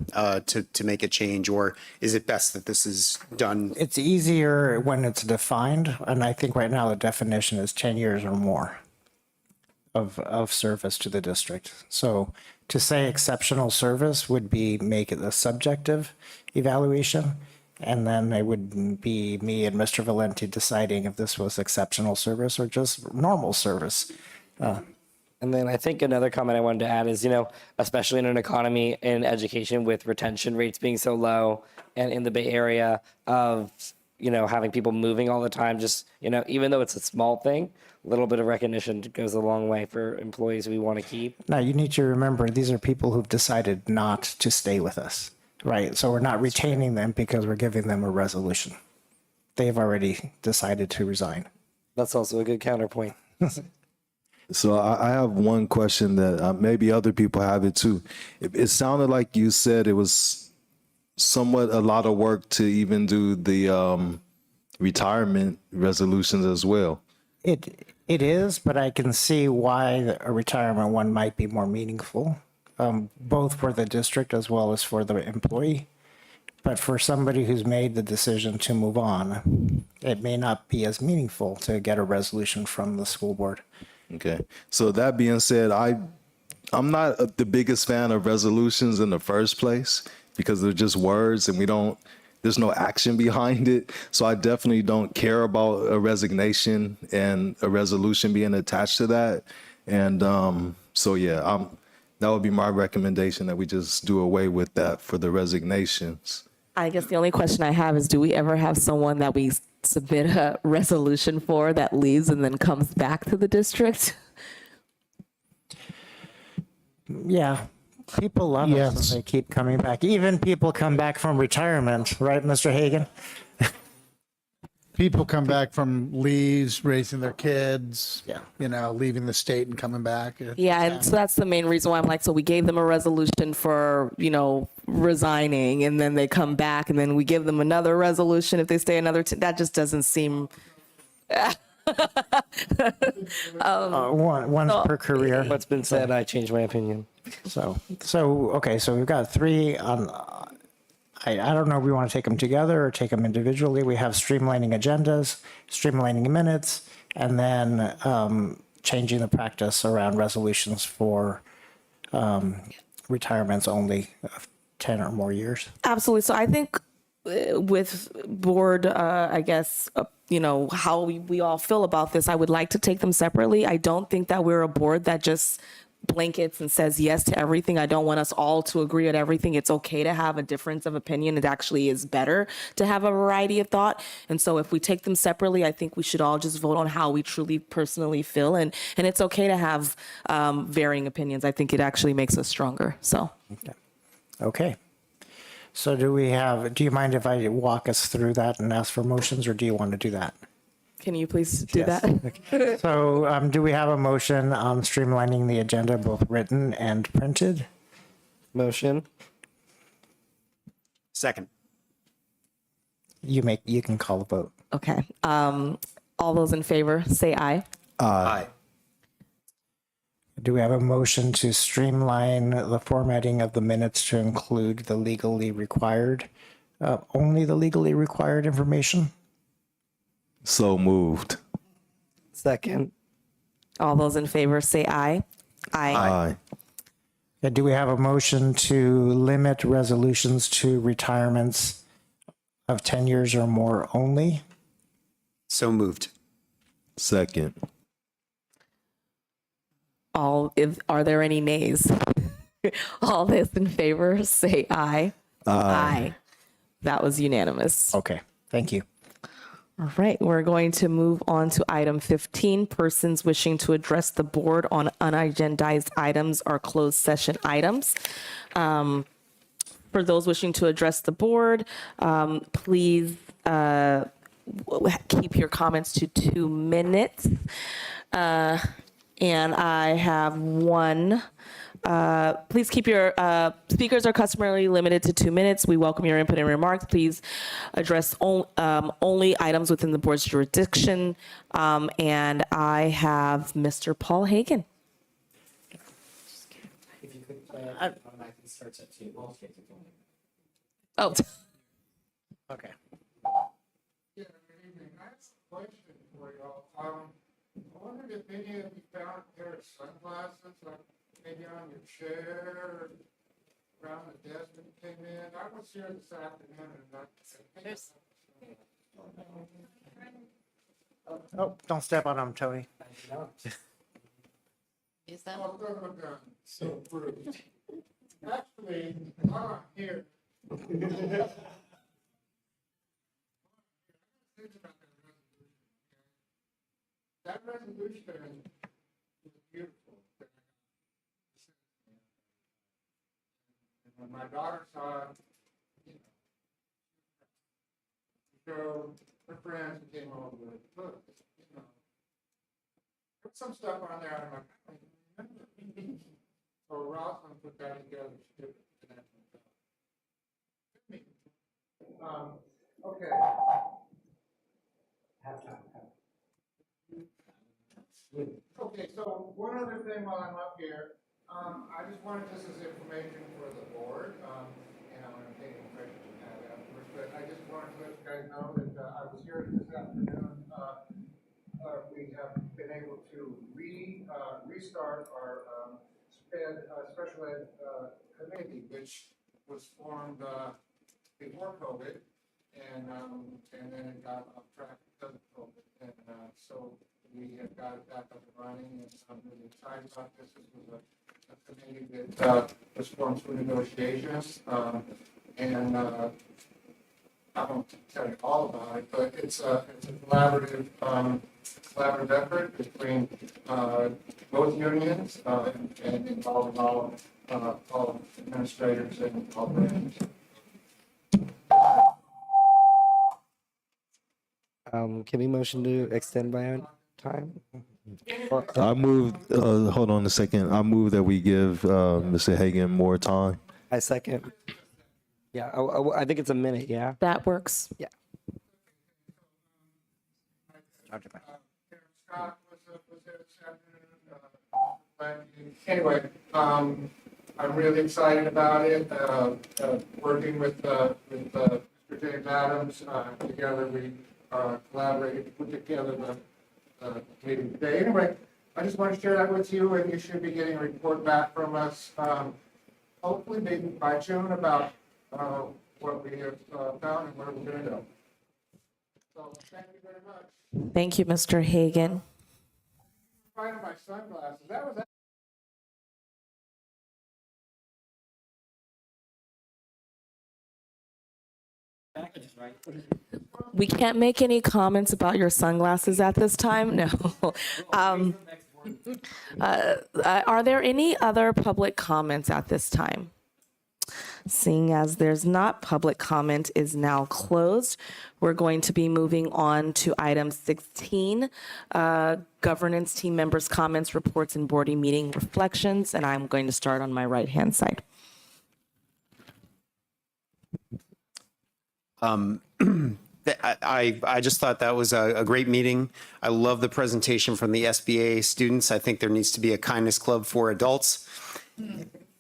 to make a change? Or is it best that this is done? It's easier when it's defined. And I think right now the definition is 10 years or more of service to the district. So to say exceptional service would make it a subjective evaluation. And then it would be me and Mr. Valenti deciding if this was exceptional service or just normal service. And then I think another comment I wanted to add is, especially in an economy in education with retention rates being so low and in the Bay Area of, having people moving all the time, just, even though it's a small thing, a little bit of recognition goes a long way for employees we want to keep. Now, you need to remember, these are people who've decided not to stay with us. Right. So we're not retaining them because we're giving them a resolution. They've already decided to resign. That's also a good counterpoint. So I have one question that maybe other people have it too. It sounded like you said it was somewhat a lot of work to even do the retirement resolutions as well. It is, but I can see why a retirement one might be more meaningful. Both for the district as well as for the employee. But for somebody who's made the decision to move on, it may not be as meaningful to get a resolution from the school board. Okay. So that being said, I'm not the biggest fan of resolutions in the first place because they're just words and there's no action behind it. So I definitely don't care about a resignation and a resolution being attached to that. And that would be my recommendation, that we just do away with that for the resignations. I guess the only question I have is, do we ever have someone that we submit a resolution for that leaves and then comes back to the district? Yeah. People love us and they keep coming back. Even people come back from retirement, right, Mr. Hagan? People come back from leaves, raising their kids, leaving the state and coming back. Yeah, and so that's the main reason why I'm like, so we gave them a resolution for, resigning, and then they come back, and then we give them another resolution if they stay another, that just doesn't seem... Once per career. What's been said, I changed my opinion. So we've got three on... I don't know if we want to take them together or take them individually. We have streamlining agendas, streamlining minutes, and then changing the practice around resolutions for retirements only of 10 or more years? Absolutely. So I think with board, I guess, how we all feel about this, I would like to take them separately. I don't think that we're a board that just blankets and says yes to everything. I don't want us all to agree on everything. It's okay to have a difference of opinion. It actually is better to have a variety of thought. And so if we take them separately, I think we should all just vote on how we truly personally feel. And it's okay to have varying opinions. I think it actually makes us stronger. So. Okay. So do you mind if I walk us through that and ask for motions, or do you want to do that? Can you please do Yes. that? So do we have a motion on streamlining the agenda, both written and printed? Motion. Second. You can call the vote. Okay. All those in favor, say aye. Aye. Do we have a motion to streamline the formatting of the minutes to include the legally required, only the legally required information? So moved. Second. All those in favor, say aye. Aye. Do we have a motion to limit resolutions to retirements of 10 years or more only? So moved. Second. Are there any nays? All those in favor, say aye. Aye. That was unanimous. Okay, thank you. All right, we're going to move on to item 15, persons wishing to address the board on unagendized items or closed session items. For those wishing to address the board, please keep your comments to 2 minutes. And I have one. Please keep your speakers are customarily limited to 2 minutes. We welcome your input and remarks. Please address only items within the board's jurisdiction. And I have Mr. Paul Hagan. If you could play automatically starts at 2. Oh. Okay. Yeah, good evening. I have a question for y'all. I wondered if any of you found a pair of sunglasses, like maybe on your chair, or around the desk when you came in. I was here this afternoon and Oh, don't step on them, Tony. Is that? Oh, gun. So rude. Actually, here. That resolution is beautiful. And when my daughter saw it, so her friends who came over, look, put some stuff on there. I'm like, I don't remember. So Rosalind put that together. She did it. Okay. Okay, so one other thing while I'm up here, I just wanted this as information for the board, and I'm going to take any questions you have afterwards, but I just wanted to let you guys know that I was here this afternoon. We have been able to restart our special ed committee, which was formed before COVID, and then it got off track because of COVID, and so we have got it back up and running, and I'm really excited about this. This was a committee that was formed through negotiations, and I won't tell you all about it, but it's a collaborative effort between both unions and involving all administrators and all branches. Can we motion to extend by time? I move, hold on a second. I move that we give Mr. Hagan more time. I second. Yeah, I think it's a minute, yeah? That works. Yeah. Scott was there this afternoon. Anyway, I'm really excited about it. Working with Mr. James Adams, together we collaborated to put together the meeting today. Anyway, I just want to share that with you, and you should be getting a report back from us hopefully maybe by June about what we have found and where we're going to go. So thank you very much. Thank you, Mr. Hagan. Finding my sunglasses. That was We can't make any comments about your sunglasses at this time. No. Are there any other public comments at this time? Seeing as there's not, public comment is now closed. We're going to be moving on to item 16, governance team members' comments, reports, and board meeting reflections. And I'm going to start on my right-hand side. I just thought that was a great meeting. I love the presentation from the SBA students. I think there needs to be a kindness club for adults.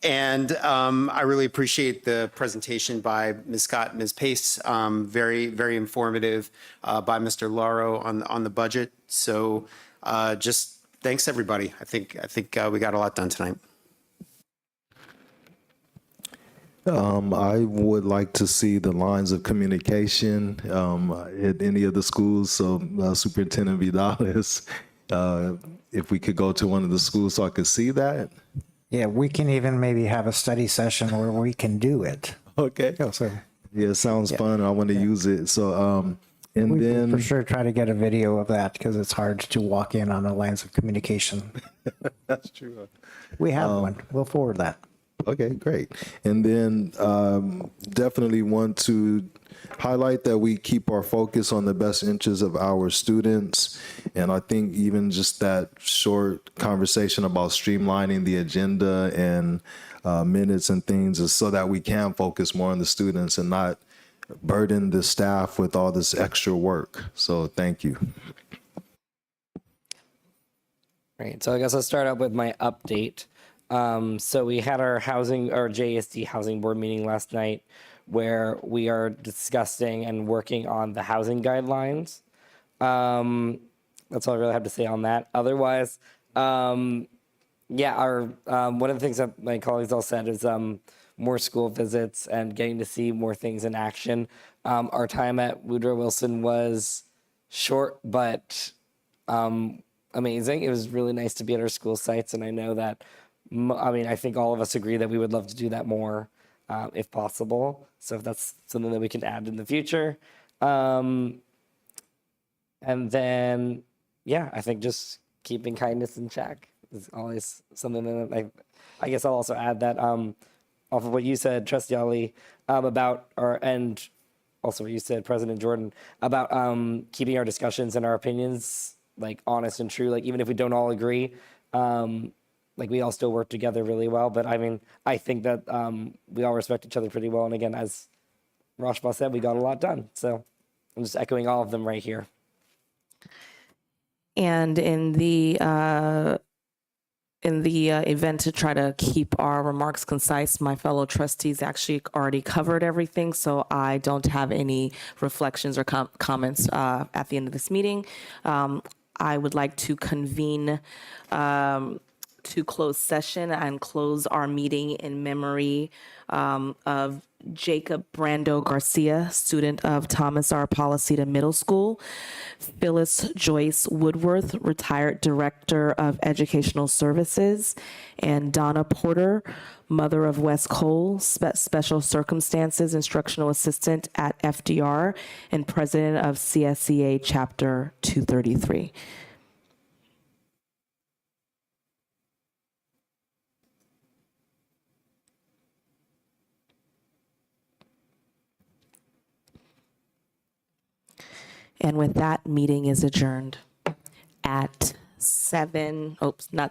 And I really appreciate the presentation by Ms. Scott and Ms. Pace. Very, very informative by Mr. Lauro on the budget. So just thanks, everybody. I think we got a lot done tonight. I would like to see the lines of communication at any of the schools. So Superintendent Vidales, if we could go to one of the schools so I could see that. Yeah, we can even maybe have a study session where we can do it. Okay. Yeah, sounds fun. I want to use it. So, and we then for sure try to get a video of that because it's hard to walk in on the lines of communication. That's true. We have one. We'll forward that. Okay, great. And then definitely want to highlight that we keep our focus on the best interests of our students. And I think even just that short conversation about streamlining the agenda and minutes and things is so that we can focus more on the students and not burden the staff with all this extra work. So thank you. Great. So I guess I'll start out with my update. So we had our JESD housing board meeting last night where we are discussing and working on the housing guidelines. That's all I really have to say on that. Otherwise, one of the things that my colleagues all said is more school visits and getting to see more things in action. Our time at Woodrow Wilson was short, but amazing. It was really nice to be at our school sites, and I know that I think all of us agree that we would love to do that more if possible. So if that's something that we can add in the future. And then, I think just keeping kindness in check is always something that I guess I'll also add that off of what you said, Trustee Ali, and also what you said, President Jordan, about keeping our discussions and our opinions honest and true. Even if we don't all agree, we all still work together really well. But I think that we all respect each other pretty well. And again, as Rashba said, we got a lot done. So I'm just echoing all of them right here. And in the event to try to keep our remarks concise, my fellow trustees actually already covered everything. So I don't have any reflections or comments at the end of this meeting. I would like to convene to close session and close our meeting in memory of Jacob Brando Garcia, student of Thomas R. Policita Middle School, Phyllis Joyce Woodworth, retired Director of Educational Services, and Donna Porter, mother of Wes Cole, Special Circumstances Instructional Assistant at FDR and President of CSEA Chapter 233. And with that, meeting is adjourned at 7, not